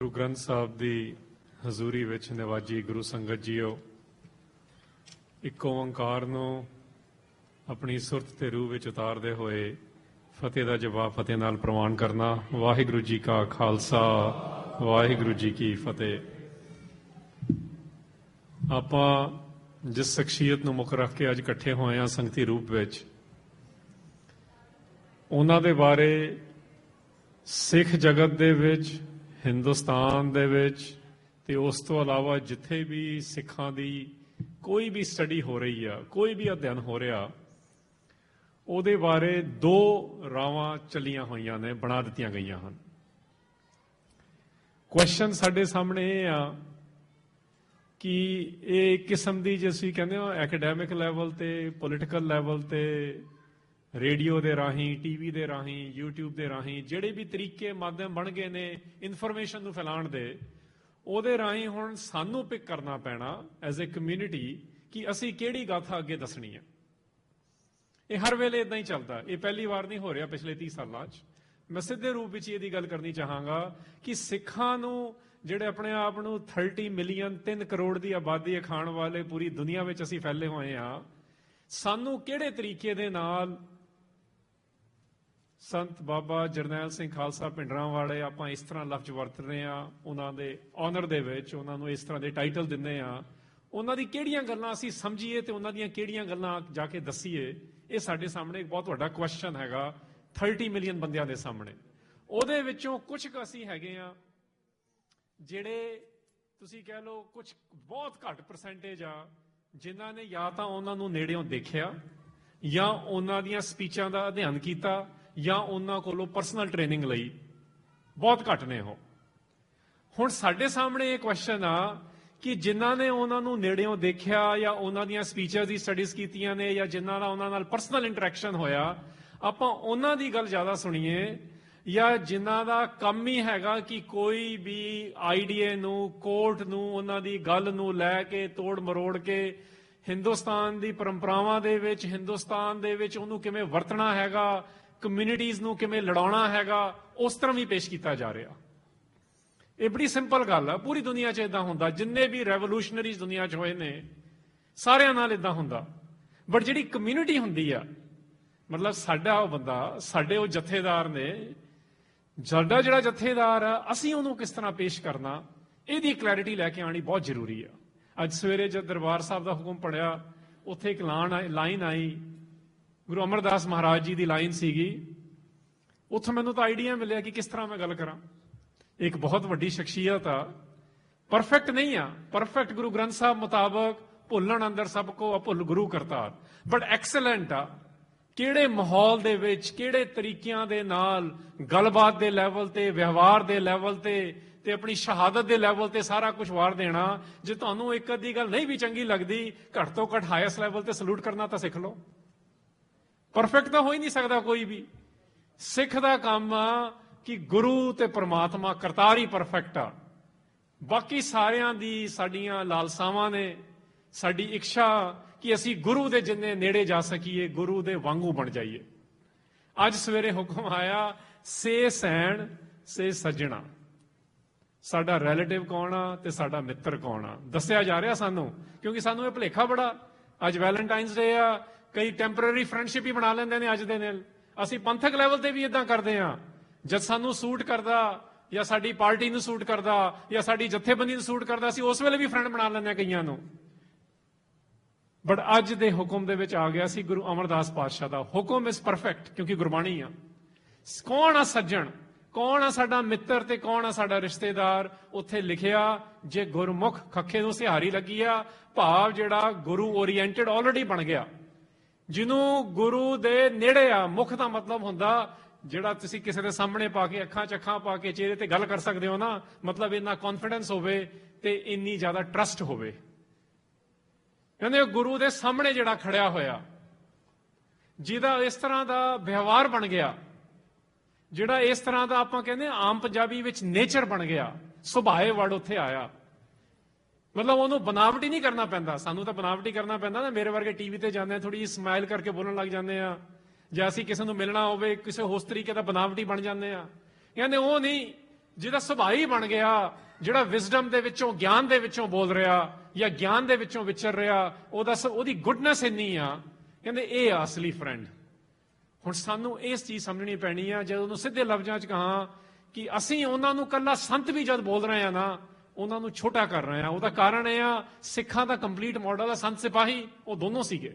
ਗੁਰੂ ਗ੍ਰੰਥ ਸਾਹਿਬ ਦੀ ਹਜ਼ੂਰੀ ਵਿੱਚ ਨਿਵਾਜੀ ਗੁਰੂ ਸੰਗਤ ਜੀਓ, ਇੱਕ ਓਂਕਾਰ ਨੂੰ ਆਪਣੀ ਸੁਰਤ ਤੇ ਰੂਹ ਵਿੱਚ ਉਤਾਰਦੇ ਹੋਏ ਫਤਿਹ ਦਾ ਜਵਾਬ ਫਤਿਹ ਨਾਲ ਪ੍ਰਵਾਨ ਕਰਨਾ। ਵਾਹਿਗੁਰੂ ਜੀ ਕਾ ਖਾਲਸਾ, ਵਾਹਿਗੁਰੂ ਜੀ ਕੀ ਫਤਿਹ। ਆਪਾਂ ਜਿਸ ਸ਼ਖਸੀਅਤ ਨੂੰ ਮੁੱਖ ਰੱਖ ਕੇ ਅੱਜ ਇਕੱਠੇ ਹੋਏ ਹਾਂ ਸੰਗਤੀ ਰੂਪ ਵਿੱਚ, ਉਹਨਾਂ ਦੇ ਬਾਰੇ ਸਿੱਖ ਜਗਤ ਦੇ ਵਿੱਚ, ਹਿੰਦੁਸਤਾਨ ਦੇ ਵਿੱਚ ਤੇ ਉਸ ਤੋਂ ਇਲਾਵਾ ਜਿੱਥੇ ਵੀ ਸਿੱਖਾਂ ਦੀ ਕੋਈ ਵੀ ਸਟੱਡੀ ਹੋ ਰਹੀ ਆ, ਕੋਈ ਵੀ ਅਧਿਐਨ ਹੋ ਰਿਹਾ, ਉਹਦੇ ਬਾਰੇ ਦੋ ਰਾਵਾਂ ਚੱਲੀਆਂ ਹੋਈਆਂ ਨੇ, ਬਣਾ ਦਿੱਤੀਆਂ ਗਈਆਂ ਹਨ। ਕੁਐਸਚਨ ਸਾਡੇ ਸਾਹਮਣੇ ਇਹ ਆ ਕਿ ਇਹ ਕਿਸਮ ਦੀ, ਜਿਸ ਵੀ ਕਹਿੰਦੇ ਹੋ ਐਕੈਡੈਮਿਕ ਲੈਵਲ ਤੇ, ਪੋਲੀਟੀਕਲ ਲੈਵਲ ਤੇ, ਰੇਡੀਓ ਦੇ ਰਾਹੀਂ, ਟੀਵੀ ਦੇ ਰਾਹੀਂ, ਯੂਟਿਊਬ ਦੇ ਰਾਹੀਂ ਜਿਹੜੇ ਵੀ ਤਰੀਕੇ ਮਾਧਿਅਮ ਬਣ ਗਏ ਨੇ ਇਨਫੋਰਮੇਸ਼ਨ ਨੂੰ ਫੈਲਾਉਣ ਦੇ, ਉਹਦੇ ਰਾਹੀਂ ਹੁਣ ਸਾਨੂੰ ਪਿਕ ਕਰਨਾ ਪੈਣਾ ਐਜ਼ ਏ ਕਮਿਊਨਿਟੀ ਕਿ ਅਸੀਂ ਕਿਹੜੀ ਗਾਥਾ ਅੱਗੇ ਦੱਸਣੀ ਹੈ। ਇਹ ਹਰ ਵੇਲੇ ਇਦਾਂ ਹੀ ਚੱਲਦਾ, ਇਹ ਪਹਿਲੀ ਵਾਰ ਨਹੀਂ ਹੋ ਰਿਹਾ ਪਿਛਲੇ 30 ਸਾਲਾਂ 'ਚ। ਮੈਂ ਸਿੱਧੇ ਰੂਪ ਵਿੱਚ ਇਹਦੀ ਗੱਲ ਕਰਨੀ ਚਾਹਾਂਗਾ ਕਿ ਸਿੱਖਾਂ ਨੂੰ, ਜਿਹੜੇ ਆਪਣੇ ਆਪ ਨੂੰ 30 ਮਿਲੀਅਨ 3 ਕਰੋੜ ਦੀ ਆਬਾਦੀ ਅਖਾਣ ਵਾਲੇ ਪੂਰੀ ਦੁਨੀਆ ਵਿੱਚ ਅਸੀਂ ਫੈਲੇ ਹੋਏ ਹਾਂ, ਸਾਨੂੰ ਕਿਹੜੇ ਤਰੀਕੇ ਦੇ ਨਾਲ ਸੰਤ ਬਾਬਾ ਜਰਨੈਲ ਸਿੰਘ ਖਾਲਸਾ ਭਿੰਡਰਾਂਵਾਲੇ ਆਪਾਂ ਇਸ ਤਰ੍ਹਾਂ ਲਫ਼ਜ਼ ਵਰਤ ਰਹੇ ਹਾਂ, ਉਹਨਾਂ ਦੇ ਆਨਰ ਦੇ ਵਿੱਚ ਉਹਨਾਂ ਨੂੰ ਇਸ ਤਰ੍ਹਾਂ ਦੇ ਟਾਈਟਲ ਦਿੰਦੇ ਹਾਂ, ਉਹਨਾਂ ਦੀ ਕਿਹੜੀਆਂ ਗੱਲਾਂ ਅਸੀਂ ਸਮਝੀਏ ਤੇ ਉਹਨਾਂ ਦੀਆਂ ਕਿਹੜੀਆਂ ਗੱਲਾਂ ਜਾ ਕੇ ਦੱਸੀਏ, ਇਹ ਸਾਡੇ ਸਾਹਮਣੇ ਇੱਕ ਬਹੁਤ ਵੱਡਾ ਕੁਐਸਚਨ ਹੈਗਾ 30 ਮਿਲੀਅਨ ਬੰਦਿਆਂ ਦੇ ਸਾਹਮਣੇ। ਉਹਦੇ ਵਿੱਚੋਂ ਕੁਝ ਕੁ ਅਸੀਂ ਹੈਗੇ ਆ ਜਿਹੜੇ ਤੁਸੀਂ ਕਹਿ ਲਓ ਕੁਝ ਬਹੁਤ ਘੱਟ ਪਰਸੈਂਟੇਜ ਆ ਜਿਨ੍ਹਾਂ ਨੇ ਜਾਂ ਤਾਂ ਉਹਨਾਂ ਨੂੰ ਨੇੜਿਓਂ ਦੇਖਿਆ, ਜਾਂ ਉਹਨਾਂ ਦੀਆਂ ਸਪੀਚਾਂ ਦਾ ਅਧਿਐਨ ਕੀਤਾ, ਜਾਂ ਉਹਨਾਂ ਕੋਲੋਂ ਪਰਸਨਲ ਟ੍ਰੇਨਿੰਗ ਲਈ। ਬਹੁਤ ਘੱਟ ਨੇ ਉਹ। ਹੁਣ ਸਾਡੇ ਸਾਹਮਣੇ ਇਹ ਕੁਐਸਚਨ ਆ ਕਿ ਜਿਨ੍ਹਾਂ ਨੇ ਉਹਨਾਂ ਨੂੰ ਨੇੜਿਓਂ ਦੇਖਿਆ ਜਾਂ ਉਹਨਾਂ ਦੀਆਂ ਸਪੀਚਾਂ ਦੀ ਸਟੱਡੀਜ਼ ਕੀਤੀਆਂ ਨੇ, ਜਾਂ ਜਿਨ੍ਹਾਂ ਦਾ ਉਹਨਾਂ ਨਾਲ ਪਰਸਨਲ ਇੰਟਰੈਕਸ਼ਨ ਹੋਇਆ, ਆਪਾਂ ਉਹਨਾਂ ਦੀ ਗੱਲ ਜ਼ਿਆਦਾ ਸੁਣੀਏ, ਜਾਂ ਜਿਨ੍ਹਾਂ ਦਾ ਕੰਮ ਹੀ ਹੈਗਾ ਕਿ ਕੋਈ ਵੀ ਆਈਡੀਏ ਨੂੰ, ਕੋਰਟ ਨੂੰ, ਉਹਨਾਂ ਦੀ ਗੱਲ ਨੂੰ ਲੈ ਕੇ ਤੋੜ ਮਰੋੜ ਕੇ ਹਿੰਦੁਸਤਾਨ ਦੀ ਪਰੰਪਰਾਵਾਂ ਦੇ ਵਿੱਚ, ਹਿੰਦੁਸਤਾਨ ਦੇ ਵਿੱਚ ਉਹਨੂੰ ਕਿਵੇਂ ਵਰਤਣਾ ਹੈਗਾ, ਕਮਿਊਨਿਟੀਜ਼ ਨੂੰ ਕਿਵੇਂ ਲੜਾਉਣਾ ਹੈਗਾ, ਉਸ ਤਰ੍ਹਾਂ ਵੀ ਪੇਸ਼ ਕੀਤਾ ਜਾ ਰਿਹਾ। ਇਹ ਬੜੀ ਸਿੰਪਲ ਗੱਲ ਆ, ਪੂਰੀ ਦੁਨੀਆ 'ਚ ਇਦਾਂ ਹੁੰਦਾ। ਜਿੰਨੇ ਵੀ ਰੈਵੋਲੂਸ਼ਨਰੀਜ਼ ਦੁਨੀਆ 'ਚ ਹੋਏ ਨੇ ਸਾਰਿਆਂ ਨਾਲ ਇਦਾਂ ਹੁੰਦਾ। ਬਟ ਜਿਹੜੀ ਕਮਿਊਨਿਟੀ ਹੁੰਦੀ ਆ, ਮਤਲਬ ਸਾਡਾ ਉਹ ਬੰਦਾ, ਸਾਡੇ ਉਹ ਜਥੇਦਾਰ ਨੇ, ਸਾਡਾ ਜਿਹੜਾ ਜਥੇਦਾਰ ਆ, ਅਸੀਂ ਉਹਨੂੰ ਕਿਸ ਤਰ੍ਹਾਂ ਪੇਸ਼ ਕਰਨਾ, ਇਹਦੀ ਕਲੈਰਿਟੀ ਲੈ ਕੇ ਆਉਣੀ ਬਹੁਤ ਜ਼ਰੂਰੀ ਆ। ਅੱਜ ਸਵੇਰੇ ਜਦ ਦਰਬਾਰ ਸਾਹਿਬ ਦਾ ਹੁਕਮ ਪੜਿਆ, ਉੱਥੇ ਇੱਕ ਲਾਈਨ ਆਈ, ਗੁਰੂ ਅਮਰਦਾਸ ਮਹਾਰਾਜ ਜੀ ਦੀ ਲਾਈਨ ਸੀਗੀ। ਉੱਥੋਂ ਮੈਨੂੰ ਤਾਂ ਆਈਡੀਆ ਮਿਲਿਆ ਕਿ ਕਿਸ ਤਰ੍ਹਾਂ ਮੈਂ ਗੱਲ ਕਰਾਂ। ਇੱਕ ਬਹੁਤ ਵੱਡੀ ਸ਼ਖਸੀਅਤ ਆ, ਪਰਫੈਕਟ ਨਹੀਂ ਆ, ਪਰਫੈਕਟ ਗੁਰੂ ਗ੍ਰੰਥ ਸਾਹਿਬ ਮੁਤਾਬਕ ਭੁੱਲਣ ਅੰਦਰ ਸਭ ਕੋ ਅਭੁੱਲ ਗੁਰੂ ਕਰਤਾਰ, ਬਟ ਐਕਸਲੈਂਟ ਆ। ਕਿਹੜੇ ਮਾਹੌਲ ਦੇ ਵਿੱਚ, ਕਿਹੜੇ ਤਰੀਕਿਆਂ ਦੇ ਨਾਲ ਗੱਲਬਾਤ ਦੇ ਲੈਵਲ ਤੇ, ਵਿਵਹਾਰ ਦੇ ਲੈਵਲ ਤੇ ਆਪਣੀ ਸ਼ਹਾਦਤ ਦੇ ਲੈਵਲ ਤੇ ਸਾਰਾ ਕੁਝ ਵਾਰ ਦੇਣਾ। ਜੇ ਤੁਹਾਨੂੰ ਇੱਕ ਅੱਧੀ ਗੱਲ ਨਹੀਂ ਵੀ ਚੰਗੀ ਲੱਗਦੀ, ਘੱਟ ਤੋਂ ਘੱਟ ਹਾਈਐਸਟ ਲੈਵਲ ਤੇ ਸਲੂਟ ਕਰਨਾ ਤਾਂ ਸਿੱਖ ਲਓ। ਪਰਫੈਕਟ ਤਾਂ ਹੋ ਹੀ ਨਹੀਂ ਸਕਦਾ ਕੋਈ ਵੀ। ਸਿੱਖ ਦਾ ਕੰਮ ਆ ਕਿ ਗੁਰੂ ਤੇ ਪਰਮਾਤਮਾ ਕਰਤਾਰ ਹੀ ਪਰਫੈਕਟ ਆ। ਬਾਕੀ ਸਾਰਿਆਂ ਦੀ ਸਾਡੀਆਂ ਲਾਲਸਾਵਾਂ ਨੇ, ਸਾਡੀ ਇੱਛਾ ਕਿ ਅਸੀਂ ਗੁਰੂ ਦੇ ਜਿੰਨੇ ਨੇੜੇ ਜਾ ਸਕੀਏ, ਗੁਰੂ ਦੇ ਵਾਂਗੂ ਬਣ ਜਾਈਏ। ਅੱਜ ਸਵੇਰੇ ਹੁਕਮ ਆਇਆ, ਸੇ ਸੈਣ ਸੇ ਸੱਜਣਾ। ਸਾਡਾ ਰਿਲੇਟਿਵ ਕੌਣ ਆ ਤੇ ਸਾਡਾ ਮਿੱਤਰ ਕੌਣ ਆ ਦੱਸਿਆ ਜਾ ਰਿਹਾ ਸਾਨੂੰ, ਕਿਉਂਕਿ ਸਾਨੂੰ ਇਹ ਭੁਲੇਖਾ ਬੜਾ। ਅੱਜ ਵੈਲੈਂਟਾਈਨਸ ਡੇ ਆ, ਕਈ ਟੈਂਪਰੇਰੀ ਫਰੈਂਡਸ਼ਿਪ ਹੀ ਬਣਾ ਲੈਂਦੇ ਨੇ ਅੱਜ ਦੇ ਨਾਲ। ਅਸੀਂ ਪੰਥਕ ਲੈਵਲ ਤੇ ਵੀ ਇਦਾਂ ਕਰਦੇ ਹਾਂ। ਜਦ ਸਾਨੂੰ ਸੂਟ ਕਰਦਾ, ਜਾਂ ਸਾਡੀ ਪਾਰਟੀ ਨੂੰ ਸੂਟ ਕਰਦਾ, ਜਾਂ ਸਾਡੀ ਜਥੇਬੰਦੀ ਨੂੰ ਸੂਟ ਕਰਦਾ, ਅਸੀਂ ਉਸ ਵੇਲੇ ਵੀ ਫਰੈਂਡ ਬਣਾ ਲੈਂਦੇ ਹਾਂ ਕਈਆਂ ਨੂੰ। ਬਟ ਅੱਜ ਦੇ ਹੁਕਮ ਦੇ ਵਿੱਚ ਆ ਗਿਆ ਸੀ ਗੁਰੂ ਅਮਰਦਾਸ ਪਾਤਸ਼ਾਹ ਦਾ ਹੁਕਮ ਇਸ ਪਰਫੈਕਟ, ਕਿਉਂਕਿ ਗੁਰਬਾਣੀ ਆ। ਕੌਣ ਆ ਸੱਜਣ, ਕੌਣ ਆ ਸਾਡਾ ਮਿੱਤਰ ਤੇ ਕੌਣ ਆ ਸਾਡਾ ਰਿਸ਼ਤੇਦਾਰ, ਉੱਥੇ ਲਿਖਿਆ ਜੇ ਗੁਰਮੁਖ ਖੱਖੇ ਨੂੰ ਸਿਹਾਰੀ ਲੱਗੀ ਆ, ਭਾਵ ਜਿਹੜਾ ਗੁਰੂ ਓਰੀਐਂਟਡ ਆਲਰੇਡੀ ਬਣ ਗਿਆ, ਜਿਹਨੂੰ ਗੁਰੂ ਦੇ ਨੇੜੇ ਆ। ਮੁਖ ਦਾ ਮਤਲਬ ਹੁੰਦਾ ਜਿਹੜਾ ਤੁਸੀਂ ਕਿਸੇ ਦੇ ਸਾਹਮਣੇ ਪਾ ਕੇ, ਅੱਖਾਂ 'ਚ ਅੱਖਾਂ ਪਾ ਕੇ, ਚਿਹਰੇ ਤੇ ਗੱਲ ਕਰ ਸਕਦੇ ਹੋ ਨਾ, ਮਤਲਬ ਇੰਨਾ ਕੌਨਫੀਡੈਂਸ ਹੋਵੇ ਤੇ ਇੰਨੀ ਜ਼ਿਆਦਾ ਟਰਸਟ ਹੋਵੇ। ਕਹਿੰਦੇ ਗੁਰੂ ਦੇ ਸਾਹਮਣੇ ਜਿਹੜਾ ਖੜਿਆ ਹੋਇਆ, ਜਿਹਦਾ ਇਸ ਤਰ੍ਹਾਂ ਦਾ ਵਿਵਹਾਰ ਬਣ ਗਿਆ, ਜਿਹੜਾ ਇਸ ਤਰ੍ਹਾਂ ਦਾ ਆਪਾਂ ਕਹਿੰਦੇ ਆਮ ਪੰਜਾਬੀ ਵਿੱਚ ਨੇਚਰ ਬਣ ਗਿਆ, ਸੁਭਾਏ ਵੜ ਉੱਥੇ ਆਇਆ। ਮਤਲਬ ਉਹਨੂੰ ਬਨਾਵਟੀ ਨਹੀਂ ਕਰਨਾ ਪੈਂਦਾ। ਸਾਨੂੰ ਤਾਂ ਬਨਾਵਟੀ ਕਰਨਾ ਪੈਂਦਾ ਨਾ। ਮੇਰੇ ਵਰਗੇ ਟੀਵੀ ਤੇ ਜਾਂਦੇ ਆ, ਥੋੜੀ ਜਿਹੀ ਸਮਾਈਲ ਕਰਕੇ ਬੋਲਣ ਲੱਗ ਜਾਂਦੇ ਆ, ਜਾਂ ਅਸੀਂ ਕਿਸੇ ਨੂੰ ਮਿਲਣਾ ਹੋਵੇ ਕਿਸੇ ਹੋਰ ਤਰੀਕੇ ਦਾ ਬਨਾਵਟੀ ਬਣ ਜਾਂਦੇ ਆ। ਕਹਿੰਦੇ ਉਹ ਨਹੀਂ, ਜਿਹਦਾ ਸੁਭਾਅ ਹੀ ਬਣ ਗਿਆ, ਜਿਹੜਾ ਵਿਜ਼ਡਮ ਦੇ ਵਿੱਚੋਂ, ਗਿਆਨ ਦੇ ਵਿੱਚੋਂ ਬੋਲ ਰਿਹਾ ਜਾਂ ਗਿਆਨ ਦੇ ਵਿੱਚੋਂ ਵਿਚਰ ਰਿਹਾ, ਉਹਦੀ ਗੁੱਡਨੈਸ ਇੰਨੀ ਆ, ਕਹਿੰਦੇ ਇਹ ਆ ਅਸਲੀ ਫਰੈਂਡ। ਹੁਣ ਸਾਨੂੰ ਇਸ ਚੀਜ਼ ਸਮਝਣੀ ਪੈਣੀ ਆ, ਜਦੋਂ ਉਹਨੂੰ ਸਿੱਧੇ ਲਫ਼ਜ਼ਾਂ 'ਚ ਕਹਾਂ ਕਿ ਅਸੀਂ ਉਹਨਾਂ ਨੂੰ ਕੱਲਾ ਸੰਤ ਵੀ ਜਦ ਬੋਲ ਰਹੇ ਆ ਨਾ, ਉਹਨਾਂ ਨੂੰ ਛੋਟਾ ਕਰ ਰਹੇ ਆ। ਉਹਦਾ ਕਾਰਨ ਇਹ ਆ, ਸਿੱਖਾਂ ਦਾ ਕੰਪਲੀਟ ਮਾਡਲ ਆ ਸੰਤ ਸਿਪਾਹੀ, ਉਹ ਦੋਨੋਂ ਸੀਗੇ।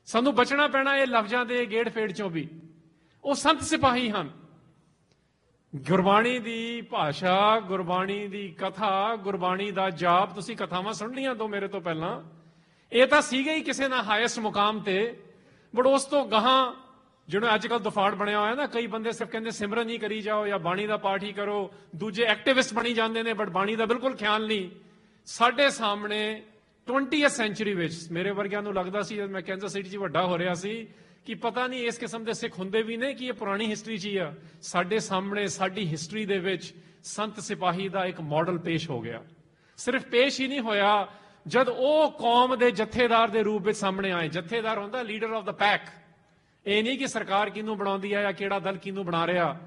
ਸਾਨੂੰ ਬਚਣਾ ਪੈਣਾ ਇਹ ਲਫ਼ਜ਼ਾਂ ਦੇ ਗੇੜ ਫੇੜ ਚੋਂ ਵੀ। ਉਹ ਸੰਤ ਸਿਪਾਹੀ ਹਨ। ਗੁਰਬਾਣੀ ਦੀ ਭਾਸ਼ਾ, ਗੁਰਬਾਣੀ ਦੀ ਕਥਾ, ਗੁਰਬਾਣੀ ਦਾ ਜਾਪ, ਤੁਸੀਂ ਕਥਾਵਾਂ ਸੁਣ ਲਈਆਂ ਦੋ ਮੇਰੇ ਤੋਂ ਪਹਿਲਾਂ, ਇਹ ਤਾਂ ਸੀਗੇ ਹੀ ਕਿਸੇ ਨਾ ਹਾਈਐਸਟ ਮੁਕਾਮ ਤੇ, ਬਟ ਉਸ ਤੋਂ ਗਾਹਾਂ ਜਿਹੜਾ ਅੱਜ ਕੱਲ੍ਹ ਦਫਾੜ ਬਣਿਆ ਹੋਇਆ ਨਾ, ਕਈ ਬੰਦੇ ਸਿਰਫ ਕਹਿੰਦੇ ਸਿਮਰਨ ਹੀ ਕਰੀ ਜਾਓ ਜਾਂ ਬਾਣੀ ਦਾ ਪਾਠ ਹੀ ਕਰੋ, ਦੂਜੇ ਐਕਟਿਵਿਸਟ ਬਣੀ ਜਾਂਦੇ ਨੇ, ਬਟ ਬਾਣੀ ਦਾ ਬਿਲਕੁਲ ਖਿਆਲ ਨਹੀਂ। ਸਾਡੇ ਸਾਹਮਣੇ 20th ਸੈਂਚੁਰੀ ਵਿੱਚ ਮੇਰੇ ਵਰਗਿਆਂ ਨੂੰ ਲੱਗਦਾ ਸੀ, ਜਦ ਮੈਂ ਕੈਂਸਰ ਸਿਟੀ 'ਚ ਵੱਡਾ ਹੋ ਰਿਹਾ ਸੀ, ਕਿ ਪਤਾ ਨਹੀਂ ਇਸ ਕਿਸਮ ਦੇ ਸਿੱਖ ਹੁੰਦੇ ਵੀ ਨੇ ਕਿ ਇਹ ਪੁਰਾਣੀ ਹਿਸਟਰੀ 'ਚ ਹੀ ਆ। ਸਾਡੇ ਸਾਹਮਣੇ ਸਾਡੀ ਹਿਸਟਰੀ ਦੇ ਵਿੱਚ ਸੰਤ ਸਿਪਾਹੀ ਦਾ ਇੱਕ ਮਾਡਲ ਪੇਸ਼ ਹੋ ਗਿਆ। ਸਿਰਫ ਪੇਸ਼ ਹੀ ਨਹੀਂ ਹੋਇਆ, ਜਦ ਉਹ ਕੌਮ ਦੇ ਜਥੇਦਾਰ ਦੇ ਰੂਪ ਵਿੱਚ ਸਾਹਮਣੇ ਆਏ। ਜਥੇਦਾਰ ਹੁੰਦਾ ਲੀਡਰ ਆਫ ਦਾ ਪੈਕ। ਇਹ ਨਹੀਂ ਕਿ ਸਰਕਾਰ ਕਿਹਨੂੰ ਬਣਾਉਂਦੀ ਹੈ ਜਾਂ ਕਿਹੜਾ ਦਲ ਕਿਹਨੂੰ ਬਣਾ ਰਿਹਾ,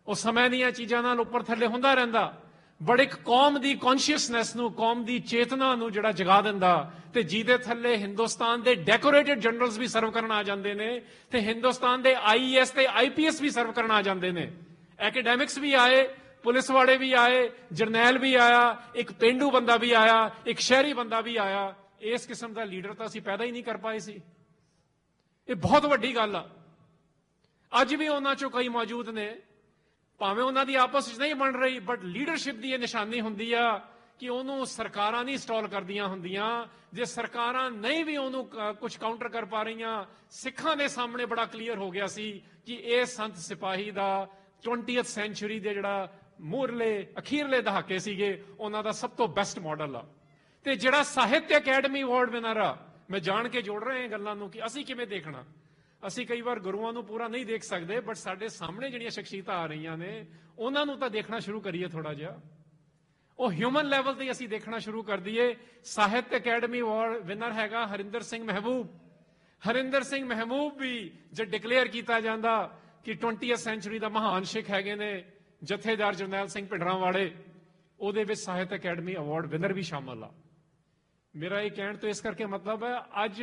ਉਹ ਸਮੇਂ ਦੀਆਂ ਚੀਜ਼ਾਂ ਨਾਲ ਉੱਪਰ ਥੱਲੇ ਹੁੰਦਾ ਰਹਿੰਦਾ, ਬਟ ਇੱਕ ਕੌਮ ਦੀ ਕੌਨਸ਼ੀਅਸਨੈਸ ਨੂੰ, ਕੌਮ ਦੀ ਚੇਤਨਾ ਨੂੰ ਜਿਹੜਾ ਜਗਾ ਦਿੰਦਾ, ਤੇ ਜਿਹਦੇ ਥੱਲੇ ਹਿੰਦੁਸਤਾਨ ਦੇ ਡੈਕੋਰੇਟਡ ਜਨਰਲਸ ਵੀ ਸਰਵ ਕਰਨ ਆ ਜਾਂਦੇ ਨੇ, ਤੇ ਹਿੰਦੁਸਤਾਨ ਦੇ IAS ਤੇ IPS ਵੀ ਸਰਵ ਕਰਨ ਆ ਜਾਂਦੇ ਨੇ, ਐਕੈਡੈਮਿਕਸ ਵੀ ਆਏ, ਪੁਲਿਸ ਵਾਲੇ ਵੀ ਆਏ, ਜਰਨੈਲ ਵੀ ਆਇਆ, ਇੱਕ ਪੇਂਡੂ ਬੰਦਾ ਵੀ ਆਇਆ, ਇੱਕ ਸ਼ਹਿਰੀ ਬੰਦਾ ਵੀ ਆਇਆ। ਇਸ ਕਿਸਮ ਦਾ ਲੀਡਰ ਤਾਂ ਅਸੀਂ ਪੈਦਾ ਹੀ ਨਹੀਂ ਕਰ ਪਾਏ ਸੀ। ਇਹ ਬਹੁਤ ਵੱਡੀ ਗੱਲ ਆ। ਅੱਜ ਵੀ ਉਹਨਾਂ ਚੋਂ ਕਈ ਮੌਜੂਦ ਨੇ, ਭਾਵੇਂ ਉਹਨਾਂ ਦੀ ਆਪਸ ਵਿੱਚ ਨਹੀਂ ਬਣ ਰਹੀ, ਬਟ ਲੀਡਰਸ਼ਿਪ ਦੀ ਇਹ ਨਿਸ਼ਾਨੀ ਹੁੰਦੀ ਆ ਕਿ ਉਹਨੂੰ ਸਰਕਾਰਾਂ ਨਹੀਂ ਇੰਸਟਾਲ ਕਰਦੀਆਂ ਹੁੰਦੀਆਂ। ਜੇ ਸਰਕਾਰਾਂ ਨਹੀਂ ਵੀ ਉਹਨੂੰ ਕੁਝ ਕਾਊਂਟਰ ਕਰ ਪਾ ਰਹੀਆਂ, ਸਿੱਖਾਂ ਦੇ ਸਾਹਮਣੇ ਬੜਾ ਕਲੀਅਰ ਹੋ ਗਿਆ ਸੀ ਕਿ ਇਹ ਸੰਤ ਸਿਪਾਹੀ ਦਾ 20th ਸੈਂਚੁਰੀ ਦੇ ਜਿਹੜਾ ਮੂਹਰਲੇ ਅਖੀਰਲੇ ਦਹਾਕੇ ਸੀਗੇ, ਉਹਨਾਂ ਦਾ ਸਭ ਤੋਂ ਬੈਸਟ ਮਾਡਲ ਆ। ਤੇ ਜਿਹੜਾ ਸਾਹਿਤ ਅਕੈਡਮੀ ਅਵਾਰਡ ਵਿਨਰ ਆ, ਮੈਂ ਜਾਣ ਕੇ ਜੋੜ ਰਹੇ ਹਾਂ ਗੱਲਾਂ ਨੂੰ ਕਿ ਅਸੀਂ ਕਿਵੇਂ ਦੇਖਣਾ। ਅਸੀਂ ਕਈ ਵਾਰ ਗੁਰੂਆਂ ਨੂੰ ਪੂਰਾ ਨਹੀਂ ਦੇਖ ਸਕਦੇ, ਬਟ ਸਾਡੇ ਸਾਹਮਣੇ ਜਿਹੜੀਆਂ ਸ਼ਖਸੀਅਤਾਂ ਆ ਰਹੀਆਂ ਨੇ, ਉਹਨਾਂ ਨੂੰ ਤਾਂ ਦੇਖਣਾ ਸ਼ੁਰੂ ਕਰੀਏ ਥੋੜਾ ਜਿਹਾ। ਉਹ ਹਿਊਮਨ ਲੈਵਲ ਤੇ ਅਸੀਂ ਦੇਖਣਾ ਸ਼ੁਰੂ ਕਰ ਦਈਏ। ਸਾਹਿਤ ਅਕੈਡਮੀ ਅਵਾਰਡ ਵਿਨਰ ਹੈਗਾ ਹਰਿੰਦਰ ਸਿੰਘ ਮਹਿਬੂਬ। ਹਰਿੰਦਰ ਸਿੰਘ ਮਹਿਬੂਬ ਵੀ ਜਦ ਡਿਕਲੇਅਰ ਕੀਤਾ ਜਾਂਦਾ ਕਿ 20th ਸੈਂਚੁਰੀ ਦਾ ਮਹਾਨ ਸਿੱਖ ਹੈਗੇ ਨੇ ਜਥੇਦਾਰ ਜਰਨੈਲ ਸਿੰਘ ਭਿੰਡਰਾਂਵਾਲੇ, ਉਹਦੇ ਵਿੱਚ ਸਾਹਿਤ ਅਕੈਡਮੀ ਅਵਾਰਡ ਵਿਨਰ ਵੀ ਸ਼ਾਮਲ ਆ। ਮੇਰਾ ਇਹ ਕਹਿਣ ਤੋਂ ਇਸ ਕਰਕੇ ਮਤਲਬ ਹੈ, ਅੱਜ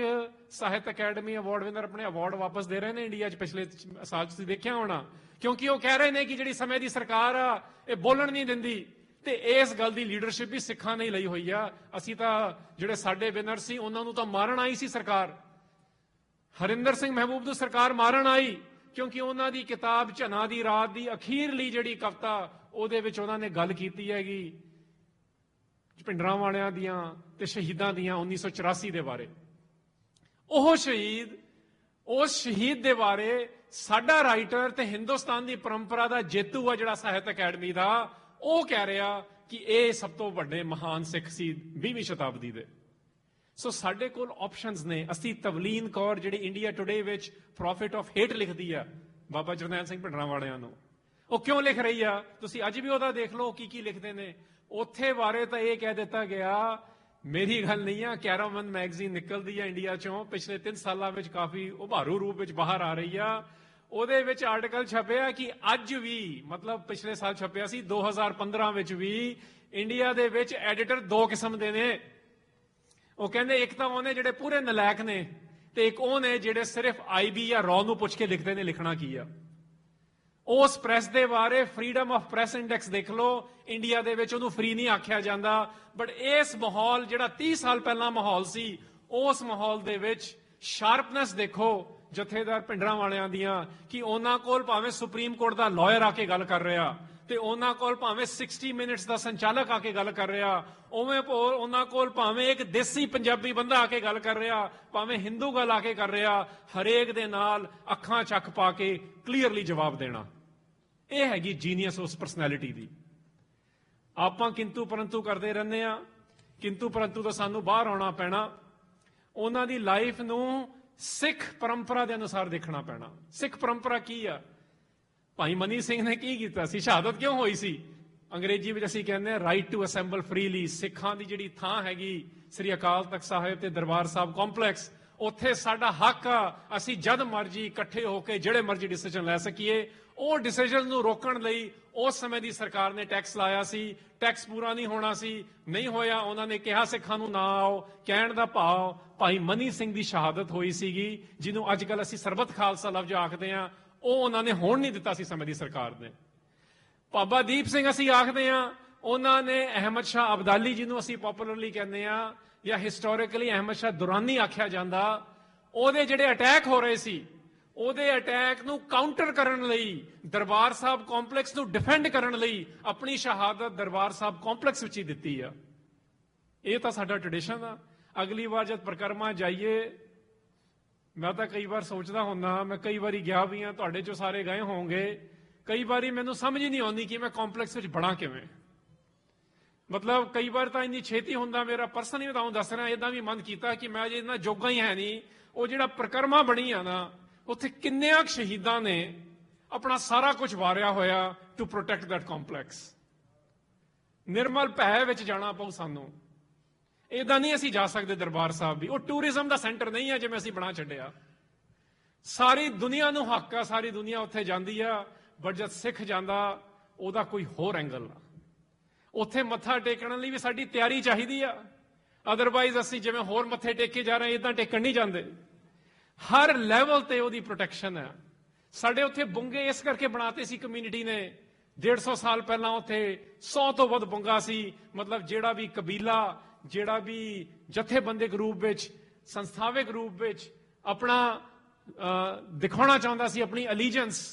ਸਾਹਿਤ ਅਕੈਡਮੀ ਅਵਾਰਡ ਵਿਨਰ ਆਪਣੇ ਅਵਾਰਡ ਵਾਪਸ ਦੇ ਰਹੇ ਨੇ ਇੰਡੀਆ 'ਚ। ਪਿਛਲੇ ਸਾਲ ਤੁਸੀਂ ਦੇਖਿਆ ਹੋਣਾ, ਕਿਉਂਕਿ ਉਹ ਕਹਿ ਰਹੇ ਨੇ ਕਿ ਜਿਹੜੀ ਸਮੇਂ ਦੀ ਸਰਕਾਰ ਆ ਇਹ ਬੋਲਣ ਨਹੀਂ ਦਿੰਦੀ, ਤੇ ਇਸ ਗੱਲ ਦੀ ਲੀਡਰਸ਼ਿਪ ਵੀ ਸਿੱਖਾਂ ਨੇ ਲਈ ਹੋਈ ਆ। ਅਸੀਂ ਤਾਂ ਜਿਹੜੇ ਸਾਡੇ ਵਿਨਰ ਸੀ ਉਹਨਾਂ ਨੂੰ ਤਾਂ ਮਾਰਨ ਆਈ ਸੀ ਸਰਕਾਰ। ਹਰਿੰਦਰ ਸਿੰਘ ਮਹਿਬੂਬ ਨੂੰ ਸਰਕਾਰ ਮਾਰਨ ਆਈ ਕਿਉਂਕਿ ਉਹਨਾਂ ਦੀ ਕਿਤਾਬ ਝਨਾ ਦੀ ਰਾਤ ਦੀ ਅਖੀਰਲੀ ਜਿਹੜੀ ਕਵਿਤਾ, ਉਹਦੇ ਵਿੱਚ ਉਹਨਾਂ ਨੇ ਗੱਲ ਕੀਤੀ ਹੈਗੀ ਭਿੰਡਰਾਂਵਾਲਿਆਂ ਦੀਆਂ ਤੇ ਸ਼ਹੀਦਾਂ ਦੀਆਂ 1984 ਦੇ ਬਾਰੇ। ਉਹ ਸ਼ਹੀਦ, ਉਸ ਸ਼ਹੀਦ ਦੇ ਬਾਰੇ ਸਾਡਾ ਰਾਈਟਰ ਤੇ ਹਿੰਦੁਸਤਾਨ ਦੀ ਪਰੰਪਰਾ ਦਾ ਜੇਤੂ ਆ ਜਿਹੜਾ ਸਾਹਿਤ ਅਕੈਡਮੀ ਦਾ, ਉਹ ਕਹਿ ਰਿਹਾ ਕਿ ਇਹ ਸਭ ਤੋਂ ਵੱਡੇ ਮਹਾਨ ਸਿੱਖ ਸੀ 20ਵੀਂ ਸ਼ਤਾਬਦੀ ਦੇ। ਸੋ ਸਾਡੇ ਕੋਲ ਆਪਸ਼ਨਸ ਨੇ। ਅਸੀਂ ਤਵਲੀਨ ਕੌਰ ਜਿਹੜੀ ਇੰਡੀਆ ਟੁਡੇ ਵਿੱਚ ਪ੍ਰੋਫਿਟ ਆਫ ਹੇਟ ਲਿਖਦੀ ਆ ਬਾਬਾ ਜਰਨੈਲ ਸਿੰਘ ਭਿੰਡਰਾਂਵਾਲਿਆਂ ਨੂੰ, ਉਹ ਕਿਉਂ ਲਿਖ ਰਹੀ ਆ? ਤੁਸੀਂ ਅੱਜ ਵੀ ਉਹਦਾ ਦੇਖ ਲਓ ਕੀ ਲਿਖਦੇ ਨੇ। ਉੱਥੇ ਬਾਰੇ ਤਾਂ ਇਹ ਕਹਿ ਦਿੱਤਾ ਗਿਆ, ਮੇਰੀ ਗੱਲ ਨਹੀਂ ਆ, ਕੈਰਾਮਨ ਮੈਗਜ਼ੀਨ ਨਿਕਲਦੀ ਆ ਇੰਡੀਆ ਚੋਂ, ਪਿਛਲੇ 3 ਸਾਲਾਂ ਵਿੱਚ ਕਾਫੀ ਉਭਾਰੂ ਰੂਪ ਵਿੱਚ ਬਾਹਰ ਆ ਰਹੀ ਆ। ਉਹਦੇ ਵਿੱਚ ਆਰਟੀਕਲ ਛਪਿਆ ਕਿ ਅੱਜ ਵੀ, ਮਤਲਬ ਪਿਛਲੇ ਸਾਲ ਛਪਿਆ ਸੀ 2015 ਵਿੱਚ ਵੀ, ਇੰਡੀਆ ਦੇ ਵਿੱਚ ਐਡੀਟਰ 2 ਕਿਸਮ ਦੇ ਨੇ। ਉਹ ਕਹਿੰਦੇ ਇੱਕ ਤਾਂ ਉਹਨੇ ਜਿਹੜੇ ਪੂਰੇ ਨਲਾਇਕ ਨੇ, ਤੇ ਇੱਕ ਉਹ ਨੇ ਜਿਹੜੇ ਸਿਰਫ IB ਜਾਂ ਰॉ ਨੂੰ ਪੁੱਛ ਕੇ ਲਿਖਦੇ ਨੇ ਲਿਖਣਾ ਕੀ ਆ। ਉਸ ਪ੍ਰੈਸ ਦੇ ਬਾਰੇ ਫਰੀडम ਆਫ ਪ੍ਰੈਸ ਇੰਡੈਕਸ ਦੇਖ ਲਓ, ਇੰਡੀਆ ਦੇ ਵਿੱਚ ਉਹਨੂੰ ਫ੍ਰੀ ਨਹੀਂ ਆਖਿਆ ਜਾਂਦਾ, ਬਟ ਇਸ ਮਾਹੌਲ ਜਿਹੜਾ 30 ਸਾਲ ਪਹਿਲਾਂ ਮਾਹੌਲ ਸੀ, ਉਸ ਮਾਹੌਲ ਦੇ ਵਿੱਚ ਸ਼ਾਰਪਨੈਸ ਦੇਖੋ ਜਥੇਦਾਰ ਭਿੰਡਰਾਂਵਾਲਿਆਂ ਦੀਆਂ, ਕਿ ਉਹਨਾਂ ਕੋਲ ਭਾਵੇਂ ਸੁਪਰੀਮ ਕੋਰਟ ਦਾ ਲਾਇਰ ਆ ਕੇ ਗੱਲ ਕਰ ਰਿਹਾ, ਤੇ ਉਹਨਾਂ ਕੋਲ ਭਾਵੇਂ 60 ਮਿੰਟਸ ਦਾ ਸੰਚਾਲਕ ਆ ਕੇ ਗੱਲ ਕਰ ਰਿਹਾ, ਉਵੇਂ ਉਹਨਾਂ ਕੋਲ ਭਾਵੇਂ ਇੱਕ ਦੇਸੀ ਪੰਜਾਬੀ ਬੰਦਾ ਆ ਕੇ ਗੱਲ ਕਰ ਰਿਹਾ, ਭਾਵੇਂ ਹਿੰਦੂ ਗੱਲ ਆ ਕੇ ਕਰ ਰਿਹਾ, ਹਰੇਕ ਦੇ ਨਾਲ ਅੱਖਾਂ ਚੱਕ ਪਾ ਕੇ ਕਲੀਅਰਲੀ ਜਵਾਬ ਦੇਣਾ। ਇਹ ਹੈਗੀ ਜੀਨੀਅਸ ਉਸ ਪਰਸਨੈਲਿਟੀ ਦੀ। ਆਪਾਂ ਕਿੰਤੂ ਪਰੰਤੂ ਕਰਦੇ ਰਹਿੰਦੇ ਆ, ਕਿੰਤੂ ਪਰੰਤੂ ਤੋਂ ਸਾਨੂੰ ਬਾਹਰ ਆਉਣਾ ਪੈਣਾ। ਉਹਨਾਂ ਦੀ ਲਾਈਫ ਨੂੰ ਸਿੱਖ ਪਰੰਪਰਾ ਦੇ ਅਨੁਸਾਰ ਦੇਖਣਾ ਪੈਣਾ। ਸਿੱਖ ਪਰੰਪਰਾ ਕੀ ਆ? ਭਾਈ ਮਨੀ ਸਿੰਘ ਨੇ ਕੀ ਕੀਤਾ ਸੀ? ਸ਼ਹਾਦਤ ਕਿਉਂ ਹੋਈ ਸੀ? ਅੰਗਰੇਜ਼ੀ ਵਿੱਚ ਅਸੀਂ ਕਹਿੰਦੇ ਹਾਂ ਰਾਈਟ ਟੂ ਅਸੈਂਬਲ ਫ੍ਰੀਲੀ। ਸਿੱਖਾਂ ਦੀ ਜਿਹੜੀ ਥਾਂ ਹੈਗੀ ਸ੍ਰੀ ਅਕਾਲ ਤਖਤ ਸਾਹਿਬ ਤੇ ਦਰਬਾਰ ਸਾਹਿਬ ਕੰਪਲੈਕਸ, ਉੱਥੇ ਸਾਡਾ ਹੱਕ ਆ, ਅਸੀਂ ਜਦ ਮਰਜੀ ਇਕੱਠੇ ਹੋ ਕੇ ਜਿਹੜੇ ਮਰਜੀ ਡਿਸੀਜਨ ਲੈ ਸਕੀਏ। ਉਹ ਡਿਸੀਜਨ ਨੂੰ ਰੋਕਣ ਲਈ ਉਸ ਸਮੇਂ ਦੀ ਸਰਕਾਰ ਨੇ ਟੈਕਸ ਲਾਇਆ ਸੀ। ਟੈਕਸ ਪੂਰਾ ਨਹੀਂ ਹੋਣਾ ਸੀ, ਨਹੀਂ ਹੋਇਆ। ਉਹਨਾਂ ਨੇ ਕਿਹਾ ਸਿੱਖਾਂ ਨੂੰ ਨਾ ਆਓ। ਕਹਿਣ ਦਾ ਭਾਵ ਭਾਈ ਮਨੀ ਸਿੰਘ ਦੀ ਸ਼ਹਾਦਤ ਹੋਈ ਸੀਗੀ, ਜਿਹਨੂੰ ਅੱਜ ਕੱਲ੍ਹ ਅਸੀਂ ਸਰਬੱਤ ਖਾਲਸਾ ਲਫ਼ਜ਼ ਆਖਦੇ ਹਾਂ, ਉਹ ਉਹਨਾਂ ਨੇ ਹੋਣ ਨਹੀਂ ਦਿੱਤਾ ਸੀ ਸਮੇਂ ਦੀ ਸਰਕਾਰ ਨੇ। ਬਾਬਾ ਦੀਪ ਸਿੰਘ ਅਸੀਂ ਆਖਦੇ ਹਾਂ, ਉਹਨਾਂ ਨੇ ਅਹਿਮਦ ਸ਼ਾਹ ਅਬਦਾਲੀ, ਜਿਹਨੂੰ ਅਸੀਂ ਪੋਪੂਲਰਲੀ ਕਹਿੰਦੇ ਹਾਂ ਜਾਂ ਹਿਸਟੋਰੀਕਲੀ ਅਹਿਮਦ ਸ਼ਾਹ ਦੁਰਾਨੀ ਆਖਿਆ ਜਾਂਦਾ, ਉਹਦੇ ਜਿਹੜੇ ਅਟੈਕ ਹੋ ਰਹੇ ਸੀ, ਉਹਦੇ ਅਟੈਕ ਨੂੰ ਕਾਊਂਟਰ ਕਰਨ ਲਈ, ਦਰਬਾਰ ਸਾਹਿਬ ਕੰਪਲੈਕਸ ਨੂੰ ਡਿਫੈਂਡ ਕਰਨ ਲਈ ਆਪਣੀ ਸ਼ਹਾਦਤ ਦਰਬਾਰ ਸਾਹਿਬ ਕੰਪਲੈਕਸ ਵਿੱਚ ਹੀ ਦਿੱਤੀ ਆ। ਇਹ ਤਾਂ ਸਾਡਾ ਟ੍ਰੈਡੀਸ਼ਨ ਆ। ਅਗਲੀ ਵਾਰ ਜਦ ਪ੍ਰਕਰਮਾ ਜਾਈਏ, ਮੈਂ ਤਾਂ ਕਈ ਵਾਰ ਸੋਚਦਾ ਹੁੰਦਾ, ਮੈਂ ਕਈ ਵਾਰੀ ਗਿਆ ਵੀ ਹਾਂ, ਤੁਹਾਡੇ ਚੋਂ ਸਾਰੇ ਗਏ ਹੋਣਗੇ, ਕਈ ਵਾਰੀ ਮੈਨੂੰ ਸਮਝ ਹੀ ਨਹੀਂ ਆਉਂਦੀ ਕਿ ਮੈਂ ਕੰਪਲੈਕਸ ਵਿੱਚ ਬਣਾ ਕਿਵੇਂ। ਮਤਲਬ ਕਈ ਵਾਰ ਤਾਂ ਇੰਨੀ ਛੇਤੀ ਹੁੰਦਾ, ਮੇਰਾ ਪਰਸਨਲੀ ਤੁਹਾਨੂੰ ਦੱਸ ਰਿਹਾ, ਇਦਾਂ ਵੀ ਮਨ ਕੀਤਾ ਕਿ ਮੈਂ ਜੇ ਇਹਨਾਂ ਜੋਗਾ ਹੀ ਹੈ ਨਹੀਂ। ਉਹ ਜਿਹੜਾ ਪ੍ਰਕਰਮਾ ਬਣੀ ਆ ਨਾ, ਉੱਥੇ ਕਿੰਨਿਆਂ ਸ਼ਹੀਦਾਂ ਨੇ ਆਪਣਾ ਸਾਰਾ ਕੁਝ ਵਾਰਿਆ ਹੋਇਆ ਟੂ ਪ੍ਰੋਟੈਕਟ ਦੈਟ ਕੰਪਲੈਕਸ। ਨਿਰਮਲ ਭੈ ਵਿੱਚ ਜਾਣਾ ਪਊ ਸਾਨੂੰ। ਇਦਾਂ ਨਹੀਂ ਅਸੀਂ ਜਾ ਸਕਦੇ ਦਰਬਾਰ ਸਾਹਿਬ ਵੀ। ਉਹ ਟੂਰਿਜ਼ਮ ਦਾ ਸੈਂਟਰ ਨਹੀਂ ਹੈ ਜਿਵੇਂ ਅਸੀਂ ਬਣਾ ਛੱਡਿਆ। ਸਾਰੀ ਦੁਨੀਆ ਨੂੰ ਹੱਕ ਆ, ਸਾਰੀ ਦੁਨੀਆ ਉੱਥੇ ਜਾਂਦੀ ਆ, ਬਟ ਜਦ ਸਿੱਖ ਜਾਂਦਾ ਉਹਦਾ ਕੋਈ ਹੋਰ ਐਂਗਲ ਆ। ਉੱਥੇ ਮੱਥਾ ਟੇਕਣ ਲਈ ਵੀ ਸਾਡੀ ਤਿਆਰੀ ਚਾਹੀਦੀ ਆ। ਅਦਰਵਾਈਜ਼ ਅਸੀਂ ਜਿਵੇਂ ਹੋਰ ਮੱਥੇ ਟੇਕੇ ਜਾ ਰਹੇ, ਇਦਾਂ ਟੇਕਣ ਨਹੀਂ ਜਾਂਦੇ। ਹਰ ਲੈਵਲ ਤੇ ਉਹਦੀ ਪ੍ਰੋਟੈਕਸ਼ਨ ਹੈ। ਸਾਡੇ ਉੱਥੇ ਬੁੰਗੇ ਇਸ ਕਰਕੇ ਬਣਾਤੇ ਸੀ ਕਮਿਊਨਿਟੀ ਨੇ। 150 ਸਾਲ ਪਹਿਲਾਂ ਉੱਥੇ 100 ਤੋਂ ਵੱਧ ਬੁੰਗਾ ਸੀ। ਮਤਲਬ ਜਿਹੜਾ ਵੀ ਕਬੀਲਾ, ਜਿਹੜਾ ਵੀ ਜਥੇਬੰਦਕ ਰੂਪ ਵਿੱਚ, ਸੰਸਥਾਵਿਕ ਰੂਪ ਵਿੱਚ ਆਪਣਾ ਦਿਖਾਉਣਾ ਚਾਹੁੰਦਾ ਸੀ ਆਪਣੀ ਅਲੀਜੈਂਸ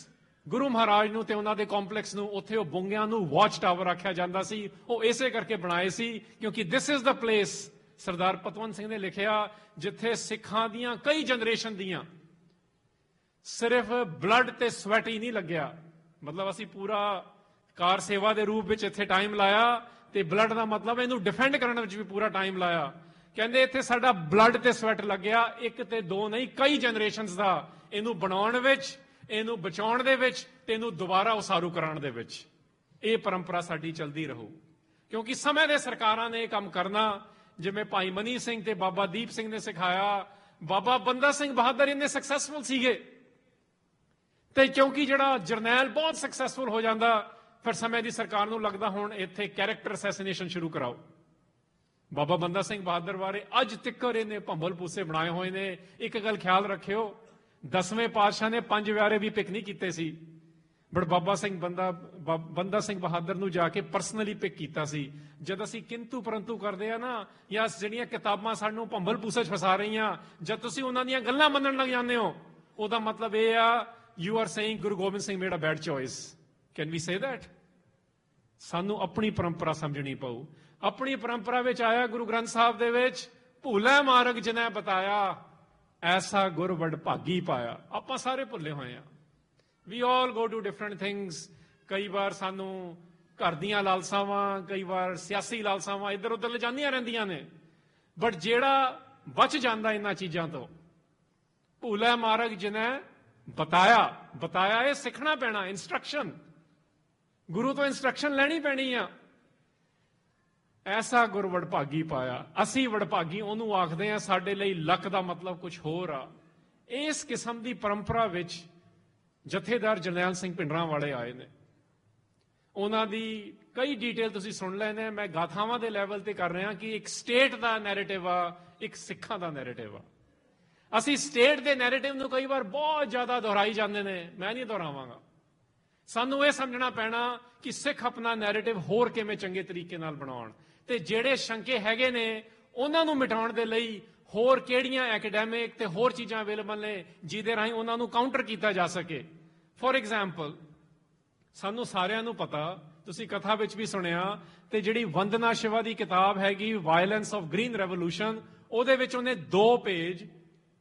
ਗੁਰੂ ਮਹਾਰਾਜ ਨੂੰ ਤੇ ਉਹਨਾਂ ਦੇ ਕੰਪਲੈਕਸ ਨੂੰ, ਉੱਥੇ ਉਹ ਬੁੰਗਿਆਂ ਨੂੰ ਵਾਚ ਟਾਵਰ ਆਖਿਆ ਜਾਂਦਾ ਸੀ। ਉਹ ਇਸੇ ਕਰਕੇ ਬਣਾਏ ਸੀ ਕਿਉਂਕਿ ਦਿਸ ਇਜ਼ ਦਾ ਪਲੇਸ, ਸਰਦਾਰ ਪਤਵੰਤ ਸਿੰਘ ਨੇ ਲਿਖਿਆ, ਜਿੱਥੇ ਸਿੱਖਾਂ ਦੀਆਂ ਕਈ ਜਨਰੇਸ਼ਨ ਦੀਆਂ ਸਿਰਫ ਬਲੱਡ ਤੇ ਸਵੈਟ ਹੀ ਨਹੀਂ ਲੱਗਿਆ। ਮਤਲਬ ਅਸੀਂ ਪੂਰਾ ਕਾਰ ਸੇਵਾ ਦੇ ਰੂਪ ਵਿੱਚ ਇੱਥੇ ਟਾਈਮ ਲਾਇਆ, ਤੇ ਬਲੱਡ ਦਾ ਮਤਲਬ ਇਹਨੂੰ ਡਿਫੈਂਡ ਕਰਨ ਵਿੱਚ ਵੀ ਪੂਰਾ ਟਾਈਮ ਲਾਇਆ। ਕਹਿੰਦੇ ਇੱਥੇ ਸਾਡਾ ਬਲੱਡ ਤੇ ਸਵੈਟ ਲੱਗਿਆ, ਇੱਕ ਤੇ ਦੋ ਨਹੀਂ, ਕਈ ਜਨਰੇਸ਼ਨਸ ਦਾ, ਇਹਨੂੰ ਬਣਾਉਣ ਵਿੱਚ, ਇਹਨੂੰ ਬਚਾਉਣ ਦੇ ਵਿੱਚ ਤੇ ਇਹਨੂੰ ਦੁਬਾਰਾ ਉਸਾਰੂ ਕਰਾਉਣ ਦੇ ਵਿੱਚ। ਇਹ ਪਰੰਪਰਾ ਸਾਡੀ ਚਲਦੀ ਰਹੂ ਕਿਉਂਕਿ ਸਮੇਂ ਦੇ ਸਰਕਾਰਾਂ ਨੇ ਇਹ ਕੰਮ ਕਰਨਾ। ਜਿਵੇਂ ਭਾਈ ਮਨੀ ਸਿੰਘ ਤੇ ਬਾਬਾ ਦੀਪ ਸਿੰਘ ਨੇ ਸਿਖਾਇਆ, ਬਾਬਾ ਬੰਦਾ ਸਿੰਘ ਬਹਾਦਰ ਇੰਨੇ ਸਕਸੈਸਫੁਲ ਸੀਗੇ, ਤੇ ਕਿਉਂਕਿ ਜਿਹੜਾ ਜਰਨੈਲ ਬਹੁਤ ਸਕਸੈਸਫੁਲ ਹੋ ਜਾਂਦਾ, ਫਿਰ ਸਮੇਂ ਦੀ ਸਰਕਾਰ ਨੂੰ ਲੱਗਦਾ ਹੁਣ ਇੱਥੇ ਕੈਰੈਕਟਰ ਅਸੈਸੀਨੇਸ਼ਨ ਸ਼ੁਰੂ ਕਰਾਓ। ਬਾਬਾ ਬੰਦਾ ਸਿੰਘ ਬਹਾਦਰ ਬਾਰੇ ਅੱਜ ਤੱਕ ਇਹਨੇ ਭੰਬਲ ਪੂਸੇ ਬਣਾਏ ਹੋਏ ਨੇ। ਇੱਕ ਗੱਲ ਖਿਆਲ ਰੱਖਿਓ, 10ਵੇਂ ਪਾਤਸ਼ਾਹ ਨੇ 5 ਵਿਆਰੇ ਵੀ ਪਿਕ ਨਹੀਂ ਕੀਤੇ ਸੀ, ਬਟ ਬੰਦਾ ਸਿੰਘ ਬਹਾਦਰ ਨੂੰ ਜਾ ਕੇ ਪਰਸਨਲੀ ਪਿਕ ਕੀਤਾ ਸੀ। ਜਦ ਅਸੀਂ ਕਿੰਤੂ ਪਰੰਤੂ ਕਰਦੇ ਆ ਨਾ, ਜਾਂ ਜਿਹੜੀਆਂ ਕਿਤਾਬਾਂ ਸਾਨੂੰ ਭੰਬਲ ਪੂਸੇ 'ਚ ਫਸਾ ਰਹੀਆਂ, ਜਦ ਤੁਸੀਂ ਉਹਨਾਂ ਦੀਆਂ ਗੱਲਾਂ ਮੰਨਣ ਲੱਗ ਜਾਂਦੇ ਹੋ, ਉਹਦਾ ਮਤਲਬ ਇਹ ਆ you are saying Guru Gobind Singh made a bad choice. Can we say that? ਸਾਨੂੰ ਆਪਣੀ ਪਰੰਪਰਾ ਸਮਝਣੀ ਪਊ। ਆਪਣੀ ਪਰੰਪਰਾ ਵਿੱਚ ਆਇਆ ਗੁਰੂ ਗ੍ਰੰਥ ਸਾਹਿਬ ਦੇ ਵਿੱਚ, ਭੁੱਲੇ ਮਾਰਗ ਜਿਨ੍ਹਾਂ ਬਤਾਇਆ, ਐਸਾ ਗੁਰ ਵਡ ਭਾਗੀ ਪਾਇਆ। ਆਪਾਂ ਸਾਰੇ ਭੁੱਲੇ ਹੋਏ ਆ। ਵੀ ਆਲ ਗੋ ਟੂ ਡਿਫਰੈਂਟ ਥਿੰਗਸ। ਕਈ ਵਾਰ ਸਾਨੂੰ ਘਰ ਦੀਆਂ ਲਾਲਸਾਵਾਂ, ਕਈ ਵਾਰ ਸਿਆਸੀ ਲਾਲਸਾਵਾਂ ਇੱਧਰ ਉੱਧਰ ਲਿਜਾਂਦੀਆਂ ਰਹਿੰਦੀਆਂ ਨੇ, ਬਟ ਜਿਹੜਾ ਬਚ ਜਾਂਦਾ ਇਹਨਾਂ ਚੀਜ਼ਾਂ ਤੋਂ, ਭੁੱਲੇ ਮਾਰਗ ਜਿਨ੍ਹਾਂ ਬਤਾਇਆ, ਇਹ ਸਿੱਖਣਾ ਪੈਣਾ। ਇੰਸਟਰਕਸ਼ਨ, ਗੁਰੂ ਤੋਂ ਇੰਸਟਰਕਸ਼ਨ ਲੈਣੀ ਪੈਣੀ ਆ। ਐਸਾ ਗੁਰ ਵਡਭਾਗੀ ਪਾਇਆ। ਅਸੀਂ ਵਡਭਾਗੀ ਉਹਨੂੰ ਆਖਦੇ ਆ, ਸਾਡੇ ਲਈ ਲੱਕ ਦਾ ਮਤਲਬ ਕੁਝ ਹੋਰ ਆ। ਇਸ ਕਿਸਮ ਦੀ ਪਰੰਪਰਾ ਵਿੱਚ ਜਥੇਦਾਰ ਜਰਨੈਲ ਸਿੰਘ ਭਿੰਡਰਾਂ ਵਾਲੇ ਆਏ ਨੇ। ਉਹਨਾਂ ਦੀ ਕਈ ਡਿਟੇਲ ਤੁਸੀਂ ਸੁਣ ਲੈਣੇ। ਮੈਂ ਗਾਥਾਵਾਂ ਦੇ ਲੈਵਲ ਤੇ ਕਰ ਰਿਹਾ ਕਿ ਇੱਕ ਸਟੇਟ ਦਾ ਨੈਰੇਟਿਵ ਆ, ਇੱਕ ਸਿੱਖਾਂ ਦਾ ਨੈਰੇਟਿਵ ਆ। ਅਸੀਂ ਸਟੇਟ ਦੇ ਨੈਰੇਟਿਵ ਨੂੰ ਕਈ ਵਾਰ ਬਹੁਤ ਜ਼ਿਆਦਾ ਦੁਹਰਾਈ ਜਾਂਦੇ ਨੇ, ਮੈਂ ਨਹੀਂ ਦੁਹਰਾਵਾਂਗਾ। ਸਾਨੂੰ ਇਹ ਸਮਝਣਾ ਪੈਣਾ ਕਿ ਸਿੱਖ ਆਪਣਾ ਨੈਰੇਟਿਵ ਹੋਰ ਕਿਵੇਂ ਚੰਗੇ ਤਰੀਕੇ ਨਾਲ ਬਣਾਉਣ, ਤੇ ਜਿਹੜੇ ਸ਼ੰਕੇ ਹੈਗੇ ਨੇ ਉਹਨਾਂ ਨੂੰ ਮਿਟਾਉਣ ਦੇ ਲਈ ਹੋਰ ਕਿਹੜੀਆਂ ਐਕੈਡੈਮਿਕ ਤੇ ਹੋਰ ਚੀਜ਼ਾਂ ਅਵੇਲੇਬਲ ਨੇ ਜਿਹਦੇ ਰਾਹੀਂ ਉਹਨਾਂ ਨੂੰ ਕਾਊਂਟਰ ਕੀਤਾ ਜਾ ਸਕੇ। ਫੋਰ ਐਗਜ਼ਾਮਪਲ, ਸਾਨੂੰ ਸਾਰਿਆਂ ਨੂੰ ਪਤਾ, ਤੁਸੀਂ ਕਥਾ ਵਿੱਚ ਵੀ ਸੁਣਿਆ, ਤੇ ਜਿਹੜੀ ਵੰਦਨਾ ਸ਼ਿਵਾ ਦੀ ਕਿਤਾਬ ਹੈਗੀ ਵਾਇਲੈਂਸ ਆਫ ਗ੍ਰੀਨ ਰੈਵੋਲੂਸ਼ਨ, ਉਹਦੇ ਵਿੱਚ ਉਹਨੇ 2 ਪੇਜ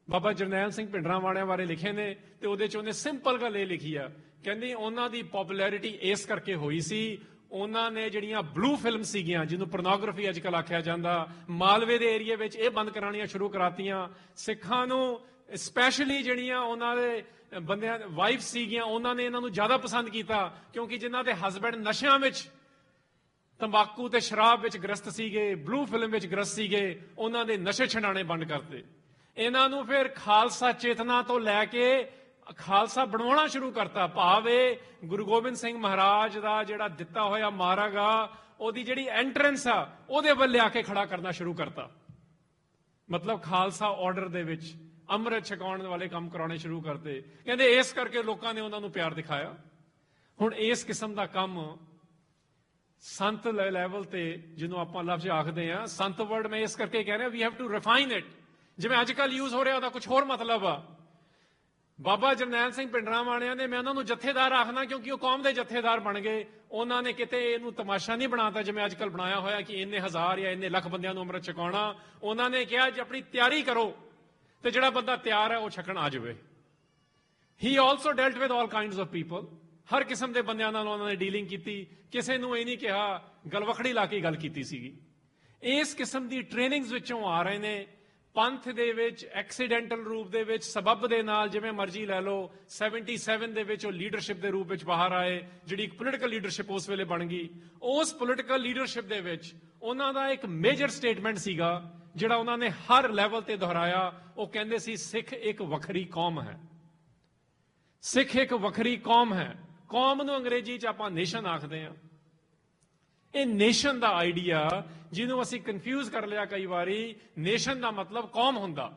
ਬਾਬਾ ਜਰਨੈਲ ਸਿੰਘ ਭਿੰਡਰਾਂ ਵਾਲਿਆਂ ਬਾਰੇ ਲਿਖੇ ਨੇ, ਤੇ ਉਹਦੇ 'ਚ ਉਹਨੇ ਸਿੰਪਲ ਗੱਲ ਇਹ ਲਿਖੀ ਆ, ਕਹਿੰਦੀ ਉਹਨਾਂ ਦੀ ਪੋਪੂਲੈਰਿਟੀ ਇਸ ਕਰਕੇ ਹੋਈ ਸੀ, ਉਹਨਾਂ ਨੇ ਜਿਹੜੀਆਂ ਬਲੂ ਫਿਲਮ ਸੀਗੀਆਂ, ਜਿਹਨੂੰ ਪੋਰਨੋਗ੍ਰਾਫੀ ਅੱਜ ਕੱਲ੍ਹ ਆਖਿਆ ਜਾਂਦਾ, ਮਾਲਵੇ ਦੇ ਏਰੀਏ ਵਿੱਚ ਇਹ ਬੰਦ ਕਰਾਉਣੀਆਂ ਸ਼ੁਰੂ ਕਰਾਤੀਆਂ। ਸਿੱਖਾਂ ਨੂੰ ਸਪੈਸ਼ਲੀ ਜਿਹੜੀਆਂ ਉਹਨਾਂ ਦੇ ਬੰਦਿਆਂ ਵਾਈਫ ਸੀਗੀਆਂ, ਉਹਨਾਂ ਨੇ ਇਹਨਾਂ ਨੂੰ ਜ਼ਿਆਦਾ ਪਸੰਦ ਕੀਤਾ, ਕਿਉਂਕਿ ਜਿਨ੍ਹਾਂ ਦੇ ਹਸਬੈਂਡ ਨਸ਼ਿਆਂ ਵਿੱਚ, ਤੰਬਾਕੂ ਤੇ ਸ਼ਰਾਬ ਵਿੱਚ ਗ੍ਰਸਤ ਸੀਗੇ, ਬਲੂ ਫਿਲਮ ਵਿੱਚ ਗ੍ਰਸਤ ਸੀਗੇ, ਉਹਨਾਂ ਦੇ ਨਸ਼ੇ ਛਡਾਣੇ ਬੰਦ ਕਰਤੇ। ਇਹਨਾਂ ਨੂੰ ਫਿਰ ਖਾਲਸਾ ਚੇਤਨਾ ਤੋਂ ਲੈ ਕੇ ਖਾਲਸਾ ਬਣਾਉਣਾ ਸ਼ੁਰੂ ਕਰਤਾ। ਭਾਵ ਇਹ ਗੁਰੂ ਗੋਬਿੰਦ ਸਿੰਘ ਮਹਾਰਾਜ ਦਾ ਜਿਹੜਾ ਦਿੱਤਾ ਹੋਇਆ ਮਾਰਗ ਆ, ਉਹਦੀ ਜਿਹੜੀ ਐਂਟਰੈਂਸ ਆ, ਉਹਦੇ ਵੱਲ ਲਿਆ ਕੇ ਖੜਾ ਕਰਨਾ ਸ਼ੁਰੂ ਕਰਤਾ। ਮਤਲਬ ਖਾਲਸਾ ਆਰਡਰ ਦੇ ਵਿੱਚ ਅੰਮ੍ਰਿਤ ਛਕਾਉਣ ਵਾਲੇ ਕੰਮ ਕਰਾਉਣੇ ਸ਼ੁਰੂ ਕਰਤੇ। ਕਹਿੰਦੇ ਇਸ ਕਰਕੇ ਲੋਕਾਂ ਨੇ ਉਹਨਾਂ ਨੂੰ ਪਿਆਰ ਦਿਖਾਇਆ। ਹੁਣ ਇਸ ਕਿਸਮ ਦਾ ਕੰਮ ਸੰਤ ਲੈਵਲ ਤੇ, ਜਿਹਨੂੰ ਆਪਾਂ ਲਫ਼ਜ਼ ਆਖਦੇ ਆ ਸੰਤ ਵਰਡ, ਮੈਂ ਇਸ ਕਰਕੇ ਕਹਿ ਰਿਹਾ we have to refine it. ਜਿਵੇਂ ਅੱਜ ਕੱਲ੍ਹ ਯੂਜ਼ ਹੋ ਰਿਹਾ ਉਹਦਾ ਕੁਝ ਹੋਰ ਮਤਲਬ ਆ। ਬਾਬਾ ਜਰਨੈਲ ਸਿੰਘ ਭਿੰਡਰਾਂਵਾਲਿਆਂ ਨੇ, ਮੈਂ ਉਹਨਾਂ ਨੂੰ ਜਥੇਦਾਰ ਆਖਦਾ ਕਿਉਂਕਿ ਉਹ ਕੌਮ ਦੇ ਜਥੇਦਾਰ ਬਣ ਗਏ। ਉਹਨਾਂ ਨੇ ਕਿਤੇ ਇਹਨੂੰ ਤਮਾਸ਼ਾ ਨਹੀਂ ਬਣਾਤਾ ਜਿਵੇਂ ਅੱਜ ਕੱਲ੍ਹ ਬਣਾਇਆ ਹੋਇਆ ਕਿ ਇੰਨੇ ਹਜ਼ਾਰ ਜਾਂ ਇੰਨੇ ਲੱਖ ਬੰਦਿਆਂ ਨੂੰ ਅੰਮ੍ਰਿਤ ਛਕਾਉਣਾ। ਉਹਨਾਂ ਨੇ ਕਿਹਾ ਜੇ ਆਪਣੀ ਤਿਆਰੀ ਕਰੋ ਤੇ ਜਿਹੜਾ ਬੰਦਾ ਤਿਆਰ ਹੈ ਉਹ ਛਕਣ ਆ ਜਾਵੇ। He also dealt with all kinds of people. ਹਰ ਕਿਸਮ ਦੇ ਬੰਦਿਆਂ ਨਾਲ ਉਹਨਾਂ ਨੇ ਡੀਲਿੰਗ ਕੀਤੀ। ਕਿਸੇ ਨੂੰ ਇਹ ਨਹੀਂ ਕਿਹਾ ਗਲਵਖੜੀ ਲਾ ਕੇ ਗੱਲ ਕੀਤੀ ਸੀਗੀ। ਇਸ ਕਿਸਮ ਦੀ ਟ੍ਰੇਨਿੰਗਸ ਵਿੱਚੋਂ ਆ ਰਹੇ ਨੇ। ਪੰਥ ਦੇ ਵਿੱਚ ਐਕਸੀਡੈਂਟਲ ਰੂਪ ਦੇ ਵਿੱਚ, ਸਬਬ ਦੇ ਨਾਲ, ਜਿਵੇਂ ਮਰਜ਼ੀ ਲੈ ਲਓ। 77 ਦੇ ਵਿੱਚ ਉਹ ਲੀਡਰਸ਼ਿਪ ਦੇ ਰੂਪ ਵਿੱਚ ਬਾਹਰ ਆਏ, ਜਿਹੜੀ ਇੱਕ ਪੋਲੀਟੀਕਲ ਲੀਡਰਸ਼ਿਪ ਉਸ ਵੇਲੇ ਬਣ ਗਈ। ਉਸ ਪੋਲੀਟੀਕਲ ਲੀਡਰਸ਼ਿਪ ਦੇ ਵਿੱਚ ਉਹਨਾਂ ਦਾ ਇੱਕ ਮੇਜਰ ਸਟੇਟਮੈਂਟ ਸੀਗਾ ਜਿਹੜਾ ਉਹਨਾਂ ਨੇ ਹਰ ਲੈਵਲ ਤੇ ਦੁਹਰਾਇਆ। ਉਹ ਕਹਿੰਦੇ ਸੀ ਸਿੱਖ ਇੱਕ ਵੱਖਰੀ ਕੌਮ ਹੈ। ਸਿੱਖ ਇੱਕ ਵੱਖਰੀ ਕੌਮ ਹੈ। ਕੌਮ ਨੂੰ ਅੰਗਰੇਜ਼ੀ 'ਚ ਆਪਾਂ ਨੇਸ਼ਨ ਆਖਦੇ ਹਾਂ। ਇਹ ਨੇਸ਼ਨ ਦਾ ਆਈਡੀਆ, ਜਿਹਨੂੰ ਅਸੀਂ ਕਨਫਿਊਜ਼ ਕਰ ਲਿਆ ਕਈ ਵਾਰੀ, ਨੇਸ਼ਨ ਦਾ ਮਤਲਬ ਕੌਮ ਹੁੰਦਾ।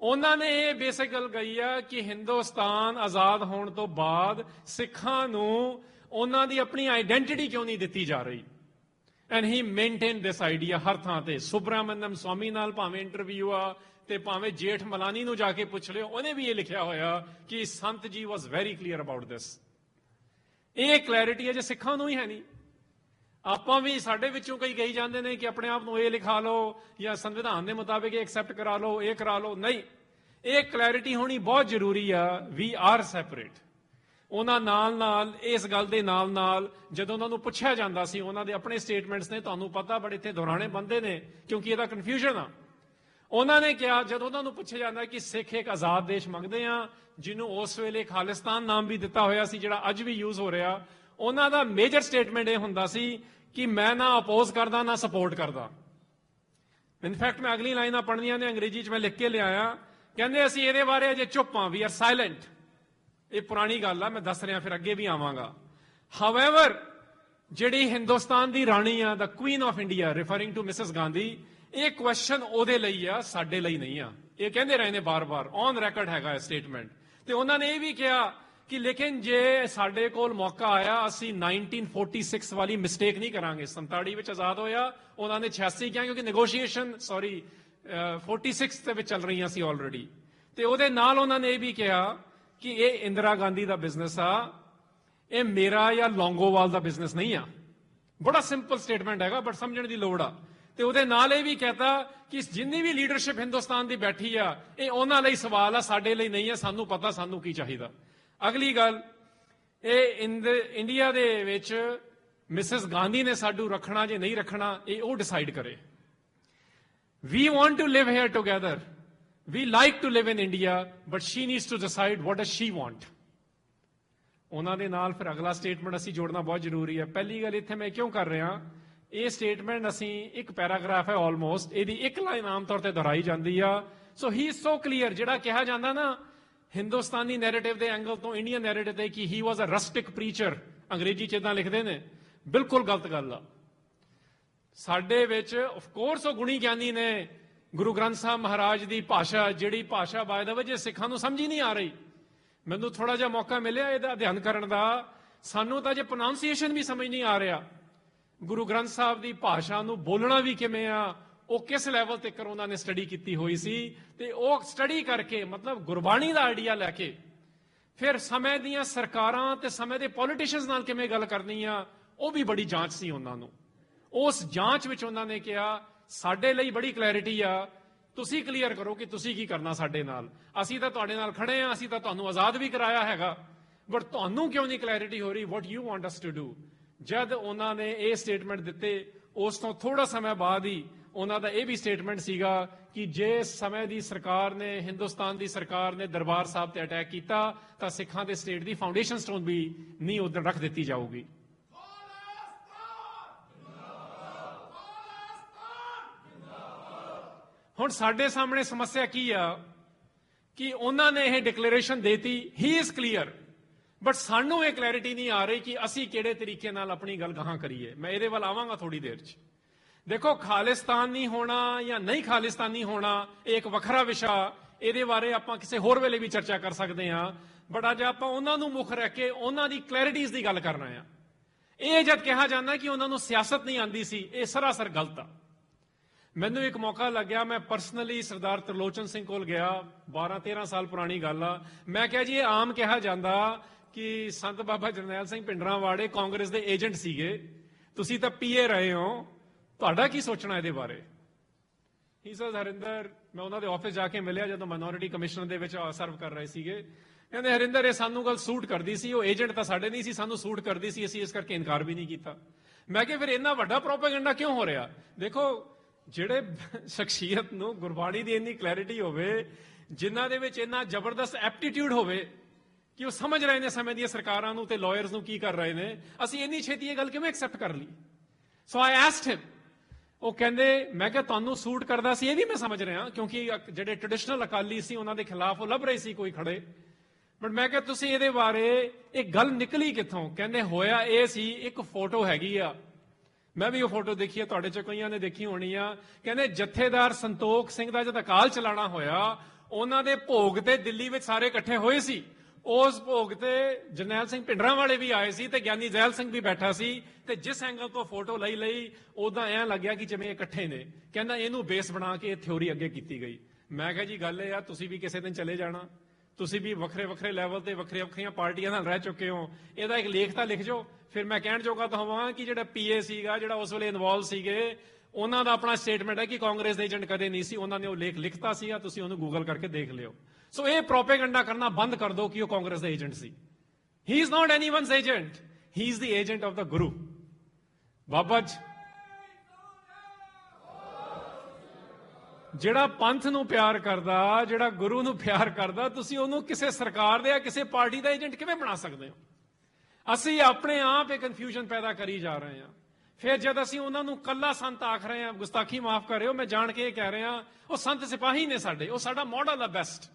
ਉਹਨਾਂ ਨੇ ਇਹ ਬੇਸਿਕ ਗੱਲ ਕਹੀ ਆ ਕਿ ਹਿੰਦੁਸਤਾਨ ਆਜ਼ਾਦ ਹੋਣ ਤੋਂ ਬਾਅਦ ਸਿੱਖਾਂ ਨੂੰ ਉਹਨਾਂ ਦੀ ਆਪਣੀ ਆਈਡੈਂਟੀਟੀ ਕਿਉਂ ਨਹੀਂ ਦਿੱਤੀ ਜਾ ਰਹੀ। And he maintain this idea ਹਰ ਥਾਂ ਤੇ। ਸੁਬਰਾਮਨਿਅਮ ਸਵਾਮੀ ਨਾਲ ਭਾਵੇਂ ਇੰਟਰਵਿਊ ਆ ਤੇ ਭਾਵੇਂ ਜੇਠ ਮਲਾਨੀ ਨੂੰ ਜਾ ਕੇ ਪੁੱਛ ਲਿਓ, ਉਹਨੇ ਵੀ ਇਹ ਲਿਖਿਆ ਹੋਇਆ ਕਿ ਸੰਤ ਜੀ was very clear about this. ਇਹ ਕਲੈਰਿਟੀ ਹੈ ਜੇ ਸਿੱਖਾਂ ਨੂੰ ਹੀ ਹੈ ਨਹੀਂ। ਆਪਾਂ ਵੀ, ਸਾਡੇ ਵਿੱਚੋਂ ਕਈ ਕਹੀ ਜਾਂਦੇ ਨੇ ਕਿ ਆਪਣੇ ਆਪ ਨੂੰ ਇਹ ਲਿਖਾ ਲਓ ਜਾਂ ਸੰਵਿਧਾਨ ਦੇ ਮੁਤਾਬਿਕ ਇਹ ਐਕਸੈਪਟ ਕਰਾ ਲਓ, ਇਹ ਕਰਾ ਲਓ। ਨਹੀਂ, ਇਹ ਕਲੈਰਿਟੀ ਹੋਣੀ ਬਹੁਤ ਜ਼ਰੂਰੀ ਆ। We are separate. ਉਹਨਾਂ ਨਾਲ ਇਸ ਗੱਲ ਦੇ ਨਾਲ ਜਦੋਂ ਉਹਨਾਂ ਨੂੰ ਪੁੱਛਿਆ ਜਾਂਦਾ ਸੀ, ਉਹਨਾਂ ਦੇ ਆਪਣੇ ਸਟੇਟਮੈਂਟਸ ਨੇ, ਤੁਹਾਨੂੰ ਪਤਾ ਬੜੇ ਇੱਥੇ ਦੁਹਰਾਣੇ ਬੰਦੇ ਨੇ ਕਿਉਂਕਿ ਇਹਦਾ ਕਨਫਿਊਜ਼ਨ ਆ। ਉਹਨਾਂ ਨੇ ਕਿਹਾ, ਜਦੋਂ ਉਹਨਾਂ ਨੂੰ ਪੁੱਛਿਆ ਜਾਂਦਾ ਕਿ ਸਿੱਖ ਇੱਕ ਆਜ਼ਾਦ ਦੇਸ਼ ਮੰਗਦੇ ਆ, ਜਿਹਨੂੰ ਉਸ ਵੇਲੇ ਖਾਲਿਸਤਾਨ ਨਾਮ ਵੀ ਦਿੱਤਾ ਹੋਇਆ ਸੀ, ਜਿਹੜਾ ਅੱਜ ਵੀ ਯੂਜ਼ ਹੋ ਰਿਹਾ, ਉਹਨਾਂ ਦਾ ਮੇਜਰ ਸਟੇਟਮੈਂਟ ਇਹ ਹੁੰਦਾ ਸੀ ਕਿ ਮੈਂ ਨਾ ਅਪੋਜ਼ ਕਰਦਾ ਨਾ ਸਪੋਰਟ ਕਰਦਾ। ਇਨਫੈਕਟ ਮੈਂ ਅਗਲੀ ਲਾਈਨਾਂ ਪੜ੍ਹਨੀਆਂ ਨੇ, ਅੰਗਰੇਜ਼ੀ 'ਚ ਮੈਂ ਲਿਖ ਕੇ ਲਿਆਇਆ। ਕਹਿੰਦੇ ਅਸੀਂ ਇਹਦੇ ਬਾਰੇ ਅਜੇ ਚੁੱਪ ਹਾਂ, ਵੀ ਆਰ ਸਾਇਲੈਂਟ। ਇਹ ਪੁਰਾਣੀ ਗੱਲ ਆ, ਮੈਂ ਦੱਸ ਰਿਹਾ, ਫਿਰ ਅੱਗੇ ਵੀ ਆਵਾਂਗਾ। ਹਾਊਐਵਰ, ਜਿਹੜੀ ਹਿੰਦੁਸਤਾਨ ਦੀ ਰਾਣੀ ਆ, the queen of India, referring to Mrs Gandhi, ਇਹ ਕੁਐਸਚਨ ਉਹਦੇ ਲਈ ਆ, ਸਾਡੇ ਲਈ ਨਹੀਂ ਆ। ਇਹ ਕਹਿੰਦੇ ਰਹੇ ਨੇ ਬਾਰ-ਬਾਰ, ਔਨ ਰੈਕਰਡ ਹੈਗਾ ਇਹ ਸਟੇਟਮੈਂਟ। ਤੇ ਉਹਨਾਂ ਨੇ ਇਹ ਵੀ ਕਿਹਾ ਕਿ ਲੇਕਿਨ ਜੇ ਸਾਡੇ ਕੋਲ ਮੌਕਾ ਆਇਆ, ਅਸੀਂ 1946 ਵਾਲੀ ਮਿਸਟੇਕ ਨਹੀਂ ਕਰਾਂਗੇ। 47 ਵਿੱਚ ਆਜ਼ਾਦ ਹੋਇਆ, ਉਹਨਾਂ ਨੇ 86 ਕਿਹਾ ਕਿਉਂਕਿ ਨੈਗੋਸ਼ੀਏਸ਼ਨ 46 ਦੇ ਵਿੱਚ ਚੱਲ ਰਹੀਆਂ ਸੀ ਆਲਰੇਡੀ। ਤੇ ਉਹਦੇ ਨਾਲ ਉਹਨਾਂ ਨੇ ਇਹ ਵੀ ਕਿਹਾ ਕਿ ਇਹ ਇੰਦਰਾ ਗਾਂਧੀ ਦਾ ਬਿਜ਼ਨਸ ਆ, ਇਹ ਮੇਰਾ ਜਾਂ ਲੌਂਗੋਵਾਲ ਦਾ ਬਿਜ਼ਨਸ ਨਹੀਂ ਆ। ਬੜਾ ਸਿੰਪਲ ਸਟੇਟਮੈਂਟ ਹੈਗਾ, ਬਟ ਸਮਝਣ ਦੀ ਲੋੜ ਆ। ਤੇ ਉਹਦੇ ਨਾਲ ਇਹ ਵੀ ਕਹਤਾ ਕਿ ਜਿੰਨੀ ਵੀ ਲੀਡਰਸ਼ਿਪ ਹਿੰਦੁਸਤਾਨ ਦੀ ਬੈਠੀ ਆ, ਇਹ ਉਹਨਾਂ ਲਈ ਸਵਾਲ ਆ, ਸਾਡੇ ਲਈ ਨਹੀਂ ਆ। ਸਾਨੂੰ ਪਤਾ ਸਾਨੂੰ ਕੀ ਚਾਹੀਦਾ। ਅਗਲੀ ਗੱਲ, ਇਹ ਇੰਡੀਆ ਦੇ ਵਿੱਚ ਮਿਸਿਸ ਗਾਂਧੀ ਨੇ ਸਾਨੂੰ ਰੱਖਣਾ ਜੇ ਨਹੀਂ ਰੱਖਣਾ, ਇਹ ਉਹ ਡਿਸਾਈਡ ਕਰੇ। We want to live here together, we like to live in India, but she needs to decide what does she want. ਉਹਨਾਂ ਦੇ ਨਾਲ ਫਿਰ ਅਗਲਾ ਸਟੇਟਮੈਂਟ ਅਸੀਂ ਜੋੜਨਾ ਬਹੁਤ ਜ਼ਰੂਰੀ ਹੈ। ਪਹਿਲੀ ਗੱਲ ਇੱਥੇ ਮੈਂ ਕਿਉਂ ਕਰ ਰਿਹਾ, ਇਹ ਸਟੇਟਮੈਂਟ ਅਸੀਂ ਇੱਕ ਪੈਰਾਗ੍ਰਾਫ ਹੈ ਆਲਮੋਸਟ, ਇਹਦੀ ਇੱਕ ਲਾਈਨ ਆਮ ਤੌਰ ਤੇ ਦੁਹਰਾਈ ਜਾਂਦੀ ਆ। ਸੋ ਹੀ ਇਜ਼ ਸੋ ਕਲੀਅਰ। ਜਿਹੜਾ ਕਿਹਾ ਜਾਂਦਾ ਨਾ ਹਿੰਦੁਸਤਾਨੀ ਨੈਰੇਟਿਵ ਦੇ ਐਂਗਲ ਤੋਂ, ਇੰਡੀਅਨ ਨੈਰੇਟਿਵ ਤੇ, ਕਿ ਹੀ ਵਾਜ਼ ਅ ਰਸਟਿਕ ਪ੍ਰੀਚਰ, ਅੰਗਰੇਜ਼ੀ 'ਚ ਇਦਾਂ ਲਿਖਦੇ ਨੇ, ਬਿਲਕੁਲ ਗਲਤ ਗੱਲ ਆ। ਸਾਡੇ ਵਿੱਚ ਆਫ ਕੋਰਸ ਉਹ ਗੁਣੀ ਗਿਆਨੀ ਨੇ। ਗੁਰੂ ਗ੍ਰੰਥ ਸਾਹਿਬ ਮਹਾਰਾਜ ਦੀ ਭਾਸ਼ਾ, ਜਿਹੜੀ ਭਾਸ਼ਾ ਬਾਏ ਦਾ ਵੇ ਜੇ ਸਿੱਖਾਂ ਨੂੰ ਸਮਝ ਹੀ ਨਹੀਂ ਆ ਰਹੀ। ਮੈਨੂੰ ਥੋੜਾ ਜਿਹਾ ਮੌਕਾ ਮਿਲਿਆ ਇਹਦਾ ਅਧਿਐਨ ਕਰਨ ਦਾ, ਸਾਨੂੰ ਤਾਂ ਜੇ ਪ੍ਰੋਨਾਂਸੀਏਸ਼ਨ ਵੀ ਸਮਝ ਨਹੀਂ ਆ ਰਿਹਾ, ਗੁਰੂ ਗ੍ਰੰਥ ਸਾਹਿਬ ਦੀ ਭਾਸ਼ਾ ਨੂੰ ਬੋਲਣਾ ਵੀ ਕਿਵੇਂ ਆ, ਉਹ ਕਿਸ ਲੈਵਲ ਤੱਕ ਉਹਨਾਂ ਨੇ ਸਟੱਡੀ ਕੀਤੀ ਹੋਈ ਸੀ। ਤੇ ਉਹ ਸਟੱਡੀ ਕਰਕੇ, ਮਤਲਬ ਗੁਰਬਾਣੀ ਦਾ ਆਈਡੀਆ ਲੈ ਕੇ, ਫਿਰ ਸਮੇਂ ਦੀਆਂ ਸਰਕਾਰਾਂ ਤੇ ਸਮੇਂ ਦੇ ਪੋਲੀਟੀਸ਼ੀਅਨਸ ਨਾਲ ਕਿਵੇਂ ਗੱਲ ਕਰਨੀ ਆ, ਉਹ ਵੀ ਬੜੀ ਜਾਂਚ ਸੀ ਉਹਨਾਂ ਨੂੰ। ਉਸ ਜਾਂਚ ਵਿੱਚ ਉਹਨਾਂ ਨੇ ਕਿਹਾ ਸਾਡੇ ਲਈ ਬੜੀ ਕਲੈਰਿਟੀ ਆ, ਤੁਸੀਂ ਕਲੀਅਰ ਕਰੋ ਕਿ ਤੁਸੀਂ ਕੀ ਕਰਨਾ ਸਾਡੇ ਨਾਲ। ਅਸੀਂ ਤਾਂ ਤੁਹਾਡੇ ਨਾਲ ਖੜੇ ਆ, ਅਸੀਂ ਤਾਂ ਤੁਹਾਨੂੰ ਆਜ਼ਾਦ ਵੀ ਕਰਾਇਆ ਹੈਗਾ, ਬਟ ਤੁਹਾਨੂੰ ਕਿਉਂ ਨਹੀਂ ਕਲੈਰਿਟੀ ਹੋ ਰਹੀ, what you want us to do. ਜਦ ਉਹਨਾਂ ਨੇ ਇਹ ਸਟੇਟਮੈਂਟ ਦਿੱਤੇ, ਉਸ ਤੋਂ ਥੋੜਾ ਸਮਾਂ ਬਾਅਦ ਹੀ ਉਹਨਾਂ ਦਾ ਇਹ ਵੀ ਸਟੇਟਮੈਂਟ ਸੀਗਾ ਕਿ ਜੇ ਸਮੇਂ ਦੀ ਸਰਕਾਰ ਨੇ, ਹਿੰਦੁਸਤਾਨ ਦੀ ਸਰਕਾਰ ਨੇ ਦਰਬਾਰ ਸਾਹਿਬ ਤੇ ਅਟੈਕ ਕੀਤਾ ਤਾਂ ਸਿੱਖਾਂ ਦੇ ਸਟੇਟ ਦੀ ਫਾਊਂਡੇਸ਼ਨ ਸਟੋਨ ਵੀ ਨਹੀਂ ਉਧਰ ਰੱਖ ਦਿੱਤੀ ਜਾਊਗੀ। ਹੁਣ ਸਾਡੇ ਸਾਹਮਣੇ ਸਮੱਸਿਆ ਕੀ ਆ ਕਿ ਉਹਨਾਂ ਨੇ ਇਹ ਡਿਕਲੇਰੇਸ਼ਨ ਦੇਤੀ, ਹੀ ਇਜ਼ ਕਲੀਅਰ, ਬਟ ਸਾਨੂੰ ਇਹ ਕਲੈਰਿਟੀ ਨਹੀਂ ਆ ਰਹੀ ਕਿ ਅਸੀਂ ਕਿਹੜੇ ਤਰੀਕੇ ਨਾਲ ਆਪਣੀ ਗੱਲ ਗਾਹਾਂ ਕਰੀਏ। ਮੈਂ ਇਹਦੇ ਵੱਲ ਆਵਾਂਗਾ ਥੋੜੀ ਦੇਰ 'ਚ। ਦੇਖੋ, ਖਾਲਿਸਤਾਨ ਨਹੀਂ ਹੋਣਾ ਜਾਂ ਨਹੀਂ ਖਾਲਿਸਤਾਨੀ ਹੋਣਾ ਇਹ ਇੱਕ ਵੱਖਰਾ ਵਿਸ਼ਾ, ਇਹਦੇ ਬਾਰੇ ਆਪਾਂ ਕਿਸੇ ਹੋਰ ਵੇਲੇ ਵੀ ਚਰਚਾ ਕਰ ਸਕਦੇ ਹਾਂ, ਬਟ ਅੱਜ ਆਪਾਂ ਉਹਨਾਂ ਨੂੰ ਮੁੱਖ ਰੱਖ ਕੇ ਉਹਨਾਂ ਦੀ ਕਲੈਰਿਟੀਜ਼ ਦੀ ਗੱਲ ਕਰਨਾ ਆ। ਇਹ ਜਦ ਕਿਹਾ ਜਾਂਦਾ ਕਿ ਉਹਨਾਂ ਨੂੰ ਸਿਆਸਤ ਨਹੀਂ ਆਉਂਦੀ ਸੀ, ਇਹ ਸਰਾਸਰ ਗਲਤ ਆ। ਮੈਨੂੰ ਇੱਕ ਮੌਕਾ ਲੱਗਿਆ, ਮੈਂ ਪਰਸਨਲੀ ਸਰਦਾਰ ਤਰਲੋਚਨ ਸਿੰਘ ਕੋਲ ਗਿਆ, 12-13 ਸਾਲ ਪੁਰਾਣੀ ਗੱਲ ਆ। ਮੈਂ ਕਿਹਾ ਜੀ, ਇਹ ਆਮ ਕਿਹਾ ਜਾਂਦਾ ਕਿ ਸੰਤ ਬਾਬਾ ਜਰਨੈਲ ਸਿੰਘ ਭਿੰਡਰਾਂਵਾਲੇ ਕਾਂਗਰਸ ਦੇ ਏਜੰਟ ਸੀਗੇ, ਤੁਸੀਂ ਤਾਂ ਪੀਏ ਰਹੇ ਹੋ, ਤੁਹਾਡਾ ਕੀ ਸੋਚਣਾ ਇਹਦੇ ਬਾਰੇ? ਹੀ ਸਰ ਹਰਿੰਦਰ, ਮੈਂ ਉਹਨਾਂ ਦੇ ਆਫਿਸ ਜਾ ਕੇ ਮਿਲਿਆ ਜਦੋਂ ਮਾਈਨੋਰਿਟੀ ਕਮਿਸ਼ਨਰ ਦੇ ਵਿੱਚ ਸਰਵ ਕਰ ਰਹੇ ਸੀਗੇ। ਕਹਿੰਦੇ ਹਰਿੰਦਰ, ਇਹ ਸਾਨੂੰ ਗੱਲ ਸੂਟ ਕਰਦੀ ਸੀ, ਉਹ ਏਜੰਟ ਤਾਂ ਸਾਡੇ ਨਹੀਂ ਸੀ, ਸਾਨੂੰ ਸੂਟ ਕਰਦੀ ਸੀ, ਅਸੀਂ ਇਸ ਕਰਕੇ ਇਨਕਾਰ ਵੀ ਨਹੀਂ ਕੀਤਾ। ਮੈਂ ਕਿਹਾ ਫਿਰ ਇੰਨਾ ਵੱਡਾ ਪ੍ਰੋਪੇਗੈਂਡਾ ਕਿਉਂ ਹੋ ਰਿਹਾ? ਦੇਖੋ, ਜਿਹੜੇ ਸ਼ਖਸੀਅਤ ਨੂੰ ਗੁਰਬਾਣੀ ਦੀ ਇੰਨੀ ਕਲੈਰਿਟੀ ਹੋਵੇ, ਜਿਨ੍ਹਾਂ ਦੇ ਵਿੱਚ ਇੰਨਾ ਜ਼ਬਰਦਸਤ ਐਪਟੀਟਿਊਡ ਹੋਵੇ ਕਿ ਉਹ ਸਮਝ ਰਹੇ ਨੇ ਸਮੇਂ ਦੀਆਂ ਸਰਕਾਰਾਂ ਨੂੰ ਤੇ ਲਾਇਰਸ ਨੂੰ ਕੀ ਕਰ ਰਹੇ ਨੇ, ਅਸੀਂ ਇੰਨੀ ਛੇਤੀ ਇਹ ਗੱਲ ਕਿਵੇਂ ਐਕਸੈਪਟ ਕਰ ਲਈ? ਸੋ ਆਈ ਆਸਕਡ ਹਿਮ। ਉਹ ਕਹਿੰਦੇ, ਮੈਂ ਕਿਹਾ ਤੁਹਾਨੂੰ ਸੂਟ ਕਰਦਾ ਸੀ, ਇਹ ਵੀ ਮੈਂ ਸਮਝ ਰਿਹਾ, ਕਿਉਂਕਿ ਜਿਹੜੇ ਟ੍ਰੈਡੀਸ਼ਨਲ ਅਕਾਲੀ ਸੀ ਉਹਨਾਂ ਦੇ ਖਿਲਾਫ ਉਹ ਲੱਭ ਰਹੇ ਸੀ ਕੋਈ ਖੜੇ, ਬਟ ਮੈਂ ਕਿਹਾ ਤੁਸੀਂ ਇਹਦੇ ਬਾਰੇ ਇਹ ਗੱਲ ਨਿਕਲੀ ਕਿੱਥੋਂ? ਕਹਿੰਦੇ ਹੋਇਆ ਇਹ ਸੀ, ਇੱਕ ਫੋਟੋ ਹੈਗੀ ਆ, ਮੈਂ ਵੀ ਉਹ ਫੋਟੋ ਦੇਖੀ ਆ, ਤੁਹਾਡੇ ਚੋਂ ਕਈਆਂ ਨੇ ਦੇਖੀ ਹੋਣੀ ਆ। ਕਹਿੰਦੇ ਜਥੇਦਾਰ ਸੰਤੋਖ ਸਿੰਘ ਦਾ ਜਦ ਅਕਾਲ ਚਲਾਣਾ ਹੋਇਆ, ਉਹਨਾਂ ਦੇ ਭੋਗ ਤੇ ਦਿੱਲੀ ਵਿੱਚ ਸਾਰੇ ਇਕੱਠੇ ਹੋਏ ਸੀ। ਉਸ ਭੋਗ ਤੇ ਜਰਨੈਲ ਸਿੰਘ ਭਿੰਡਰਾਂਵਾਲੇ ਵੀ ਆਏ ਸੀ ਤੇ ਗਿਆਨੀ ਜ਼ੈਲ ਸਿੰਘ ਵੀ ਬੈਠਾ ਸੀ, ਤੇ ਜਿਸ ਐਂਗਲ ਤੋਂ ਫੋਟੋ ਲਈ ਉਦਾਂ ਐਂ ਲੱਗਿਆ ਕਿ ਜਿਵੇਂ ਇਕੱਠੇ ਨੇ। ਕਹਿੰਦਾ ਇਹਨੂੰ ਬੇਸ ਬਣਾ ਕੇ ਇਹ ਥਿਉਰੀ ਅੱਗੇ ਕੀਤੀ ਗਈ। ਮੈਂ ਕਿਹਾ ਜੀ, ਗੱਲ ਇਹ ਆ, ਤੁਸੀਂ ਵੀ ਕਿਸੇ ਦਿਨ ਚਲੇ ਜਾਣਾ, ਤੁਸੀਂ ਵੀ ਵੱਖਰੇ ਵੱਖਰੇ ਲੈਵਲ ਤੇ ਵੱਖਰੀਆਂ ਪਾਰਟੀਆਂ ਨਾਲ ਰਹਿ ਚੁੱਕੇ ਹੋ, ਇਹਦਾ ਇੱਕ ਲੇਖ ਤਾਂ ਲਿਖ ਜਾਓ। ਫਿਰ ਮੈਂ ਕਹਿਣ ਜੋਗਾ ਤਾਂ ਹੋਵਾਂ ਕਿ ਜਿਹੜਾ ਪੀਏ ਸੀਗਾ, ਜਿਹੜਾ ਉਸ ਵੇਲੇ ਇਨਵੋਲਵ ਸੀਗੇ, ਉਹਨਾਂ ਦਾ ਆਪਣਾ ਸਟੇਟਮੈਂਟ ਹੈ ਕਿ ਕਾਂਗਰਸ ਦੇ ਏਜੰਟ ਕਦੇ ਨਹੀਂ ਸੀ, ਉਹਨਾਂ ਨੇ ਉਹ ਲੇਖ ਲਿਖਤਾ ਸੀਗਾ, ਤੁਸੀਂ ਉਹਨੂੰ ਗੂਗਲ ਕਰਕੇ ਦੇਖ ਲਿਓ। ਸੋ ਇਹ ਪ੍ਰੋਪੇਗੈਂਡਾ ਕਰਨਾ ਬੰਦ ਕਰ ਦਿਓ ਕਿ ਉਹ ਕਾਂਗਰਸ ਦੇ ਏਜੰਟ ਸੀ। He is not anyone's agent, he is the agent of the guru. Baba ji ਜਿਹੜਾ ਪੰਥ ਨੂੰ ਪਿਆਰ ਕਰਦਾ, ਜਿਹੜਾ ਗੁਰੂ ਨੂੰ ਪਿਆਰ ਕਰਦਾ, ਤੁਸੀਂ ਉਹਨੂੰ ਕਿਸੇ ਸਰਕਾਰ ਦੇ ਜਾਂ ਕਿਸੇ ਪਾਰਟੀ ਦਾ ਏਜੰਟ ਕਿਵੇਂ ਬਣਾ ਸਕਦੇ ਹੋ? ਅਸੀਂ ਆਪਣੇ ਆਪ ਇਹ ਕਨਫਿਊਜ਼ਨ ਪੈਦਾ ਕਰੀ ਜਾ ਰਹੇ ਹਾਂ। ਫਿਰ ਜਦ ਅਸੀਂ ਉਹਨਾਂ ਨੂੰ ਕੱਲਾ ਸੰਤ ਆਖ ਰਹੇ ਹਾਂ, ਗੁਸਤਾਖੀ ਮਾਫ ਕਰਿਓ, ਮੈਂ ਜਾਣ ਕੇ ਇਹ ਕਹਿ ਰਿਹਾ, ਉਹ ਸੰਤ ਸਿਪਾਹੀ ਨੇ ਸਾਡੇ, ਉਹ ਸਾਡਾ ਮਾਡਲ ਆ ਬੈਸਟ।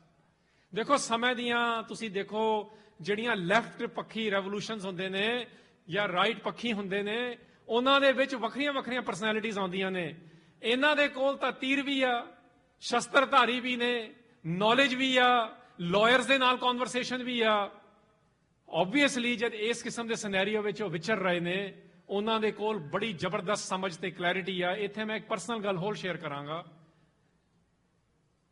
ਦੇਖੋ, ਸਮੇਂ ਦੀਆਂ ਤੁਸੀਂ ਦੇਖੋ, ਜਿਹੜੀਆਂ ਲੈਫਟ ਪੱਖੀ ਰੈਵੋਲੂਸ਼ਨਸ ਹੁੰਦੇ ਨੇ ਜਾਂ ਰਾਈਟ ਪੱਖੀ ਹੁੰਦੇ ਨੇ, ਉਹਨਾਂ ਦੇ ਵਿੱਚ ਵੱਖਰੀਆਂ ਵੱਖਰੀਆਂ ਪਰਸਨੈਲਿਟੀਜ਼ ਆਉਂਦੀਆਂ ਨੇ। ਇਹਨਾਂ ਦੇ ਕੋਲ ਤਾਂ ਤੀਰ ਵੀ ਆ, ਸ਼ਸਤਰਧਾਰੀ ਵੀ ਨੇ, ਨੌਲੇਜ ਵੀ ਆ, ਲਾਇਰਸ ਦੇ ਨਾਲ ਕਨਵਰਸੇਸ਼ਨ ਵੀ ਆ। ਆਬਵੀਅਸਲੀ ਜਦ ਇਸ ਕਿਸਮ ਦੇ ਸਿਨੈਰੀਓ ਵਿੱਚ ਉਹ ਵਿਚਰ ਰਹੇ ਨੇ, ਉਹਨਾਂ ਦੇ ਕੋਲ ਬੜੀ ਜ਼ਬਰਦਸਤ ਸਮਝ ਤੇ ਕਲੈਰਿਟੀ ਆ। ਇੱਥੇ ਮੈਂ ਇੱਕ ਪਰਸਨਲ ਗੱਲ ਹੋਰ ਸ਼ੇਅਰ ਕਰਾਂਗਾ।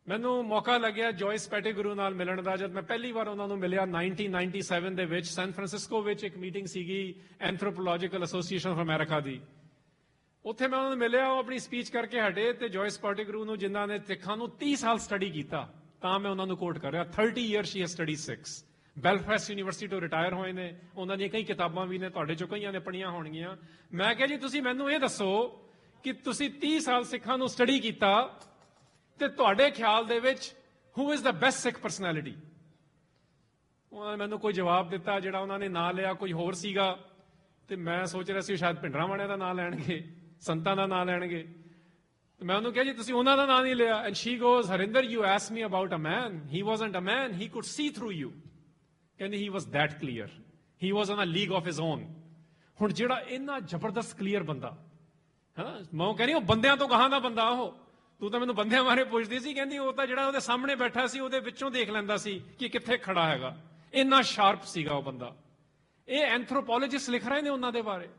ਮੈਨੂੰ ਮੌਕਾ ਲੱਗਿਆ ਜੋਇਸ ਪੈਟੀਗਰੂ ਨਾਲ ਮਿਲਣ ਦਾ। ਜਦ ਮੈਂ ਪਹਿਲੀ ਵਾਰ ਉਹਨਾਂ ਨੂੰ ਮਿਲਿਆ 1997 ਦੇ ਵਿੱਚ ਸੈਨ ਫਰਾਂਸਿਸਕੋ ਵਿੱਚ ਇੱਕ ਮੀਟਿੰਗ ਸੀਗੀ ਐਂਥਰੋਪੋਲੋਜੀਕਲ ਐਸੋਸੀਏਸ਼ਨ ਆਫ ਅਮਰੀਕਾ ਦੀ। ਉੱਥੇ ਮੈਂ ਉਹਨਾਂ ਨੂੰ ਮਿਲਿਆ, ਉਹ ਆਪਣੀ ਸਪੀਚ ਕਰਕੇ ਹਟੇ ਤੇ ਜੋਇਸ ਪੈਟੀਗਰੂ ਨੂੰ, ਜਿਨ੍ਹਾਂ ਨੇ ਸਿੱਖਾਂ ਨੂੰ 30 ਸਾਲ ਸਟੱਡੀ ਕੀਤਾ, ਤਾਂ ਮੈਂ ਉਹਨਾਂ ਨੂੰ ਕੋਟ ਕਰ ਰਿਹਾ, 30 years she has studied Sikhs। Belfast university ਤੋਂ ਰਿਟਾਇਰ ਹੋਏ ਨੇ, ਉਹਨਾਂ ਦੀਆਂ ਕਈ ਕਿਤਾਬਾਂ ਵੀ ਨੇ, ਤੁਹਾਡੇ ਚੋਂ ਕਈਆਂ ਨੇ ਪੜ੍ਹੀਆਂ ਹੋਣਗੀਆਂ। ਮੈਂ ਕਿਹਾ ਜੀ, ਤੁਸੀਂ ਮੈਨੂੰ ਇਹ ਦੱਸੋ ਕਿ ਤੁਸੀਂ 30 ਸਾਲ ਸਿੱਖਾਂ ਨੂੰ ਸਟੱਡੀ ਕੀਤਾ ਤੇ ਤੁਹਾਡੇ ਖਿਆਲ ਦੇ ਵਿੱਚ who is the best Sikh personality? ਉਹਨਾਂ ਨੇ ਮੈਨੂੰ ਕੋਈ ਜਵਾਬ ਦਿੱਤਾ, ਜਿਹੜਾ ਉਹਨਾਂ ਨੇ ਨਾਂ ਲਿਆ ਕੋਈ ਹੋਰ ਸੀਗਾ, ਤੇ ਮੈਂ ਸੋਚ ਰਿਹਾ ਸੀ ਸ਼ਾਇਦ ਭਿੰਡਰਾਂਵਾਲੇ ਦਾ ਨਾਂ ਲੈਣਗੇ, ਸੰਤਾਂ ਦਾ ਨਾਂ ਲੈਣਗੇ। ਮੈਂ ਉਹਨੂੰ ਕਿਹਾ ਜੀ, ਤੁਸੀਂ ਉਹਨਾਂ ਦਾ ਨਾਂ ਨਹੀਂ ਲਿਆ। And she goes, Harinder, you ask me about a man, he wasn't a man, he could see through you. ਕਹਿੰਦੇ he was that clear, he was on a league of his own. ਹੁਣ ਜਿਹੜਾ ਇੰਨਾ ਜ਼ਬਰਦਸਤ ਕਲੀਅਰ ਬੰਦਾ, ਮੈਂ ਕਹਿੰਦੀ ਉਹ ਬੰਦਿਆਂ ਤੋਂ ਗਾਹਾਂ ਦਾ ਬੰਦਾ, ਉਹ ਤੂੰ ਤਾਂ ਮੈਨੂੰ ਬੰਦਿਆਂ ਬਾਰੇ ਪੁੱਛਦੀ ਸੀ, ਕਹਿੰਦੀ ਉਹ ਤਾਂ ਜਿਹੜਾ ਉਹਦੇ ਸਾਹਮਣੇ ਬੈਠਾ ਸੀ ਉਹਦੇ ਵਿੱਚੋਂ ਦੇਖ ਲੈਂਦਾ ਸੀ ਕਿ ਕਿੱਥੇ ਖੜਾ ਹੈਗਾ। ਇੰਨਾ ਸ਼ਾਰਪ ਸੀਗਾ ਉਹ ਬੰਦਾ। ਇਹ ਐਂਥਰੋਪੋਲੋਜਿਸਟ ਲਿਖ ਰਹੇ ਨੇ ਉਹਨਾਂ ਦੇ ਬਾਰੇ।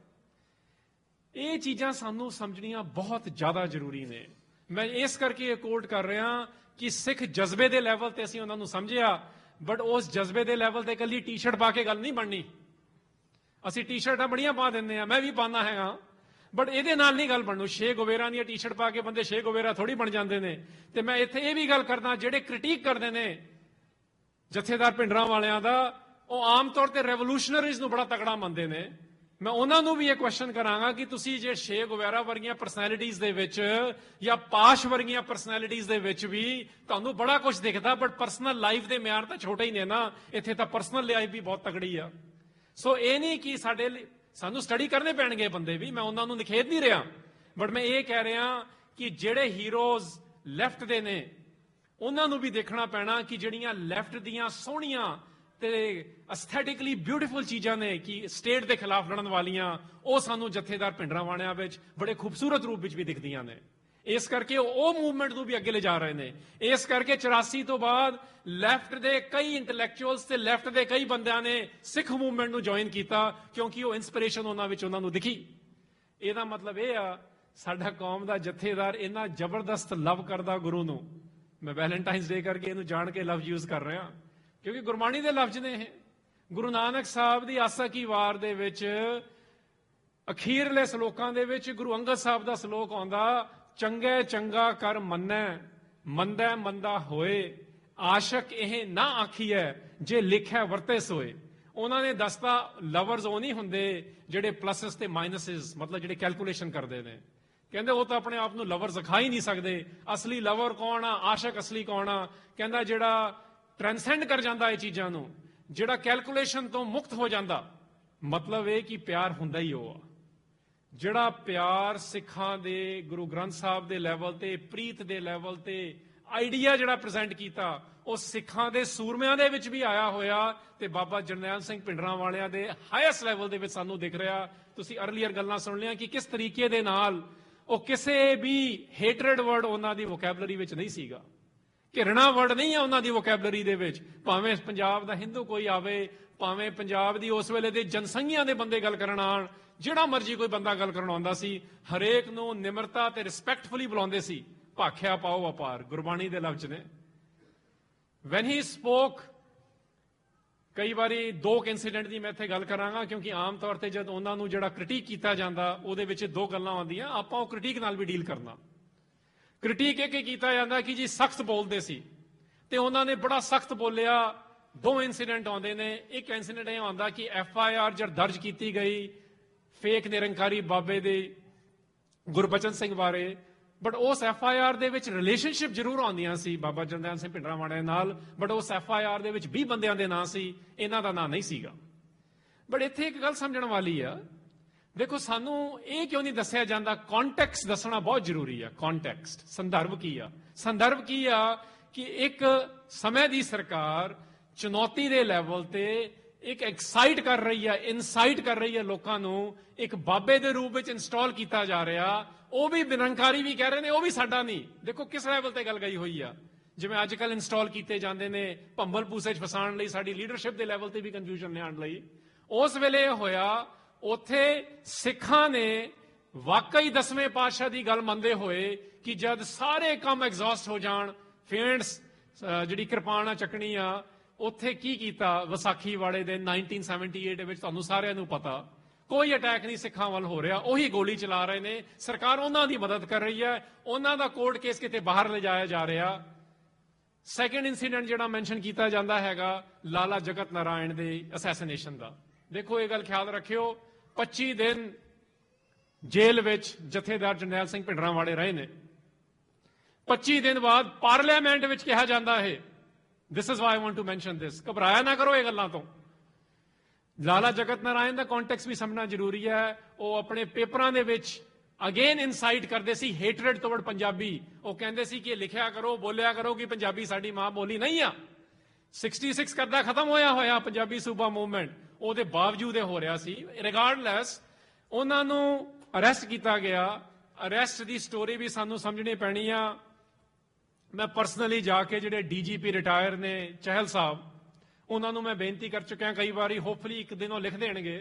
ਇਹ ਚੀਜ਼ਾਂ ਸਾਨੂੰ ਸਮਝਣੀਆਂ ਬਹੁਤ ਜ਼ਿਆਦਾ ਜ਼ਰੂਰੀ ਨੇ। ਮੈਂ ਇਸ ਕਰਕੇ ਇਹ ਕੋਟ ਕਰ ਰਿਹਾ ਕਿ ਸਿੱਖ ਜਜ਼ਬੇ ਦੇ ਲੈਵਲ ਤੇ ਅਸੀਂ ਉਹਨਾਂ ਨੂੰ ਸਮਝਿਆ, ਬਟ ਉਸ ਜਜ਼ਬੇ ਦੇ ਲੈਵਲ ਤੇ ਇਕੱਲੀ ਟੀ-ਸ਼ਰਟ ਪਾ ਕੇ ਗੱਲ ਨਹੀਂ ਬਣਨੀ। ਅਸੀਂ ਟੀ-ਸ਼ਰਟਾਂ ਬੜੀਆਂ ਪਾ ਦਿੰਦੇ ਆ, ਮੈਂ ਵੀ ਪਾਉਂਦਾ ਹੈਗਾ, ਬਟ ਇਹਦੇ ਨਾਲ ਨਹੀਂ ਗੱਲ ਬਣੂ। ਸ਼ੇ ਗੋਵੇਰਾ ਦੀਆਂ ਟੀ-ਸ਼ਰਟ ਪਾ ਕੇ ਬੰਦੇ ਸ਼ੇ ਗੋਵੇਰਾ ਥੋੜੀ ਬਣ ਜਾਂਦੇ ਨੇ। ਤੇ ਮੈਂ ਇੱਥੇ ਇਹ ਵੀ ਗੱਲ ਕਰਦਾ, ਜਿਹੜੇ ਕ੍ਰਿਟੀਕ ਕਰਦੇ ਨੇ ਜਥੇਦਾਰ ਭਿੰਡਰਾਂਵਾਲਿਆਂ ਦਾ, ਉਹ ਆਮ ਤੌਰ ਤੇ ਰੈਵੋਲੂਸ਼ਨਰੀਜ਼ ਨੂੰ ਬੜਾ ਤਕੜਾ ਮੰਨਦੇ ਨੇ। ਮੈਂ ਉਹਨਾਂ ਨੂੰ ਵੀ ਇਹ ਕੁਐਸਚਨ ਕਰਾਂਗਾ ਕਿ ਤੁਸੀਂ ਜੇ ਸ਼ੇ ਗੋਵੇਰਾ ਵਰਗੀਆਂ ਪਰਸਨੈਲਿਟੀਜ਼ ਦੇ ਵਿੱਚ ਜਾਂ ਪਾਸ਼ ਵਰਗੀਆਂ ਪਰਸਨੈਲਿਟੀਜ਼ ਦੇ ਵਿੱਚ ਵੀ ਤੁਹਾਨੂੰ ਬੜਾ ਕੁਝ ਦਿਖਦਾ, ਬਟ ਪਰਸਨਲ ਲਾਈਫ ਦੇ ਮਿਆਰ ਤਾਂ ਛੋਟੇ ਹੀ ਨੇ ਨਾ। ਇੱਥੇ ਤਾਂ ਪਰਸਨਲ ਲਾਈਫ ਵੀ ਬਹੁਤ ਤਕੜੀ ਆ। ਸੋ ਇਹ ਨਹੀਂ ਕਿ ਸਾਨੂੰ ਸਟੱਡੀ ਕਰਨੇ ਪੈਣਗੇ ਬੰਦੇ ਵੀ, ਮੈਂ ਉਹਨਾਂ ਨੂੰ ਨਿਖੇਧ ਨਹੀਂ ਰਿਹਾ, ਬਟ ਮੈਂ ਇਹ ਕਹਿ ਰਿਹਾ ਕਿ ਜਿਹੜੇ ਹੀਰੋਜ਼ ਲੈਫਟ ਦੇ ਨੇ, ਉਹਨਾਂ ਨੂੰ ਵੀ ਦੇਖਣਾ ਪੈਣਾ ਕਿ ਜਿਹੜੀਆਂ ਲੈਫਟ ਦੀਆਂ ਸੋਹਣੀਆਂ ਤੇ ਐਸਥੈਟਿਕਲੀ ਬਿਊਟੀਫੁਲ ਚੀਜ਼ਾਂ ਨੇ ਕਿ ਸਟੇਟ ਦੇ ਖਿਲਾਫ ਲੜਨ ਵਾਲੀਆਂ, ਉਹ ਸਾਨੂੰ ਜਥੇਦਾਰ ਭਿੰਡਰਾਂਵਾਲਿਆਂ ਵਿੱਚ ਬੜੇ ਖੂਬਸੂਰਤ ਰੂਪ ਵਿੱਚ ਵੀ ਦਿਖਦੀਆਂ ਨੇ। ਇਸ ਕਰਕੇ ਉਹ ਮੂਵਮੈਂਟ ਨੂੰ ਵੀ ਅੱਗੇ ਲਿਜਾ ਰਹੇ ਨੇ। ਇਸ ਕਰਕੇ 84 ਤੋਂ ਬਾਅਦ ਲੈਫਟ ਦੇ ਕਈ ਇੰਟੈਲੈਕਚੁਅਲਸ ਤੇ ਲੈਫਟ ਦੇ ਕਈ ਬੰਦਿਆਂ ਨੇ ਸਿੱਖ ਮੂਵਮੈਂਟ ਨੂੰ ਜੁਆਇਨ ਕੀਤਾ, ਕਿਉਂਕਿ ਉਹ ਇਨਸਪੀਰੇਸ਼ਨ ਉਹਨਾਂ ਨੂੰ ਦਿਖੀ। ਇਹਦਾ ਮਤਲਬ ਇਹ ਆ, ਸਾਡਾ ਕੌਮ ਦਾ ਜਥੇਦਾਰ ਇੰਨਾ ਜ਼ਬਰਦਸਤ ਲਵ ਕਰਦਾ ਗੁਰੂ ਨੂੰ। ਮੈਂ ਵੈਲੈਂਟਾਈਨਸ ਡੇ ਕਰਕੇ ਇਹਨੂੰ ਜਾਣ ਕੇ ਲਫ਼ਜ਼ ਯੂਜ਼ ਕਰ ਰਿਹਾ, ਕਿਉਂਕਿ ਗੁਰਬਾਣੀ ਦੇ ਲਫ਼ਜ਼ ਨੇ ਇਹ। ਗੁਰੂ ਨਾਨਕ ਸਾਹਿਬ ਦੀ ਆਸਾ ਕੀ ਵਾਰ ਦੇ ਵਿੱਚ ਅਖੀਰਲੇ ਸਲੋਕਾਂ ਦੇ ਵਿੱਚ ਗੁਰੂ ਅੰਗਦ ਸਾਹਿਬ ਦਾ ਸਲੋਕ ਆਉਂਦਾ, ਚੰਗੇ ਚੰਗਾ ਕਰ ਮੰਨੈ, ਮੰਦੈ ਮੰਦਾ ਹੋਏ, ਆਸ਼ਕ ਇਹ ਨਾ ਆਖੀਐ, ਜੇ ਲਿਖਿਆ ਵਰਤੇ ਸੋਏ। ਉਹਨਾਂ ਨੇ ਦੱਸਤਾ ਲਵਰਸ ਉਹ ਨਹੀਂ ਹੁੰਦੇ ਜਿਹੜੇ ਪਲੱਸਸ ਤੇ ਮਾਈਨਸਿਸ, ਮਤਲਬ ਜਿਹੜੇ ਕੈਲਕੂਲੇਸ਼ਨ ਕਰਦੇ ਨੇ। ਕਹਿੰਦੇ ਉਹ ਤਾਂ ਆਪਣੇ ਆਪ ਨੂੰ ਲਵਰ ਸਿਖਾ ਹੀ ਨਹੀਂ ਸਕਦੇ। ਅਸਲੀ ਲਵਰ ਕੌਣ ਆ, ਆਸ਼ਕ ਅਸਲੀ ਕੌਣ ਆ? ਕਹਿੰਦਾ ਜਿਹੜਾ ਟ੍ਰਾਂਸੈਂਡ ਕਰ ਜਾਂਦਾ ਇਹ ਚੀਜ਼ਾਂ ਨੂੰ, ਜਿਹੜਾ ਕੈਲਕੂਲੇਸ਼ਨ ਤੋਂ ਮੁਕਤ ਹੋ ਜਾਂਦਾ। ਮਤਲਬ ਇਹ ਕਿ ਪਿਆਰ ਹੁੰਦਾ ਹੀ ਉਹ ਆ ਜਿਹੜਾ ਪਿਆਰ ਸਿੱਖਾਂ ਦੇ ਗੁਰੂ ਗ੍ਰੰਥ ਸਾਹਿਬ ਦੇ ਲੈਵਲ ਤੇ, ਪ੍ਰੀਤ ਦੇ ਲੈਵਲ ਤੇ ਆਈਡੀਆ ਜਿਹੜਾ ਪ੍ਰੈਜ਼ੈਂਟ ਕੀਤਾ, ਉਹ ਸਿੱਖਾਂ ਦੇ ਸੂਰਮਿਆਂ ਦੇ ਵਿੱਚ ਵੀ ਆਇਆ ਹੋਇਆ ਤੇ ਬਾਬਾ ਜਰਨੈਲ ਸਿੰਘ ਭਿੰਡਰਾਂਵਾਲਿਆਂ ਦੇ ਹਾਈਐਸਟ ਲੈਵਲ ਦੇ ਵਿੱਚ ਸਾਨੂੰ ਦਿਖ ਰਿਹਾ। ਤੁਸੀਂ ਅਰਲੀਅਰ ਗੱਲਾਂ ਸੁਣ ਲਿਆ ਕਿ ਕਿਸ ਤਰੀਕੇ ਦੇ ਨਾਲ ਉਹ ਕਿਸੇ ਵੀ ਹੇਟਰਡ ਵਰਡ ਉਹਨਾਂ ਦੀ ਵੋਕੈਬਲਰੀ ਵਿੱਚ ਨਹੀਂ ਸੀਗਾ, ਘਿਰਣਾ ਵਰਡ ਨਹੀਂ ਆ ਉਹਨਾਂ ਦੀ ਵੋਕੈਬਲਰੀ ਦੇ ਵਿੱਚ। ਭਾਵੇਂ ਪੰਜਾਬ ਦਾ ਹਿੰਦੂ ਕੋਈ ਆਵੇ, ਭਾਵੇਂ ਪੰਜਾਬ ਦੀ ਉਸ ਵੇਲੇ ਦੇ ਜਨਸੰਘੀਆਂ ਦੇ ਬੰਦੇ ਗੱਲ ਕਰਨ ਆਣ, ਜਿਹੜਾ ਮਰਜੀ ਕੋਈ ਬੰਦਾ ਗੱਲ ਕਰਨ ਆਉਂਦਾ ਸੀ, ਹਰੇਕ ਨੂੰ ਨਿਮਰਤਾ ਤੇ ਰਿਸਪੈਕਟਫੁਲੀ ਬੁਲਾਉਂਦੇ ਸੀ। ਭਾਖਿਆ ਪਾਓ ਵਪਾਰ ਗੁਰਬਾਣੀ ਦੇ ਲਫ਼ਜ਼ ਨੇ। ਵੈਨ ਹੀ ਸਪੋਕ, ਕਈ ਵਾਰੀ ਦੋ ਇਨਸੀਡੈਂਟ ਦੀ ਮੈਂ ਇੱਥੇ ਗੱਲ ਕਰਾਂਗਾ, ਕਿਉਂਕਿ ਆਮ ਤੌਰ ਤੇ ਜਦ ਉਹਨਾਂ ਨੂੰ ਜਿਹੜਾ ਕ੍ਰਿਟੀਕ ਕੀਤਾ ਜਾਂਦਾ ਉਹਦੇ ਵਿੱਚ ਦੋ ਗੱਲਾਂ ਆਉਂਦੀਆਂ, ਆਪਾਂ ਉਹ ਕ੍ਰਿਟੀਕ ਨਾਲ ਵੀ ਡੀਲ ਕਰਨਾ। ਕ੍ਰਿਟੀਕ ਇਹ ਕੀਤਾ ਜਾਂਦਾ ਕਿ ਜੀ ਸਖਤ ਬੋਲਦੇ ਸੀ ਤੇ ਉਹਨਾਂ ਨੇ ਬੜਾ ਸਖਤ ਬੋਲਿਆ। ਦੋ ਇਨਸੀਡੈਂਟ ਆਉਂਦੇ ਨੇ। ਇੱਕ ਇਨਸੀਡੈਂਟ ਇਹ ਆਉਂਦਾ ਕਿ FIR ਜਦ ਦਰਜ ਕੀਤੀ ਗਈ ਫੇਕ ਨਿਰੰਕਾਰੀ ਬਾਬੇ ਦੇ ਗੁਰਬਚਨ ਸਿੰਘ ਬਾਰੇ, ਬਟ ਉਸ FIR ਦੇ ਵਿੱਚ ਰਿਲੇਸ਼ਨਸ਼ਿਪ ਜ਼ਰੂਰ ਆਉਂਦੀਆਂ ਸੀ ਬਾਬਾ ਜਰਨੈਲ ਸਿੰਘ ਭਿੰਡਰਾਂਵਾਲਿਆਂ ਨਾਲ, ਬਟ ਉਸ FIR ਦੇ ਵਿੱਚ 20 ਬੰਦਿਆਂ ਦੇ ਨਾਂ ਸੀ, ਇਹਨਾਂ ਦਾ ਨਾਂ ਨਹੀਂ ਸੀਗਾ। ਬਟ ਇੱਥੇ ਇੱਕ ਗੱਲ ਸਮਝਣ ਵਾਲੀ ਆ, ਦੇਖੋ ਸਾਨੂੰ ਇਹ ਕਿਉਂ ਨਹੀਂ ਦੱਸਿਆ ਜਾਂਦਾ? ਕੌਨਟੈਕਸਟ ਦੱਸਣਾ ਬਹੁਤ ਜ਼ਰੂਰੀ ਆ। ਕੌਨਟੈਕਸਟ, ਸੰਦਰਭ ਕੀ ਆ? ਸੰਦਰਭ ਕੀ ਆ ਕਿ ਇੱਕ ਸਮੇਂ ਦੀ ਸਰਕਾਰ ਚੁਣੌਤੀ ਦੇ ਲੈਵਲ ਤੇ ਇੱਕ ਐਕਸਾਈਟ ਕਰ ਰਹੀ ਹੈ, ਇਨਸਾਈਟ ਕਰ ਰਹੀ ਹੈ ਲੋਕਾਂ ਨੂੰ, ਇੱਕ ਬਾਬੇ ਦੇ ਰੂਪ ਵਿੱਚ ਇੰਸਟਾਲ ਕੀਤਾ ਜਾ ਰਿਹਾ। ਉਹ ਵੀ ਨਿਰੰਕਾਰੀ ਵੀ ਕਹਿ ਰਹੇ ਨੇ, ਉਹ ਵੀ ਸਾਡਾ ਨਹੀਂ। ਦੇਖੋ ਕਿਸ ਲੈਵਲ ਤੇ ਗੱਲ ਗਈ ਹੋਈ ਆ। ਜਿਵੇਂ ਅੱਜ ਕੱਲ ਇੰਸਟਾਲ ਕੀਤੇ ਜਾਂਦੇ ਨੇ ਭੰਬਲ ਪੂਸੇ 'ਚ ਫਸਾਉਣ ਲਈ, ਸਾਡੀ ਲੀਡਰਸ਼ਿਪ ਦੇ ਲੈਵਲ ਤੇ ਵੀ ਕਨਫਿਊਜ਼ਨ ਲਿਆਉਣ ਲਈ। ਉਸ ਵੇਲੇ ਇਹ ਹੋਇਆ, ਉੱਥੇ ਸਿੱਖਾਂ ਨੇ ਵਾਕਈ 10ਵੇਂ ਪਾਤਸ਼ਾਹ ਦੀ ਗੱਲ ਮੰਨਦੇ ਹੋਏ ਕਿ ਜਦ ਸਾਰੇ ਕੰਮ ਐਗਜ਼ੌਸਟ ਹੋ ਜਾਣ, ਫੇਂਡਸ ਜਿਹੜੀ ਕਿਰਪਾਨ ਚੱਕਣੀ ਆ, ਉੱਥੇ ਕੀ ਕੀਤਾ ਵਿਸਾਖੀ ਵਾਲੇ ਦਿਨ 1978 ਦੇ ਵਿੱਚ? ਤੁਹਾਨੂੰ ਸਾਰਿਆਂ ਨੂੰ ਪਤਾ, ਕੋਈ ਅਟੈਕ ਨਹੀਂ ਸਿੱਖਾਂ ਵੱਲ ਹੋ ਰਿਹਾ, ਉਹੀ ਗੋਲੀ ਚਲਾ ਰਹੇ ਨੇ। ਸਰਕਾਰ ਉਹਨਾਂ ਦੀ ਮਦਦ ਕਰ ਰਹੀ ਹੈ, ਉਹਨਾਂ ਦਾ ਕੋਰਟ ਕੇਸ ਕਿਤੇ ਬਾਹਰ ਲਿਜਾਇਆ ਜਾ ਰਿਹਾ। ਸੈਕੰਡ ਇਨਸੀਡੈਂਟ ਜਿਹੜਾ ਮੈਂਸ਼ਨ ਕੀਤਾ ਜਾਂਦਾ ਹੈਗਾ ਲਾਲਾ ਜਗਤ ਨਾਰਾਇਣ ਦੇ ਅਸੈਸੀਨੇਸ਼ਨ ਦਾ। ਦੇਖੋ ਇਹ ਗੱਲ ਖਿਆਲ ਰੱਖਿਓ, 25 ਦਿਨ ਜੇਲ੍ਹ ਵਿੱਚ ਜਥੇਦਾਰ ਜਰਨੈਲ ਸਿੰਘ ਭਿੰਡਰਾਂਵਾਲੇ ਰਹੇ ਨੇ। 25 ਦਿਨ ਬਾਅਦ ਪਾਰਲੀਮੈਂਟ ਵਿੱਚ ਕਿਹਾ ਜਾਂਦਾ ਹੈ, this is why I want to mention this, ਘਬਰਾਇਆ ਨਾ ਕਰੋ ਇਹ ਗੱਲਾਂ ਤੋਂ। ਲਾਲਾ ਜਗਤ ਨਾਰਾਇਣ ਦਾ ਕੰਟੈਕਸਟ ਵੀ ਸਮਝਣਾ ਜ਼ਰੂਰੀ ਹੈ। ਉਹ ਆਪਣੇ ਪੇਪਰਾਂ ਦੇ ਵਿੱਚ ਅਗੇਨ ਇਨਸਾਈਟ ਕਰਦੇ ਸੀ ਹੇਟਰਡ ਟੁਵਰਡ ਪੰਜਾਬੀ। ਉਹ ਕਹਿੰਦੇ ਸੀ ਕਿ ਲਿਖਿਆ ਕਰੋ, ਬੋਲਿਆ ਕਰੋ ਕਿ ਪੰਜਾਬੀ ਸਾਡੀ ਮਾਂ ਬੋਲੀ ਨਹੀਂ ਆ। 66 ਕਰਦਾ ਖਤਮ ਹੋਇਆ ਪੰਜਾਬੀ ਸੂਬਾ ਮੂਵਮੈਂਟ, ਉਹਦੇ ਬਾਵਜੂਦ ਇਹ ਹੋ ਰਿਹਾ ਸੀ। ਰਿਗਾਰਡਲੈਸ ਉਹਨਾਂ ਨੂੰ ਅਰੈਸਟ ਕੀਤਾ ਗਿਆ। ਅਰੈਸਟ ਦੀ ਸਟੋਰੀ ਵੀ ਸਾਨੂੰ ਸਮਝਣੀ ਪੈਣੀ ਆ। ਮੈਂ ਪਰਸਨਲੀ ਜਾ ਕੇ ਜਿਹੜੇ DGP ਰਿਟਾਇਰ ਨੇ ਚਹਿਲ ਸਾਹਿਬ, ਉਹਨਾਂ ਨੂੰ ਮੈਂ ਬੇਨਤੀ ਕਰ ਚੁੱਕਿਆ ਕਈ ਵਾਰੀ, ਹੋਪਫੁਲੀ ਇੱਕ ਦਿਨ ਉਹ ਲਿਖ ਦੇਣਗੇ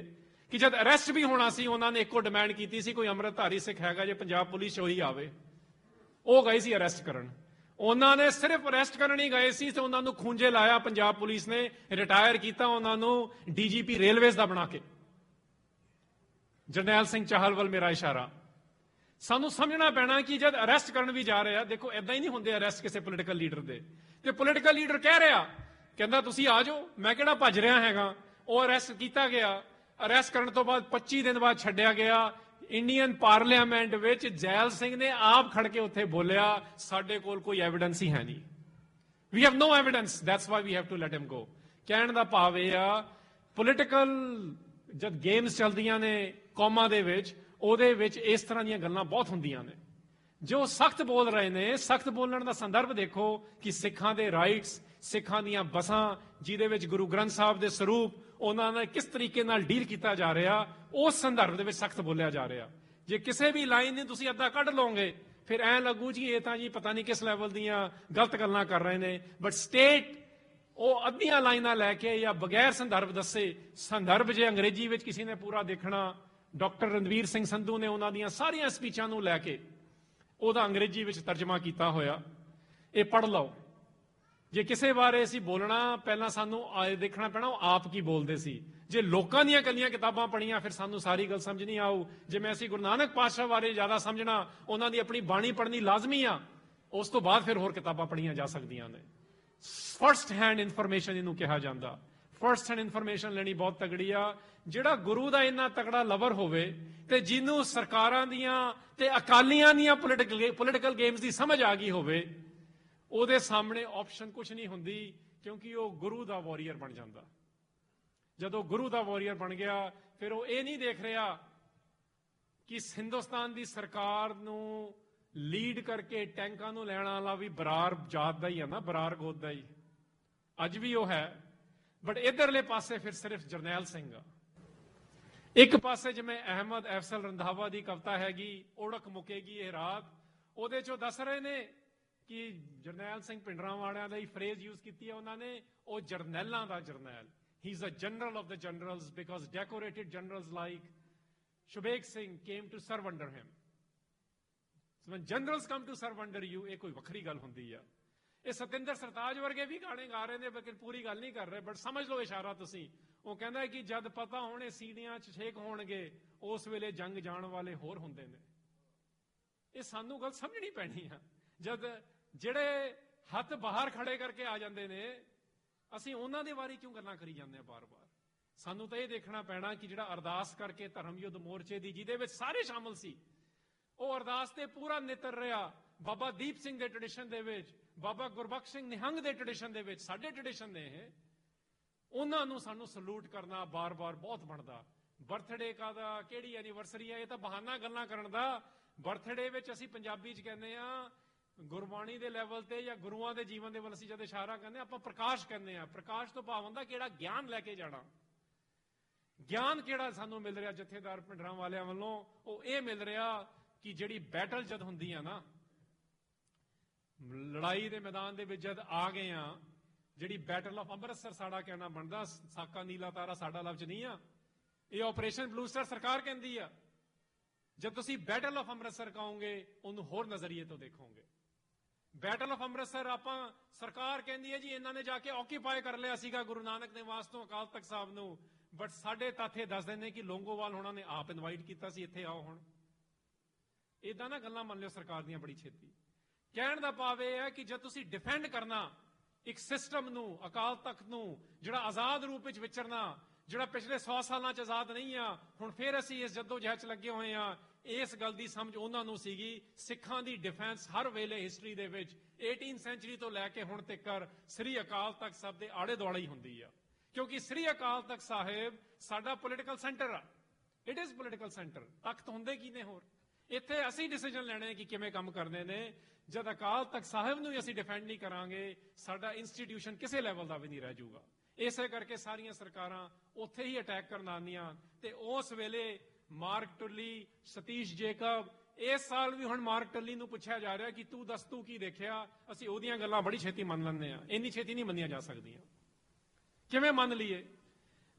ਕਿ ਜਦ ਅਰੈਸਟ ਵੀ ਹੋਣਾ ਸੀ, ਉਹਨਾਂ ਨੇ ਇੱਕੋ ਡਿਮਾਂਡ ਕੀਤੀ ਸੀ ਕੋਈ ਅੰਮ੍ਰਿਤਧਾਰੀ ਸਿੱਖ ਹੈਗਾ ਜੇ ਪੰਜਾਬ ਪੁਲਿਸ 'ਚ ਉਹੀ ਆਵੇ। ਉਹ ਗਏ ਸੀ ਅਰੈਸਟ ਕਰਨ। ਉਹਨਾਂ ਨੇ ਸਿਰਫ ਅਰੈਸਟ ਕਰਨ ਹੀ ਗਏ ਸੀ ਤੇ ਉਹਨਾਂ ਨੂੰ ਖੂੰਜੇ ਲਾਇਆ ਪੰਜਾਬ ਪੁਲਿਸ ਨੇ, ਰਿਟਾਇਰ ਕੀਤਾ ਉਹਨਾਂ ਨੂੰ DGP ਰੇਲਵੇਜ਼ ਦਾ ਬਣਾ ਕੇ। ਜਰਨੈਲ ਸਿੰਘ ਚਾਹਲ ਵੱਲ ਮੇਰਾ ਇਸ਼ਾਰਾ। ਸਾਨੂੰ ਸਮਝਣਾ ਪੈਣਾ ਕਿ ਜਦ ਅਰੈਸਟ ਕਰਨ ਵੀ ਜਾ ਰਹੇ ਆ, ਦੇਖੋ ਏਦਾਂ ਹੀ ਨਹੀਂ ਹੁੰਦੇ ਅਰੈਸਟ ਕਿਸੇ ਪੋਲੀਟੀਕਲ ਲੀਡਰ ਦੇ। ਤੇ ਪੋਲੀਟੀਕਲ ਲੀਡਰ ਕਹਿ ਰਿਹਾ, ਕਹਿੰਦਾ ਤੁਸੀਂ ਆ ਜਾਓ, ਮੈਂ ਕਿਹੜਾ ਭੱਜ ਰਿਹਾ ਹੈਗਾ। ਉਹ ਅਰੈਸਟ ਕੀਤਾ ਗਿਆ। ਅਰੈਸਟ ਕਰਨ ਤੋਂ ਬਾਅਦ 25 ਦਿਨ ਬਾਅਦ ਛੱਡਿਆ ਗਿਆ। ਇੰਡੀਅਨ ਪਾਰਲੀਮੈਂਟ ਵਿੱਚ ਜੈਲ ਸਿੰਘ ਨੇ ਆਪ ਖੜ ਕੇ ਉੱਥੇ ਬੋਲਿਆ, ਸਾਡੇ ਕੋਲ ਕੋਈ ਐਵੀਡੈਂਸ ਹੀ ਹੈ ਨਹੀਂ, we have no evidence, that's why we have to let him go. ਕਹਿਣ ਦਾ ਭਾਵ ਇਹ ਆ, ਪੋਲੀਟੀਕਲ ਜਦ ਗੇਮਸ ਚੱਲਦੀਆਂ ਨੇ ਕੌਮਾਂ ਦੇ ਵਿੱਚ, ਉਹਦੇ ਵਿੱਚ ਇਸ ਤਰ੍ਹਾਂ ਦੀਆਂ ਗੱਲਾਂ ਬਹੁਤ ਹੁੰਦੀਆਂ ਨੇ। ਜੋ ਸਖਤ ਬੋਲ ਰਹੇ ਨੇ, ਸਖਤ ਬੋਲਣ ਦਾ ਸੰਦਰਭ ਦੇਖੋ ਕਿ ਸਿੱਖਾਂ ਦੇ ਰਾਈਟਸ, ਸਿੱਖਾਂ ਦੀਆਂ ਬਸਾਂ, ਜਿਹਦੇ ਵਿੱਚ ਗੁਰੂ ਗ੍ਰੰਥ ਸਾਹਿਬ ਦੇ ਸਰੂਪ, ਉਹਨਾਂ ਨਾਲ ਕਿਸ ਤਰੀਕੇ ਨਾਲ ਡੀਲ ਕੀਤਾ ਜਾ ਰਿਹਾ, ਉਸ ਸੰਦਰਭ ਦੇ ਵਿੱਚ ਸਖਤ ਬੋਲਿਆ ਜਾ ਰਿਹਾ। ਜੇ ਕਿਸੇ ਵੀ ਲਾਈਨ ਨੂੰ ਤੁਸੀਂ ਅੱਧਾ ਕੱਢ ਲਓਗੇ, ਫਿਰ ਐਂ ਲੱਗੂ ਜੀ ਇਹ ਤਾਂ ਜੀ ਪਤਾ ਨਹੀਂ ਕਿਸ ਲੈਵਲ ਦੀਆਂ ਗਲਤ ਗੱਲਾਂ ਕਰ ਰਹੇ ਨੇ। ਬਟ ਸਟੇਟ ਉਹ ਅੱਧੀਆਂ ਲਾਈਨਾਂ ਲੈ ਕੇ ਜਾਂ ਬਗੈਰ ਸੰਦਰਭ ਦੱਸੇ, ਸੰਦਰਭ ਜੇ ਅੰਗਰੇਜ਼ੀ ਵਿੱਚ ਕਿਸੇ ਨੇ ਪੂਰਾ ਦੇਖਣਾ, ਡਾਕਟਰ ਰਣਵੀਰ ਸਿੰਘ ਸੰਧੂ ਨੇ ਉਹਨਾਂ ਦੀਆਂ ਸਾਰੀਆਂ ਸਪੀਚਾਂ ਨੂੰ ਲੈ ਕੇ ਉਹਦਾ ਅੰਗਰੇਜ਼ੀ ਵਿੱਚ ਤਰਜਮਾ ਕੀਤਾ ਹੋਇਆ, ਇਹ ਪੜ੍ਹ ਲਓ। ਜੇ ਕਿਸੇ ਬਾਰੇ ਅਸੀਂ ਬੋਲਣਾ, ਪਹਿਲਾਂ ਸਾਨੂੰ ਦੇਖਣਾ ਪੈਣਾ ਉਹ ਆਪ ਕੀ ਬੋਲਦੇ ਸੀ। ਜੇ ਲੋਕਾਂ ਦੀਆਂ ਕੱਲੀਆਂ ਕਿਤਾਬਾਂ ਪੜ੍ਹੀਆਂ, ਫਿਰ ਸਾਨੂੰ ਸਾਰੀ ਗੱਲ ਸਮਝ ਨਹੀਂ ਆਊ। ਜਿਵੇਂ ਅਸੀਂ ਗੁਰੂ ਨਾਨਕ ਪਾਤਸ਼ਾਹ ਬਾਰੇ ਜ਼ਿਆਦਾ ਸਮਝਣਾ, ਉਹਨਾਂ ਦੀ ਆਪਣੀ ਬਾਣੀ ਪੜ੍ਹਨੀ ਲਾਜ਼ਮੀ ਆ, ਉਸ ਤੋਂ ਬਾਅਦ ਫਿਰ ਹੋਰ ਕਿਤਾਬਾਂ ਪੜ੍ਹੀਆਂ ਜਾ ਸਕਦੀਆਂ ਨੇ। ਫਰਸਟ ਹੈਂਡ ਇਨਫੋਰਮੇਸ਼ਨ ਇਹਨੂੰ ਕਿਹਾ ਜਾਂਦਾ। ਫਰਸਟ ਹੈਂਡ ਇਨਫੋਰਮੇਸ਼ਨ ਲੈਣੀ ਬਹੁਤ ਤਗੜੀ ਆ। ਜਿਹੜਾ ਗੁਰੂ ਦਾ ਇੰਨਾ ਤਗੜਾ ਲਵਰ ਹੋਵੇ ਤੇ ਜਿਹਨੂੰ ਸਰਕਾਰਾਂ ਦੀਆਂ ਤੇ ਅਕਾਲੀਆਂ ਦੀਆਂ ਪੋਲੀਟੀਕਲ ਗੇਮਸ ਦੀ ਸਮਝ ਆ ਗਈ ਹੋਵੇ, ਉਹਦੇ ਸਾਹਮਣੇ ਆਪਸ਼ਨ ਕੁਝ ਨਹੀਂ ਹੁੰਦੀ, ਕਿਉਂਕਿ ਉਹ ਗੁਰੂ ਦਾ ਵਾਰੀਅਰ ਬਣ ਜਾਂਦਾ। ਜਦੋਂ ਗੁਰੂ ਦਾ ਵਾਰੀਅਰ ਬਣ ਗਿਆ, ਫਿਰ ਉਹ ਇਹ ਨਹੀਂ ਦੇਖ ਰਿਹਾ ਕਿ ਹਿੰਦੁਸਤਾਨ ਦੀ ਸਰਕਾਰ ਨੂੰ ਲੀਡ ਕਰਕੇ ਟੈਂਕਾਂ ਨੂੰ ਲੈਣ ਵਾਲਾ ਵੀ ਬਰਾਰ ਜਾਤ ਦਾ ਹੀ ਹੈ ਨਾ, ਬਰਾਰ ਗੋਤ ਦਾ ਹੀ, ਅੱਜ ਵੀ ਉਹ ਹੈ। ਬਟ ਇਧਰਲੇ ਪਾਸੇ ਫਿਰ ਸਿਰਫ ਜਰਨੈਲ ਸਿੰਘ ਆ। ਇੱਕ ਪਾਸੇ ਜਿਵੇਂ ਅਹਿਮਦ ਅਫਜ਼ਲ ਰੰਧਾਵਾ ਦੀ ਕਵਿਤਾ ਹੈਗੀ, ਓੜਕ ਮੁਕੇਗੀ ਇਹ ਰਾਤ, ਉਹਦੇ ਚੋਂ ਦੱਸ ਰਹੇ ਨੇ ਕਿ ਜਰਨੈਲ ਸਿੰਘ ਭਿੰਡਰਾਂਵਾਲਿਆਂ ਦਾ ਹੀ ਫਰੇਜ਼ ਯੂਜ਼ ਕੀਤੀ ਹੈ ਉਹਨਾਂ ਨੇ, ਉਹ ਜਰਨੈਲਾਂ ਦਾ ਜਰਨੈਲ। He is a general of the generals because decorated generals like Shubeg Singh came to serve under him. when generals come to serve under you, ਇਹ ਕੋਈ ਵੱਖਰੀ ਗੱਲ ਹੁੰਦੀ ਆ। ਇਹ ਸਤਿੰਦਰ ਸਰਤਾਜ ਵਰਗੇ ਵੀ ਗਾਣੇ ਗਾ ਰਹੇ ਨੇ, ਲੇਕਿਨ ਪੂਰੀ ਗੱਲ ਨਹੀਂ ਕਰ ਰਹੇ, ਬਟ ਸਮਝ ਲਓ ਇਸ਼ਾਰਾ ਤੁਸੀਂ। ਉਹ ਕਹਿੰਦਾ ਕਿ ਜਦ ਪਤਾ ਹੋਣੇ ਸੀੜੀਆਂ 'ਚ ਛੇਕ ਹੋਣਗੇ, ਉਸ ਵੇਲੇ ਜੰਗ ਜਾਣ ਵਾਲੇ ਹੋਰ ਹੁੰਦੇ ਨੇ। ਇਹ ਸਾਨੂੰ ਗੱਲ ਸਮਝਣੀ ਪੈਣੀ ਆ। ਜਦ ਜਿਹੜੇ ਹੱਥ ਬਾਹਰ ਖੜੇ ਕਰਕੇ ਆ ਜਾਂਦੇ ਨੇ, ਅਸੀਂ ਉਹਨਾਂ ਦੇ ਬਾਰੇ ਕਿਉਂ ਗੱਲਾਂ ਕਰੀ ਜਾਂਦੇ ਆ ਬਾਰ-ਬਾਰ? ਸਾਨੂੰ ਤਾਂ ਇਹ ਦੇਖਣਾ ਪੈਣਾ ਕਿ ਜਿਹੜਾ ਅਰਦਾਸ ਕਰਕੇ ਧਰਮ ਯੁੱਧ ਮੋਰਚੇ ਦੀ, ਜਿਹਦੇ ਵਿੱਚ ਸਾਰੇ ਸ਼ਾਮਲ ਸੀ, ਉਹ ਅਰਦਾਸ ਤੇ ਪੂਰਾ ਨਿਤਰ ਰਿਹਾ। ਬਾਬਾ ਦੀਪ ਸਿੰਘ ਦੇ ਟ੍ਰੈਡੀਸ਼ਨ ਦੇ ਵਿੱਚ, ਬਾਬਾ ਗੁਰਬਖਸ਼ ਸਿੰਘ ਨਿਹੰਗ ਦੇ ਟ੍ਰੈਡੀਸ਼ਨ ਦੇ ਵਿੱਚ, ਸਾਡੇ ਟ੍ਰੈਡੀਸ਼ਨ ਨੇ ਇਹ, ਉਹਨਾਂ ਨੂੰ ਸਾਨੂੰ ਸਲੂਟ ਕਰਨਾ ਬਾਰ-ਬਾਰ ਬਹੁਤ ਬਣਦਾ। ਬਰਥਡੇ ਕਾਹਦਾ, ਕਿਹੜੀ ਐਨੀਵਰਸਰੀ ਹੈ, ਇਹ ਤਾਂ ਬਹਾਨਾ ਗੱਲਾਂ ਕਰਨ ਦਾ। ਬਰਥਡੇ ਵਿੱਚ ਅਸੀਂ ਪੰਜਾਬੀ 'ਚ ਕਹਿੰਦੇ ਆ, ਗੁਰਬਾਣੀ ਦੇ ਲੈਵਲ ਤੇ ਜਾਂ ਗੁਰੂਆਂ ਦੇ ਜੀਵਨ ਦੇ ਵੱਲ ਅਸੀਂ ਜਦ ਇਸ਼ਾਰਾ ਕਹਿੰਦੇ ਆਪਾਂ ਪ੍ਰਕਾਸ਼ ਕਹਿੰਦੇ ਆ। ਪ੍ਰਕਾਸ਼ ਤੋਂ ਭਾਵ ਹੁੰਦਾ ਕਿਹੜਾ ਗਿਆਨ ਲੈ ਕੇ ਜਾਣਾ। ਗਿਆਨ ਕਿਹੜਾ ਸਾਨੂੰ ਮਿਲ ਰਿਹਾ ਜਥੇਦਾਰ ਭਿੰਡਰਾਂਵਾਲਿਆਂ ਵੱਲੋਂ? ਉਹ ਇਹ ਮਿਲ ਰਿਹਾ ਕਿ ਜਿਹੜੀ ਬੈਟਲ ਜਦ ਹੁੰਦੀ ਆ ਨਾ, ਲੜਾਈ ਦੇ ਮੈਦਾਨ ਦੇ ਵਿੱਚ ਜਦ ਆ ਗਏ ਆ, ਜਿਹੜੀ ਬੈਟਲ ਆਫ ਅੰਮ੍ਰਿਤਸਰ ਸਾਡਾ ਕਹਿਣਾ ਬਣਦਾ, ਸਾਕਾ ਨੀਲਾ ਤਾਰਾ ਸਾਡਾ ਲਫ਼ਜ਼ ਨਹੀਂ ਆ, ਇਹ ਆਪਰੇਸ਼ਨ ਬਲੂ ਸਟਾਰ ਸਰਕਾਰ ਕਹਿੰਦੀ ਆ। ਜਦ ਤੁਸੀਂ ਬੈਟਲ ਆਫ ਅੰਮ੍ਰਿਤਸਰ ਕਹੋਗੇ, ਉਹਨੂੰ ਹੋਰ ਨਜ਼ਰੀਏ ਤੋਂ ਦੇਖੋਗੇ। ਬੈਟਲ ਆਫ ਅੰਮ੍ਰਿਤਸਰ ਆਪਾਂ ਸਰਕਾਰ ਕਹਿੰਦੀ ਹੈ ਜੀ ਇਹਨਾਂ ਨੇ ਜਾ ਕੇ ਆਕੂਪਾਈ ਕਰ ਲਿਆ ਸੀਗਾ ਗੁਰੂ ਨਾਨਕ ਨਿਵਾਸ ਤੋਂ ਅਕਾਲ ਤਖਤ ਸਾਹਿਬ ਨੂੰ, ਬਟ ਸਾਡੇ ਤਾਥੇ ਦੱਸਦੇ ਨੇ ਕਿ ਲੋਂਗੋਵਾਲ ਹੋਣਾ ਨੇ ਆਪ ਇਨਵਾਈਟ ਕੀਤਾ ਸੀ, ਇੱਥੇ ਆਓ। ਹੁਣ ਇਦਾਂ ਨਾ ਗੱਲਾਂ ਮੰਨ ਲਿਓ ਸਰਕਾਰ ਦੀਆਂ ਬੜੀ ਛੇਤੀ। ਕਹਿਣ ਦਾ ਭਾਵ ਇਹ ਹੈ ਕਿ ਜਦ ਤੁਸੀਂ ਡਿਫੈਂਡ ਕਰਨਾ ਇੱਕ ਸਿਸਟਮ ਨੂੰ, ਅਕਾਲ ਤਖਤ ਨੂੰ, ਜਿਹੜਾ ਆਜ਼ਾਦ ਰੂਪ ਵਿੱਚ ਵਿਚਰਨਾ, ਜਿਹੜਾ ਪਿਛਲੇ 100 ਸਾਲਾਂ 'ਚ ਆਜ਼ਾਦ ਨਹੀਂ ਆ, ਹੁਣ ਫਿਰ ਅਸੀਂ ਇਸ ਜੱਦੋ-ਜਹਿਦ 'ਚ ਲੱਗੇ ਹੋਏ ਆ। ਇਸ ਗੱਲ ਦੀ ਸਮਝ ਉਹਨਾਂ ਨੂੰ ਸੀਗੀ। ਸਿੱਖਾਂ ਦੀ ਡਿਫੈਂਸ ਹਰ ਵੇਲੇ ਹਿਸਟਰੀ ਦੇ ਵਿੱਚ 18 ਸੈਂਚੁਰੀ ਤੋਂ ਲੈ ਕੇ ਹੁਣ ਤੱਕ ਸ੍ਰੀ ਅਕਾਲ ਤਖਤ ਸਾਹਿਬ ਦੇ ਆਲੇ ਦੁਆਲੇ ਹੀ ਹੁੰਦੀ ਆ, ਕਿਉਂਕਿ ਸ੍ਰੀ ਅਕਾਲ ਤਖਤ ਸਾਹਿਬ ਸਾਡਾ ਪੋਲੀਟੀਕਲ ਸੈਂਟਰ ਆ। It is political centre. ਤਖਤ ਹੁੰਦੇ ਕੀ ਨੇ ਹੋਰ? ਇੱਥੇ ਅਸੀਂ ਡਿਸੀਜਨ ਲੈਣੇ ਕਿ ਕਿਵੇਂ ਕੰਮ ਕਰਨੇ ਨੇ। ਜਦ ਅਕਾਲ ਤਖਤ ਸਾਹਿਬ ਨੂੰ ਅਸੀਂ ਡਿਫੈਂਡ ਨਹੀਂ ਕਰਾਂਗੇ, ਸਾਡਾ ਇੰਸਟੀਟਿਊਸ਼ਨ ਕਿਸੇ ਲੈਵਲ ਦਾ ਵੀ ਨਹੀਂ ਰਹਿ ਜਾਊਗਾ। ਇਸੇ ਕਰਕੇ ਸਾਰੀਆਂ ਸਰਕਾਰਾਂ ਉੱਥੇ ਹੀ ਅਟੈਕ ਕਰਨ ਆਉਂਦੀਆਂ। ਤੇ ਉਸ ਵੇਲੇ ਮਾਰਕ ਟੁੱਲੀ, ਸਤੀਸ਼ ਜੇਕਬ, ਇਸ ਸਾਲ ਵੀ ਹੁਣ ਮਾਰਕ ਟੁੱਲੀ ਨੂੰ ਪੁੱਛਿਆ ਜਾ ਰਿਹਾ ਕਿ ਤੂੰ ਦੱਸ ਤੂੰ ਕੀ ਦੇਖਿਆ। ਅਸੀਂ ਉਹਦੀਆਂ ਗੱਲਾਂ ਬੜੀ ਛੇਤੀ ਮੰਨ ਲੈਂਦੇ ਆ, ਇੰਨੀ ਛੇਤੀ ਨਹੀਂ ਮੰਨੀਆਂ ਜਾ ਸਕਦੀਆਂ। ਕਿਵੇਂ ਮੰਨ ਲਈਏ?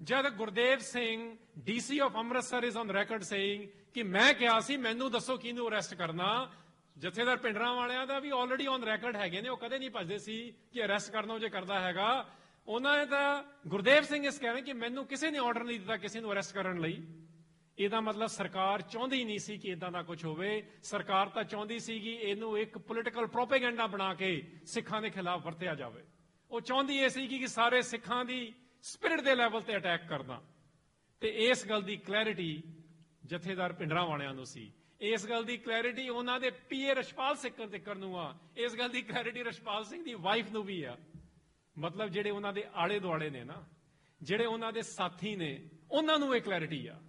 ਜਦ Gurdev Singh DC of Amritsar is on record saying ਕਿ ਮੈਂ ਕਿਹਾ ਸੀ ਮੈਨੂੰ ਦੱਸੋ ਕਿਹਨੂੰ ਅਰੈਸਟ ਕਰਨਾ। ਜਥੇਦਾਰ ਭਿੰਡਰਾਂਵਾਲਿਆਂ ਦਾ ਵੀ ਆਲਰੇਡੀ ਔਨ ਰੈਕੋਰਡ ਹੈਗੇ ਨੇ, ਉਹ ਕਦੇ ਨਹੀਂ ਭੱਜਦੇ ਸੀ ਕਿ ਅਰੈਸਟ ਕਰਨਾ ਜੇ ਕਰਦਾ ਹੈਗਾ। ਉਹਨਾਂ ਨੇ ਤਾਂ ਗੁਰਦੇਵ ਸਿੰਘ ਇਸ ਕਹਿ ਰਹੇ ਕਿ ਮੈਨੂੰ ਕਿਸੇ ਨੇ ਆਰਡਰ ਨਹੀਂ ਦਿੱਤਾ ਕਿਸੇ ਨੂੰ ਅਰੈਸਟ ਕਰਨ ਲਈ। ਇਹਦਾ ਮਤਲਬ ਸਰਕਾਰ ਚਾਹੁੰਦੀ ਨਹੀਂ ਸੀ ਕਿ ਇਦਾਂ ਦਾ ਕੁਝ ਹੋਵੇ। ਸਰਕਾਰ ਤਾਂ ਚਾਹੁੰਦੀ ਸੀ ਕਿ ਇਹਨੂੰ ਇੱਕ ਪੋਲੀਟੀਕਲ ਪ੍ਰੋਪੇਗੈਂਡਾ ਬਣਾ ਕੇ ਸਿੱਖਾਂ ਦੇ ਖਿਲਾਫ ਵਰਤਿਆ ਜਾਵੇ। ਉਹ ਚਾਹੁੰਦੀ ਇਹ ਸੀ ਕਿ ਸਾਰੇ ਸਿੱਖਾਂ ਦੀ ਸਪਿਰਿਟ ਦੇ ਲੈਵਲ ਤੇ ਅਟੈਕ ਕਰਨਾ। ਤੇ ਇਸ ਗੱਲ ਦੀ ਕਲੈਰਿਟੀ ਜਥੇਦਾਰ ਭਿੰਡਰਾਂਵਾਲਿਆਂ ਨੂੰ ਸੀ। ਇਸ ਗੱਲ ਦੀ ਕਲੈਰਿਟੀ ਉਹਨਾਂ ਦੇ ਪੀਏ ਰਸ਼ਪਾਲ ਸਿੰਘ ਨੂੰ ਆ। ਇਸ ਗੱਲ ਦੀ ਕਲੈਰਿਟੀ ਰਸ਼ਪਾਲ ਸਿੰਘ ਦੀ ਵਾਈਫ ਨੂੰ ਵੀ ਆ। ਮਤਲਬ ਜਿਹੜੇ ਉਹਨਾਂ ਦੇ ਆਲੇ ਦੁਆਲੇ ਨੇ ਨਾ, ਜਿਹੜੇ ਉਹਨਾਂ ਦੇ ਸਾਥੀ ਨੇ, ਉਹਨਾਂ ਨੂੰ ਇਹ ਕਲੈਰਿਟੀ ਆ।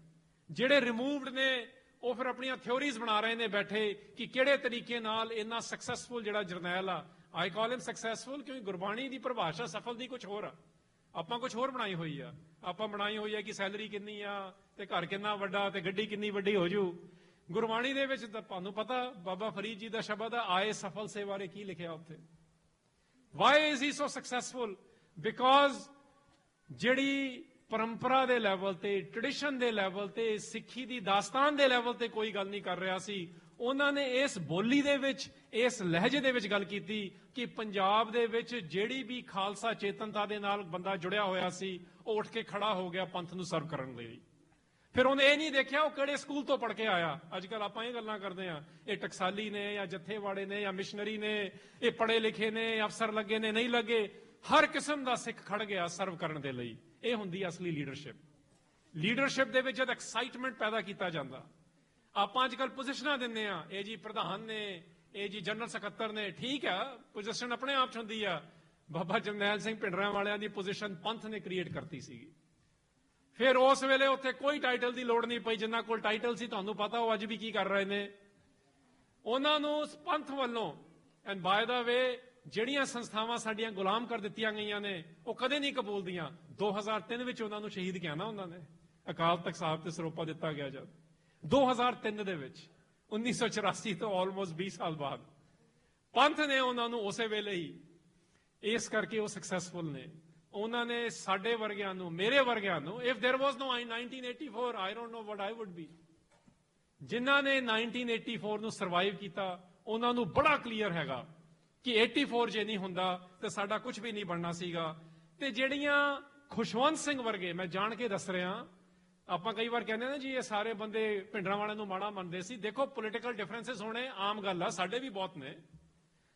ਜਿਹੜੇ ਰਿਮੂਵਡ ਨੇ ਉਹ ਫਿਰ ਆਪਣੀਆਂ ਥਿਉਰੀਜ਼ ਬਣਾ ਰਹੇ ਨੇ ਬੈਠੇ ਕਿ ਕਿਹੜੇ ਤਰੀਕੇ ਨਾਲ ਇੰਨਾ ਸਕਸੈਸਫੁਲ ਜਿਹੜਾ ਜਰਨੈਲ ਆ, ਆਈ ਕਾਲ ਹਿਮ ਸਕਸੈਸਫੁਲ ਕਿਉਂਕਿ ਗੁਰਬਾਣੀ ਦੀ ਪਰਿਭਾਸ਼ਾ ਸਫਲ ਦੀ ਕੁਝ ਹੋਰ ਆ, ਆਪਾਂ ਕੁਝ ਹੋਰ ਬਣਾਈ ਹੋਈ ਆ। ਆਪਾਂ ਬਣਾਈ ਹੋਈ ਆ ਕਿ ਸੈਲਰੀ ਕਿੰਨੀ ਆ ਤੇ ਘਰ ਕਿੰਨਾ ਵੱਡਾ ਤੇ ਗੱਡੀ ਕਿੰਨੀ ਵੱਡੀ ਹੋ ਜੂ। ਗੁਰਬਾਣੀ ਦੇ ਵਿੱਚ ਤਾਂ ਤੁਹਾਨੂੰ ਪਤਾ ਬਾਬਾ ਫਰੀਦ ਜੀ ਦਾ ਸ਼ਬਦ ਆ, ਆਏ ਸਫਲ ਸੇ ਬਾਰੇ ਕੀ ਲਿਖਿਆ ਉੱਥੇ। Y is he so successful? Because ਜਿਹੜੀ ਪਰੰਪਰਾ ਦੇ ਲੈਵਲ ਤੇ, ਟ੍ਰੈਡੀਸ਼ਨ ਦੇ ਲੈਵਲ ਤੇ, ਸਿੱਖੀ ਦੀ ਦਾਸਤਾਨ ਦੇ ਲੈਵਲ ਤੇ ਕੋਈ ਗੱਲ ਨਹੀਂ ਕਰ ਰਿਹਾ ਸੀ। ਉਹਨਾਂ ਨੇ ਇਸ ਬੋਲੀ ਦੇ ਵਿੱਚ, ਇਸ ਲਹਿਜੇ ਦੇ ਵਿੱਚ ਗੱਲ ਕੀਤੀ ਕਿ ਪੰਜਾਬ ਦੇ ਵਿੱਚ ਜਿਹੜੀ ਵੀ ਖਾਲਸਾ ਚੇਤਨਤਾ ਦੇ ਨਾਲ ਬੰਦਾ ਜੁੜਿਆ ਹੋਇਆ ਸੀ, ਉਹ ਉੱਠ ਕੇ ਖੜਾ ਹੋ ਗਿਆ ਪੰਥ ਨੂੰ ਸਰਵ ਕਰਨ ਲਈ। ਫਿਰ ਉਹਨੇ ਇਹ ਨਹੀਂ ਦੇਖਿਆ ਉਹ ਕਿਹੜੇ ਸਕੂਲ ਤੋਂ ਪੜ੍ਹ ਕੇ ਆਇਆ। ਅੱਜ ਕੱਲ ਆਪਾਂ ਇਹ ਗੱਲਾਂ ਕਰਦੇ ਆ, ਇਹ ਟਕਸਾਲੀ ਨੇ ਜਾਂ ਜੱਥੇਵਾੜੇ ਨੇ ਜਾਂ ਮਿਸ਼ਨਰੀ ਨੇ, ਇਹ ਪੜ੍ਹੇ ਲਿਖੇ ਨੇ, ਅਫਸਰ ਲੱਗੇ ਨੇ, ਨਹੀਂ ਲੱਗੇ। ਹਰ ਕਿਸਮ ਦਾ ਸਿੱਖ ਖੜ ਗਿਆ ਸਰਵ ਕਰਨ ਦੇ ਲਈ। ਇਹ ਹੁੰਦੀ ਅਸਲੀ ਲੀਡਰਸ਼ਿਪ। ਲੀਡਰਸ਼ਿਪ ਦੇ ਵਿੱਚ ਜਦ ਐਕਸਾਈਟਮੈਂਟ ਪੈਦਾ ਕੀਤਾ ਜਾਂਦਾ। ਆਪਾਂ ਅੱਜ ਕੱਲ ਪੋਜੀਸ਼ਨਾਂ ਦਿੰਦੇ ਆ, ਇਹ ਜੀ ਪ੍ਰਧਾਨ ਨੇ, ਇਹ ਜੀ ਜਨਰਲ ਸਕੱਤਰ ਨੇ। ਠੀਕ ਆ, ਪੋਜੀਸ਼ਨ ਆਪਣੇ ਆਪ ਚ ਹੁੰਦੀ ਆ। ਬਾਬਾ ਜਰਨੈਲ ਸਿੰਘ ਭਿੰਡਰਾਂ ਵਾਲਿਆਂ ਦੀ ਪੋਜੀਸ਼ਨ ਪੰਥ ਨੇ ਕ੍ਰੀਏਟ ਕਰਤੀ ਸੀਗੀ। ਫਿਰ ਉਸ ਵੇਲੇ ਉੱਥੇ ਕੋਈ ਟਾਈਟਲ ਦੀ ਲੋੜ ਨਹੀਂ ਪਈ। ਜਿਨ੍ਹਾਂ ਕੋਲ ਟਾਈਟਲ ਸੀ ਤੁਹਾਨੂੰ ਪਤਾ ਉਹ ਅੱਜ ਵੀ ਕੀ ਕਰ ਰਹੇ ਨੇ। ਉਹਨਾਂ ਨੂੰ ਪੰਥ ਵੱਲੋਂ, ਐਂਡ ਬਾਏ ਦਾ ਵੇ, ਜਿਹੜੀਆਂ ਸੰਸਥਾਵਾਂ ਸਾਡੀਆਂ ਗੁਲਾਮ ਕਰ ਦਿੱਤੀਆਂ ਗਈਆਂ ਨੇ ਉਹ ਕਦੇ ਨਹੀਂ ਕਬੂਲਦੀਆਂ। 2003 ਵਿੱਚ ਉਹਨਾਂ ਨੂੰ ਸ਼ਹੀਦ ਕਿਹਾ ਨਾ ਉਹਨਾਂ ਨੇ, ਅਕਾਲ ਤਖਤ ਸਾਹਿਬ ਤੇ ਸਰੋਪਾ ਦਿੱਤਾ ਗਿਆ ਜਦ 2003 ਦੇ ਵਿੱਚ, 1984 ਤੋਂ ਆਲਮੋਸਟ 20 ਸਾਲ ਬਾਅਦ ਪੰਥ ਨੇ ਉਹਨਾਂ ਨੂੰ ਉਸੇ ਵੇਲੇ ਹੀ। ਇਸ ਕਰਕੇ ਉਹ ਸਕਸੈਸਫੁਲ ਨੇ। ਉਹਨਾਂ ਨੇ ਸਾਡੇ ਵਰਗਿਆਂ ਨੂੰ, ਮੇਰੇ ਵਰਗਿਆਂ ਨੂੰ, if there was no 1984 I don't know what I would be. ਜਿਨ੍ਹਾਂ ਨੇ 1984 ਨੂੰ ਸਰਵਾਈਵ ਕੀਤਾ ਉਹਨਾਂ ਨੂੰ ਬੜਾ ਕਲੀਅਰ ਹੈਗਾ ਕਿ 84 ਜੇ ਨਹੀਂ ਹੁੰਦਾ ਤੇ ਸਾਡਾ ਕੁਝ ਵੀ ਨਹੀਂ ਬਣਨਾ ਸੀਗਾ। ਤੇ ਜਿਹੜੀਆਂ ਖੁਸ਼ਵੰਤ ਸਿੰਘ ਵਰਗੇ, ਮੈਂ ਜਾਣ ਕੇ ਦੱਸ ਰਿਹਾ, ਆਪਾਂ ਕਈ ਵਾਰ ਕਹਿੰਦੇ ਨਾ ਜੀ ਇਹ ਸਾਰੇ ਬੰਦੇ ਭਿੰਡਰਾਂ ਵਾਲਿਆਂ ਨੂੰ ਮਾੜਾ ਮੰਨਦੇ ਸੀ। ਦੇਖੋ ਪੋਲੀਟੀਕਲ ਡਿਫਰੈਂਸਸ ਹੋਣੇ ਆਮ ਗੱਲ ਆ, ਸਾਡੇ ਵੀ ਬਹੁਤ ਨੇ।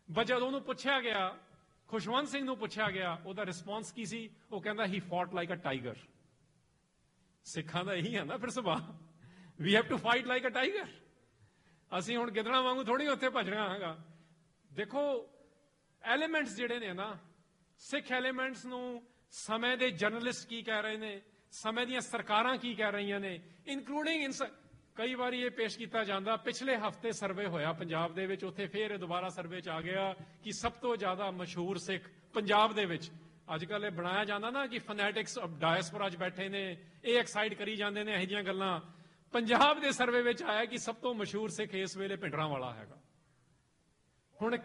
ਬਟ ਜਦੋਂ ਉਹਨੂੰ ਪੁੱਛਿਆ ਗਿਆ, ਖੁਸ਼ਵੰਤ ਸਿੰਘ ਨੂੰ ਪੁੱਛਿਆ ਗਿਆ, ਉਹਦਾ ਰਿਸਪੌਂਸ ਕੀ ਸੀ? ਉਹ ਕਹਿੰਦਾ ਹੀ ਫੌਟ ਲਾਈਕ ਅ ਟਾਈਗਰ। ਸਿੱਖਾਂ ਦਾ ਇਹੀ ਹੈ ਨਾ ਫਿਰ ਸੁਭਾਅ, we have to fight like a tiger. ਅਸੀਂ ਹੁਣ ਗਿੱਦੜਾਂ ਵਾਂਗੂ ਥੋੜੀ ਉੱਥੇ ਭੱਜਣਾ ਹੈਗਾ। ਦੇਖੋ ਐਲੀਮੈਂਟਸ ਜਿਹੜੇ ਨੇ ਨਾ, ਸਿੱਖ ਐਲੀਮੈਂਟਸ ਨੂੰ ਸਮੇਂ ਦੇ ਜਰਨਲਿਸਟ ਕੀ ਕਹਿ ਰਹੇ ਨੇ, ਸਮੇਂ ਦੀਆਂ ਸਰਕਾਰਾਂ ਕੀ ਕਹਿ ਰਹੀਆਂ ਨੇ, ਇਨਕਲੂਡਿੰਗ ਕਈ ਵਾਰੀ ਇਹ ਪੇਸ਼ ਕੀਤਾ ਜਾਂਦਾ। ਪਿਛਲੇ ਹਫਤੇ ਸਰਵੇ ਹੋਇਆ ਪੰਜਾਬ ਦੇ ਵਿੱਚ, ਉੱਥੇ ਫੇਰ ਇਹ ਦੁਬਾਰਾ ਸਰਵੇ ਚ ਆ ਗਿਆ ਕਿ ਸਭ ਤੋਂ ਜ਼ਿਆਦਾ ਮਸ਼ਹੂਰ ਸਿੱਖ ਪੰਜਾਬ ਦੇ ਵਿੱਚ। ਅੱਜ ਕੱਲ ਇਹ ਬਣਾਇਆ ਜਾਂਦਾ ਨਾ ਕਿ ਫਨੈਟਿਕਸ ਆਫ ਡਾਇਸਪੋਰਾ ਚ ਬੈਠੇ ਨੇ, ਇਹ ਐਕਸਾਈਟ ਕਰੀ ਜਾਂਦੇ ਨੇ ਇਹੋ ਜਿਹੀਆਂ ਗੱਲਾਂ। ਪੰਜਾਬ ਦੇ ਸਰਵੇ ਵਿੱਚ ਆਇਆ ਕਿ ਸਭ ਤੋਂ ਮਸ਼ਹੂਰ ਸਿੱਖ ਇਸ ਵੇਲੇ ਭਿੰਡਰਾਂ ਵਾਲਾ ਹੈਗਾ। ਹੁਣ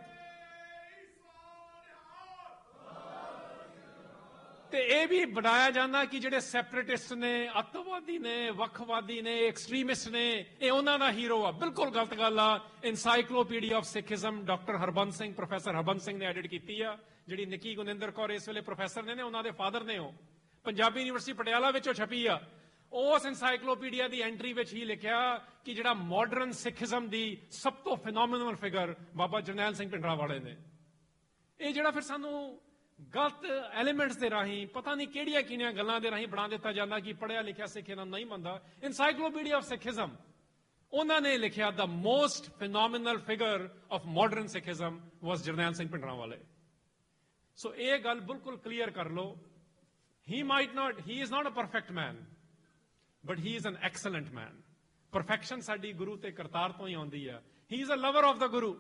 ਤੇ ਇਹ ਵੀ ਬਣਾਇਆ ਜਾਂਦਾ ਕਿ ਜਿਹੜੇ ਸੈਪਰੇਟਿਸਟ ਨੇ, ਅੱਤਵਾਦੀ ਨੇ, ਵੱਖਵਾਦੀ ਨੇ, ਐਕਸਟ੍ਰੀਮਿਸਟ ਨੇ, ਇਹ ਉਹਨਾਂ ਦਾ ਹੀਰੋ ਆ। ਬਿਲਕੁਲ ਗਲਤ ਗੱਲ ਆ। Encyclopaedia of ਸਿੱਖਿਜ਼ਮ doctor Harbans Singh, professor Harbans Singh ਨੇ ਐਡਿਟ ਕੀਤੀ ਆ, ਜਿਹੜੀ ਨਿੱਕੀ ਗੁਨਿੰਦਰ ਕੌਰ ਇਸ ਵੇਲੇ ਪ੍ਰੋਫੈਸਰ ਨੇ, ਉਹਨਾਂ ਦੇ ਫਾਦਰ ਨੇ। ਉਹ ਪੰਜਾਬੀ ਯੂਨੀਵਰਸਿਟੀ ਪਟਿਆਲਾ ਵਿੱਚੋਂ ਛਪੀ ਆ। ਉਸ ਇਨਸਾਈਕਲੋਪੀਡੀਆ ਦੀ ਐਂਟਰੀ ਵਿੱਚ ਹੀ ਲਿਖਿਆ ਕਿ ਜਿਹੜਾ ਮਾਡਰਨ ਸਿੱਖਿਜ਼ਮ ਦੀ ਸਭ ਤੋਂ ਫਿਨੋਮੀਨਲ ਫਿਗਰ ਬਾਬਾ ਜਰਨੈਲ ਸਿੰਘ ਭਿੰਡਰਾਂ ਵਾਲੇ ਨੇ। ਇਹ ਜਿਹੜਾ ਫਿਰ ਸਾਨੂੰ ਗਲਤ ਐਲੀਮੈਂਟਸ ਦੇ ਰਾਹੀਂ, ਪਤਾ ਨਹੀਂ ਕਿਹੜੀਆਂ ਕਿਹੜੀਆਂ ਗੱਲਾਂ ਦੇ ਰਾਹੀਂ ਬਣਾ ਦਿੱਤਾ ਜਾਂਦਾ ਕਿ ਪੜ੍ਹਿਆ ਲਿਖਿਆ ਸਿੱਖ ਇਹਨਾਂ ਨੂੰ ਨਹੀਂ ਮੰਨਦਾ। ਇਨਸਾਈਕਲੋਪੀਡੀਆ ਆਫ ਸਿੱਖਿਜ਼ਮ, ਉਹਨਾਂ ਨੇ ਲਿਖਿਆ the most phenomenal figure of modern Sikhism was Jarnail Singh Bhindranwale. So ਇਹ ਗੱਲ ਬਿਲਕੁਲ ਕਲੀਅਰ ਕਰ ਲਓ। he is not a perfect man, but he is an excellent man. Perfection ਸਾਡੀ ਗੁਰੂ ਤੇ ਕਰਤਾਰ ਤੋਂ ਹੀ ਆਉਂਦੀ ਆ। he is a lover of the guru,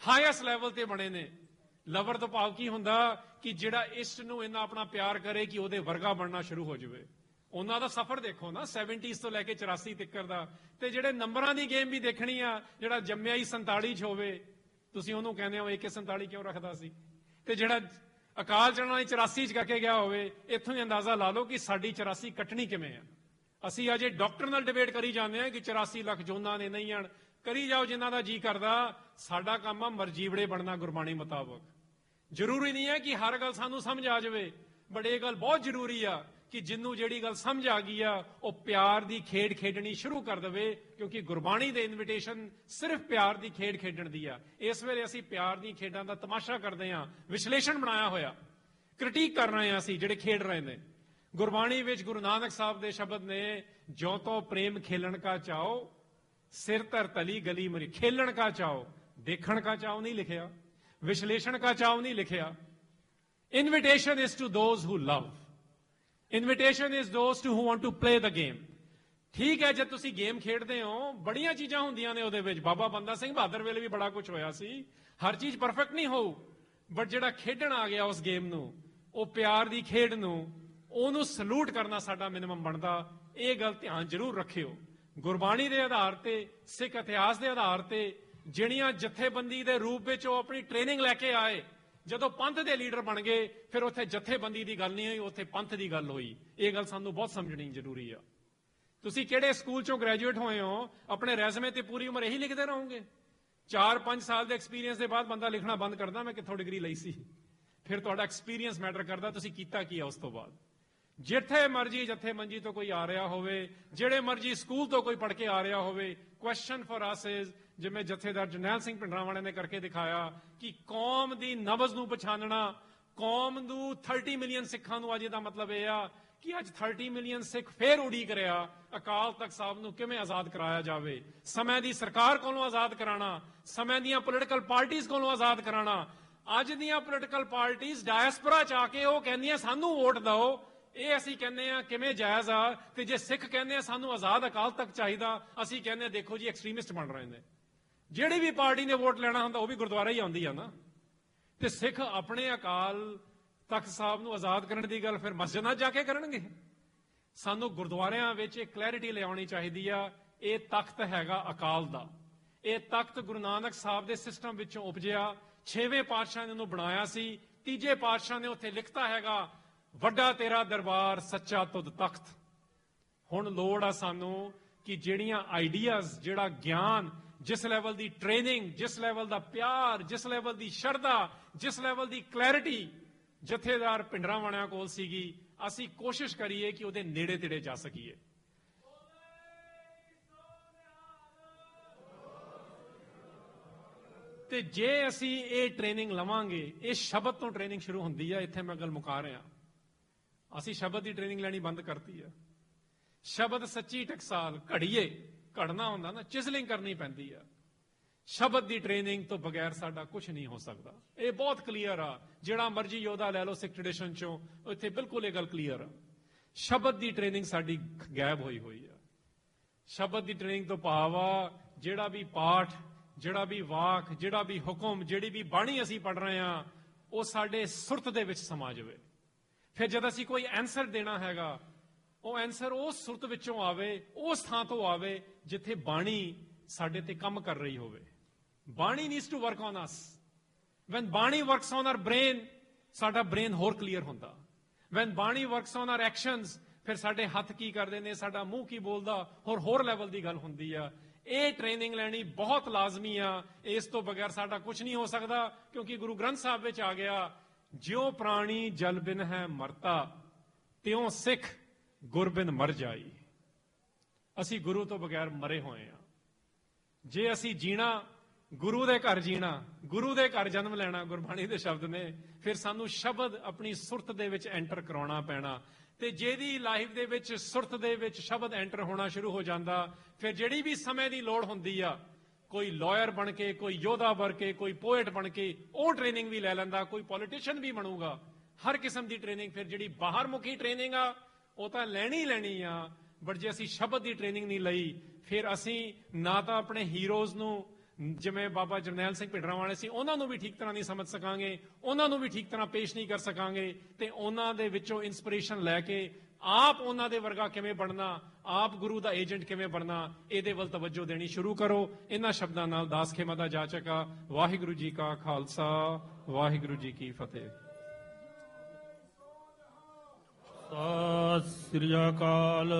highest level ਤੇ ਬਣੇ ਨੇ। ਲਵਰ ਤੋਂ ਭਾਵ ਕੀ ਹੁੰਦਾ ਕਿ ਜਿਹੜਾ ਇਸ਼ਟ ਨੂੰ ਇੰਨਾ ਆਪਣਾ ਪਿਆਰ ਕਰੇ ਕਿ ਉਹਦੇ ਵਰਗਾ ਬਣਨਾ ਸ਼ੁਰੂ ਹੋ ਜਾਵੇ। ਉਹਨਾਂ ਦਾ ਸਫ਼ਰ ਦੇਖੋ ਨਾ, 70s ਤੋਂ ਲੈ ਕੇ 84 ਤੱਕ ਦਾ। ਤੇ ਜਿਹੜੇ ਨੰਬਰਾਂ ਦੀ ਗੇਮ ਵੀ ਦੇਖਣੀ ਆ, ਜਿਹੜਾ ਜੰਮਿਆ ਹੀ 47 ਚ ਹੋਵੇ, ਤੁਸੀਂ ਉਹਨੂੰ ਕਹਿੰਦੇ ਹੋ AK47 ਕਿਉਂ ਰੱਖਦਾ ਸੀ? ਤੇ ਜਿਹੜਾ ਅਕਾਲ ਚੜ੍ਹਨ ਵਾਲੀ 84 ਚ ਕਰਕੇ ਗਿਆ ਹੋਵੇ, ਇੱਥੋਂ ਹੀ ਅੰਦਾਜ਼ਾ ਲਾ ਲਓ ਕਿ ਸਾਡੀ 84 ਕੱਟਣੀ ਕਿਵੇਂ ਆ। ਅਸੀਂ ਅਜੇ ਡਾਕਟਰ ਨਾਲ ਡਿਬੇਟ ਕਰੀ ਜਾਂਦੇ ਆ ਕਿ 84 ਲੱਖ ਜੋਨਾਂ ਨੇ, ਨਹੀਂ ਆਣ, ਕਰੀ ਜਾਓ ਜਿਨ੍ਹਾਂ ਦਾ ਜੀ ਕਰਦਾ। ਸਾਡਾ ਕੰਮ ਆ ਮਰਜੀਵੜੇ ਬਣਨਾ ਗੁਰਬਾਣੀ ਮੁਤਾਬਕ। ਜ਼ਰੂਰੀ ਨਹੀਂ ਹੈ ਕਿ ਹਰ ਗੱਲ ਸਾਨੂੰ ਸਮਝ ਆ ਜਾਵੇ, ਬਟ ਇਹ ਗੱਲ ਬਹੁਤ ਜ਼ਰੂਰੀ ਆ ਕਿ ਜਿੰਨੂੰ ਜਿਹੜੀ ਗੱਲ ਸਮਝ ਆ ਗਈ ਆ ਉਹ ਪਿਆਰ ਦੀ ਖੇਡ ਖੇਡਣੀ ਸ਼ੁਰੂ ਕਰ ਦੇਵੇ, ਕਿਉਂਕਿ ਗੁਰਬਾਣੀ ਦੇ ਇਨਵੀਟੇਸ਼ਨ ਸਿਰਫ ਪਿਆਰ ਦੀ ਖੇਡ ਖੇਡਣ ਦੀ ਆ। ਇਸ ਵੇਲੇ ਅਸੀਂ ਪਿਆਰ ਦੀਆਂ ਖੇਡਾਂ ਦਾ ਤਮਾਸ਼ਾ ਕਰਦੇ ਆ, ਵਿਸ਼ਲੇਸ਼ਣ ਬਣਾਇਆ ਹੋਇਆ, ਕ੍ਰਿਟੀਕ ਕਰ ਰਹੇ ਆ ਅਸੀਂ ਜਿਹੜੇ ਖੇਡ ਰਹੇ ਨੇ। ਗੁਰਬਾਣੀ ਵਿੱਚ ਗੁਰੂ ਨਾਨਕ ਸਾਹਿਬ ਦੇ ਸ਼ਬਦ ਨੇ, ਜੋ ਤੋ ਪ੍ਰੇਮ ਖੇਲਣ ਕਾ ਚਾਓ, ਸਿਰ ਧਰ ਤਲੀ ਗਲੀ ਮਰੀ। ਖੇਲਣ ਕਾ ਚਾਓ, ਦੇਖਣ ਕਾ ਚਾਓ ਨਹੀਂ ਲਿਖਿਆ, ਵਿਸ਼ਲੇਸ਼ਣ ਕਾ ਚਾਓ ਨਹੀਂ ਲਿਖਿਆ। Invitation is to those who love, invitation is those to who want to play the game. ਠੀਕ ਹੈ, ਜੇ ਤੁਸੀਂ ਗੇਮ ਖੇਡਦੇ ਹੋ ਬੜੀਆਂ ਚੀਜ਼ਾਂ ਹੁੰਦੀਆਂ ਨੇ ਉਹਦੇ ਵਿੱਚ। ਬਾਬਾ ਬੰਦਾ ਸਿੰਘ ਬਹਾਦਰ ਵੇਲੇ ਵੀ ਬੜਾ ਕੁਝ ਹੋਇਆ ਸੀ। ਹਰ ਚੀਜ਼ ਪਰਫੈਕਟ ਨਹੀਂ ਹੋਊ, ਬਟ ਜਿਹੜਾ ਖੇਡਣ ਆ ਗਿਆ ਉਸ ਗੇਮ ਨੂੰ, ਉਹ ਪਿਆਰ ਦੀ ਖੇਡ ਨੂੰ, ਉਹਨੂੰ ਸਲੂਟ ਕਰਨਾ ਸਾਡਾ ਮਿਨੀਮਮ ਬਣਦਾ। ਇਹ ਗੱਲ ਧਿਆਨ ਜ਼ਰੂਰ ਰੱਖਿਓ। ਗੁਰਬਾਣੀ ਦੇ ਆਧਾਰ ਤੇ, ਸਿੱਖ ਇਤਿਹਾਸ ਦੇ ਆਧਾਰ ਤੇ ਜਿਹੜੀਆਂ ਜਥੇਬੰਦੀ ਦੇ ਰੂਪ ਵਿੱਚ ਉਹ ਆਪਣੀ ਟ੍ਰੇਨਿੰਗ ਲੈ ਕੇ ਆਏ, ਜਦੋਂ ਪੰਥ ਦੇ ਲੀਡਰ ਬਣ ਗਏ, ਫਿਰ ਉੱਥੇ ਜਥੇਬੰਦੀ ਦੀ ਗੱਲ ਨਹੀਂ ਹੋਈ, ਉੱਥੇ ਪੰਥ ਦੀ ਗੱਲ ਹੋਈ। ਇਹ ਗੱਲ ਸਾਨੂੰ ਬਹੁਤ ਸਮਝਣੀ ਜ਼ਰੂਰੀ ਆ। ਤੁਸੀਂ ਕਿਹੜੇ ਸਕੂਲ ਚੋਂ ਗ੍ਰੈਜੂਏਟ ਹੋਏ ਹੋ, ਆਪਣੇ ਰੈਜ਼ੂਮੇ ਤੇ ਪੂਰੀ ਉਮਰ ਇਹੀ ਲਿਖਦੇ ਰਹੋਗੇ? 4-5 ਸਾਲ ਦੇ ਐਕਸਪੀਰੀਅੰਸ ਦੇ ਬਾਅਦ ਬੰਦਾ ਲਿਖਣਾ ਬੰਦ ਕਰਦਾ ਮੈਂ ਕਿੱਥੋਂ ਡਿਗਰੀ ਲਈ ਸੀ। ਫਿਰ ਤੁਹਾਡਾ ਐਕਸਪੀਰੀਅੰਸ ਮੈਟਰ ਕਰਦਾ, ਤੁਸੀਂ ਕੀਤਾ ਕੀ ਆ ਉਸ ਤੋਂ ਬਾਅਦ। ਜਿੱਥੇ ਮਰਜੀ ਜਥੇਬੰਦੀ ਤੋਂ ਕੋਈ ਆ ਰਿਹਾ ਹੋਵੇ, ਜਿਹੜੇ ਮਰਜੀ ਸਕੂਲ ਤੋਂ ਕੋਈ ਪੜ੍ਹ ਕੇ ਆ ਰਿਹਾ ਹੋਵੇ, ਕੁਐਸਚਨ ਫॉर ਅਸ ਇਜ਼, ਜਿਵੇਂ ਜਥੇਦਾਰ ਜਰਨੈਲ ਸਿੰਘ ਭਿੰਡਰਾਂਵਾਲੇ ਨੇ ਕਰਕੇ ਦਿਖਾਇਆ, ਕਿ ਕੌਮ ਦੀ ਨਬਜ਼ ਨੂੰ ਪਛਾਣਨਾ, ਕੌਮ ਨੂੰ 30 ਮਿਲੀਅਨ ਸਿੱਖਾਂ ਨੂੰ, ਅੱਜ ਇਹਦਾ ਮਤਲਬ ਇਹ ਆ ਕਿ ਅੱਜ 30 ਮਿਲੀਅਨ ਸਿੱਖ ਫੇਰ ਉਡੀਕ ਰਿਹਾ ਅਕਾਲ ਤਖਤ ਸਾਹਿਬ ਨੂੰ ਕਿਵੇਂ ਆਜ਼ਾਦ ਕਰਾਇਆ ਜਾਵੇ। ਸਮੇਂ ਦੀ ਸਰਕਾਰ ਕੋਲੋਂ ਆਜ਼ਾਦ ਕਰਾਣਾ, ਸਮੇਂ ਦੀਆਂ ਪੋਲੀਟੀਕਲ ਪਾਰਟੀਆਂ ਕੋਲੋਂ ਆਜ਼ਾਦ ਕਰਾਣਾ। ਅੱਜ ਦੀਆਂ ਪੋਲੀਟੀਕਲ ਪਾਰਟੀਆਂ ਡਾਇਸਪੋਰਾ ਚ ਆ ਕੇ ਉਹ ਕਹਿੰਦੀਆਂ ਸਾਨੂੰ ਵੋਟ ਦਿਓ, ਇਹ ਅਸੀਂ ਕਹਿੰਦੇ ਆ ਕਿਵੇਂ ਜਾਇਜ਼ ਆ। ਤੇ ਜੇ ਸਿੱਖ ਕਹਿੰਦੇ ਆ ਸਾਨੂੰ ਆਜ਼ਾਦ ਅਕਾਲ ਤਖਤ ਚਾਹੀਦਾ, ਅਸੀਂ ਕਹਿੰਦੇ ਆ ਦੇਖੋ ਜੀ ਐਕਸਟ੍ਰੀਮਿਸਟ ਬਣ ਰਹੇ ਨੇ। ਜਿਹੜੀ ਵੀ ਪਾਰਟੀ ਨੇ ਵੋਟ ਲੈਣਾ ਹੁੰਦਾ ਉਹ ਵੀ ਗੁਰਦੁਆਰਾ ਹੀ ਆਉਂਦੀ ਆ ਨਾ। ਤੇ ਸਿੱਖ ਆਪਣੇ ਅਕਾਲ ਤਖਤ ਸਾਹਿਬ ਨੂੰ ਆਜ਼ਾਦ ਕਰਨ ਦੀ ਗੱਲ ਫਿਰ ਮਸਜਿਦਾਂ ਜਾ ਕੇ ਕਰਨਗੇ। ਸਾਨੂੰ ਗੁਰਦੁਆਰਿਆਂ ਵਿੱਚ ਇਹ ਕਲੈਰਿਟੀ ਲਿਆਉਣੀ ਚਾਹੀਦੀ ਆ, ਇਹ ਤਖਤ ਹੈਗਾ ਅਕਾਲ ਦਾ। ਇਹ ਤਖਤ ਗੁਰੂ ਨਾਨਕ ਸਾਹਿਬ ਦੇ ਸਿਸਟਮ ਵਿੱਚੋਂ ਉਪਜਿਆ। 6ਵੇਂ ਪਾਤਸ਼ਾਹ ਨੇ ਉਹਨੂੰ ਬਣਾਇਆ ਸੀ। 3ਜੇ ਪਾਤਸ਼ਾਹ ਨੇ ਉੱਥੇ ਲਿਖਤਾ ਹੈਗਾ, ਵੱਡਾ ਤੇਰਾ ਦਰਬਾਰ ਸੱਚਾ ਤੁਧ ਤਖਤ। ਹੁਣ ਲੋੜ ਆ ਸਾਨੂੰ ਕਿ ਜਿਹੜੀਆਂ ਆਈਡੀਆਜ਼, ਜਿਹੜਾ ਗਿਆਨ, ਜਿਸ ਲੈਵਲ ਦੀ ਟ੍ਰੇਨਿੰਗ, ਜਿਸ ਲੈਵਲ ਦਾ ਪਿਆਰ, ਜਿਸ ਲੈਵਲ ਦੀ ਸ਼ਰਧਾ, ਜਿਸ ਲੈਵਲ ਦੀ ਕਲੈਰਿਟੀ ਜਥੇਦਾਰ ਭਿੰਡਰਾਂਵਾਲਿਆਂ ਕੋਲ ਸੀਗੀ, ਅਸੀਂ ਕੋਸ਼ਿਸ਼ ਕਰੀਏ ਕਿ ਉਹਦੇ ਨੇੜੇ ਤੇੜੇ ਜਾ ਸਕੀਏ। ਤੇ ਜੇ ਅਸੀਂ ਇਹ ਟ੍ਰੇਨਿੰਗ ਲਵਾਂਗੇ, ਇਹ ਸ਼ਬਦ ਤੋਂ ਟ੍ਰੇਨਿੰਗ ਸ਼ੁਰੂ ਹੁੰਦੀ ਆ। ਇੱਥੇ ਮੈਂ ਗੱਲ ਮੁਕਾ ਰਿਹਾ, ਅਸੀਂ ਸ਼ਬਦ ਦੀ ਟ੍ਰੇਨਿੰਗ ਲੈਣੀ ਬੰਦ ਕਰਤੀ ਆ। ਸ਼ਬਦ ਸੱਚੀ ਟਕਸਾਲ ਘੜੀਏ, ਘੜਨਾ ਹੁੰਦਾ ਨਾ, ਚਿਜ਼ਲਿੰਗ ਕਰਨੀ ਪੈਂਦੀ ਆ। ਸ਼ਬਦ ਦੀ ਟ੍ਰੇਨਿੰਗ ਤੋਂ ਬਗੈਰ ਸਾਡਾ ਕੁਝ ਨਹੀਂ ਹੋ ਸਕਦਾ। ਇਹ ਬਹੁਤ ਕਲੀਅਰ ਆ। ਜਿਹੜਾ ਮਰਜੀ ਯੋਧਾ ਲੈ ਲਓ ਸਿੱਖ ਟ੍ਰੈਡੀਸ਼ਨ ਚੋਂ, ਇੱਥੇ ਬਿਲਕੁਲ ਇਹ ਗੱਲ ਕਲੀਅਰ ਆ। ਸ਼ਬਦ ਦੀ ਟ੍ਰੇਨਿੰਗ ਸਾਡੀ ਗਾਇਬ ਹੋਈ ਆ। ਸ਼ਬਦ ਦੀ ਟ੍ਰੇਨਿੰਗ ਤੋਂ ਭਾਵ ਆ ਜਿਹੜਾ ਵੀ ਪਾਠ, ਜਿਹੜਾ ਵੀ ਵਾਕ, ਜਿਹੜਾ ਵੀ ਹੁਕਮ, ਜਿਹੜੀ ਵੀ ਬਾਣੀ ਅਸੀਂ ਪੜ੍ਹ ਰਹੇ ਆ, ਉਹ ਸਾਡੇ ਸੁਰਤ ਦੇ ਵਿੱਚ ਸਮਾ ਜਾਵੇ। ਫਿਰ ਜਦ ਅਸੀਂ ਕੋਈ ਆਨਸਰ ਦੇਣਾ ਹੈਗਾ, ਉਹ ਆਨਸਰ ਉਸ ਸੁਰਤ ਵਿੱਚੋਂ ਆਵੇ, ਉਸ ਥਾਂ ਤੋਂ ਆਵੇ ਜਿੱਥੇ ਬਾਣੀ ਸਾਡੇ ਤੇ ਕੰਮ ਕਰ ਰਹੀ ਹੋਵੇ। Bani needs to work on us. When Bani works on our brain, ਸਾਡਾ ਬ੍ਰੇਨ ਹੋਰ ਕਲੀਅਰ ਹੁੰਦਾ। When Bani works on our actions, ਫਿਰ ਸਾਡੇ ਹੱਥ ਕੀ ਕਰਦੇ ਨੇ, ਸਾਡਾ ਮੂੰਹ ਕੀ ਬੋਲਦਾ, ਹੋਰ ਲੈਵਲ ਦੀ ਗੱਲ ਹੁੰਦੀ ਆ। ਇਹ ਟ੍ਰੇਨਿੰਗ ਲੈਣੀ ਬਹੁਤ ਲਾਜ਼ਮੀ ਆ। ਇਸ ਤੋਂ ਬਗੈਰ ਸਾਡਾ ਕੁਝ ਨਹੀਂ ਹੋ ਸਕਦਾ, ਕਿਉਂਕਿ ਗੁਰੂ ਗ੍ਰੰਥ ਸਾਹਿਬ ਵਿੱਚ ਆ ਗਿਆ, ਜਿਉ ਪ੍ਰਾਣੀ ਜਲ ਬਿਨ ਹੈ ਮਰਤਾ, ਤਿਉ ਸਿੱਖ ਗੁਰ ਬਿਨ ਮਰ ਜਾਈ। ਅਸੀਂ ਗੁਰੂ ਤੋਂ ਬਗੈਰ ਮਰੇ ਹੋਏ ਆ। ਜੇ ਅਸੀਂ ਜੀਣਾ, ਗੁਰੂ ਦੇ ਘਰ ਜੀਣਾ, ਗੁਰੂ ਦੇ ਘਰ ਜਨਮ ਲੈਣਾ, ਗੁਰਬਾਣੀ ਦੇ ਸ਼ਬਦ ਨੇ, ਫਿਰ ਸਾਨੂੰ ਸ਼ਬਦ ਆਪਣੀ ਸੁਰਤ ਦੇ ਵਿੱਚ ਐਂਟਰ ਕਰਾਉਣਾ ਪੈਣਾ। ਤੇ ਜਿਹਦੀ ਲਾਈਫ ਦੇ ਵਿੱਚ ਸੁਰਤ ਦੇ ਵਿੱਚ ਸ਼ਬਦ ਐਂਟਰ ਹੋਣਾ ਸ਼ੁਰੂ ਹੋ ਜਾਂਦਾ, ਫਿਰ ਜਿਹੜੀ ਵੀ ਸਮੇਂ ਦੀ ਲੋੜ ਹੁੰਦੀ ਆ, ਕੋਈ ਲਾਇਰ ਬਣ ਕੇ, ਕੋਈ ਯੋਧਾ ਬਣ ਕੇ, ਕੋਈ ਪੋਇਟ ਬਣ ਕੇ, ਉਹ ਟ੍ਰੇਨਿੰਗ ਵੀ ਲੈ ਲੈਂਦਾ, ਕੋਈ ਪੋਲੀਟੀਸ਼ੀਅਨ ਵੀ ਬਣੂਗਾ। ਹਰ ਕਿਸਮ ਦੀ ਟ੍ਰੇਨਿੰਗ। ਫਿਰ ਜਿਹੜੀ ਬਾਹਰ ਮੁਖੀ ਟ੍ਰੇਨਿੰਗ ਆ ਉਹ ਤਾਂ ਲੈਣੀ ਆ, ਬਟ ਜੇ ਅਸੀਂ ਸ਼ਬਦ ਦੀ ਟ੍ਰੇਨਿੰਗ ਨਹੀਂ ਲਈ, ਫਿਰ ਅਸੀਂ ਨਾ ਤਾਂ ਆਪਣੇ ਹੀਰੋਜ਼ ਨੂੰ, ਜਿਵੇਂ ਬਾਬਾ ਜਰਨੈਲ ਸਿੰਘ ਭਿੰਡਰਾਂਵਾਲੇ ਸੀ, ਉਹਨਾਂ ਨੂੰ ਵੀ ਠੀਕ ਤਰ੍ਹਾਂ ਨਹੀਂ ਸਮਝ ਸਕਾਂਗੇ, ਉਹਨਾਂ ਨੂੰ ਵੀ ਠੀਕ ਤਰ੍ਹਾਂ ਪੇਸ਼ ਨਹੀਂ ਕਰ ਸਕਾਂਗੇ। ਤੇ ਉਹਨਾਂ ਦੇ ਵਿੱਚੋਂ ਇਨਸਪੀਰੇਸ਼ਨ ਲੈ ਕੇ ਆਪ ਉਹਨਾਂ ਦੇ ਵਰਗਾ ਕਿਵੇਂ ਬਣਨਾ, ਆਪ ਗੁਰੂ ਦਾ ਏਜੰਟ ਕਿਵੇਂ ਬਣਨਾ, ਇਹਦੇ ਵੱਲ ਤਵੱਜੋ ਦੇਣੀ ਸ਼ੁਰੂ ਕਰੋ। ਇਹਨਾਂ ਸ਼ਬਦਾਂ ਨਾਲ ਦਾਸ ਖੇਮਾ ਦਾ ਜਾਚਕਾ। ਵਾਹਿਗੁਰੂ ਜੀ ਕਾ ਖਾਲਸਾ, ਵਾਹਿਗੁਰੂ ਜੀ ਕੀ ਫਤਿਹ। ਸਤਿ ਸ੍ਰੀ ਅਕਾਲ।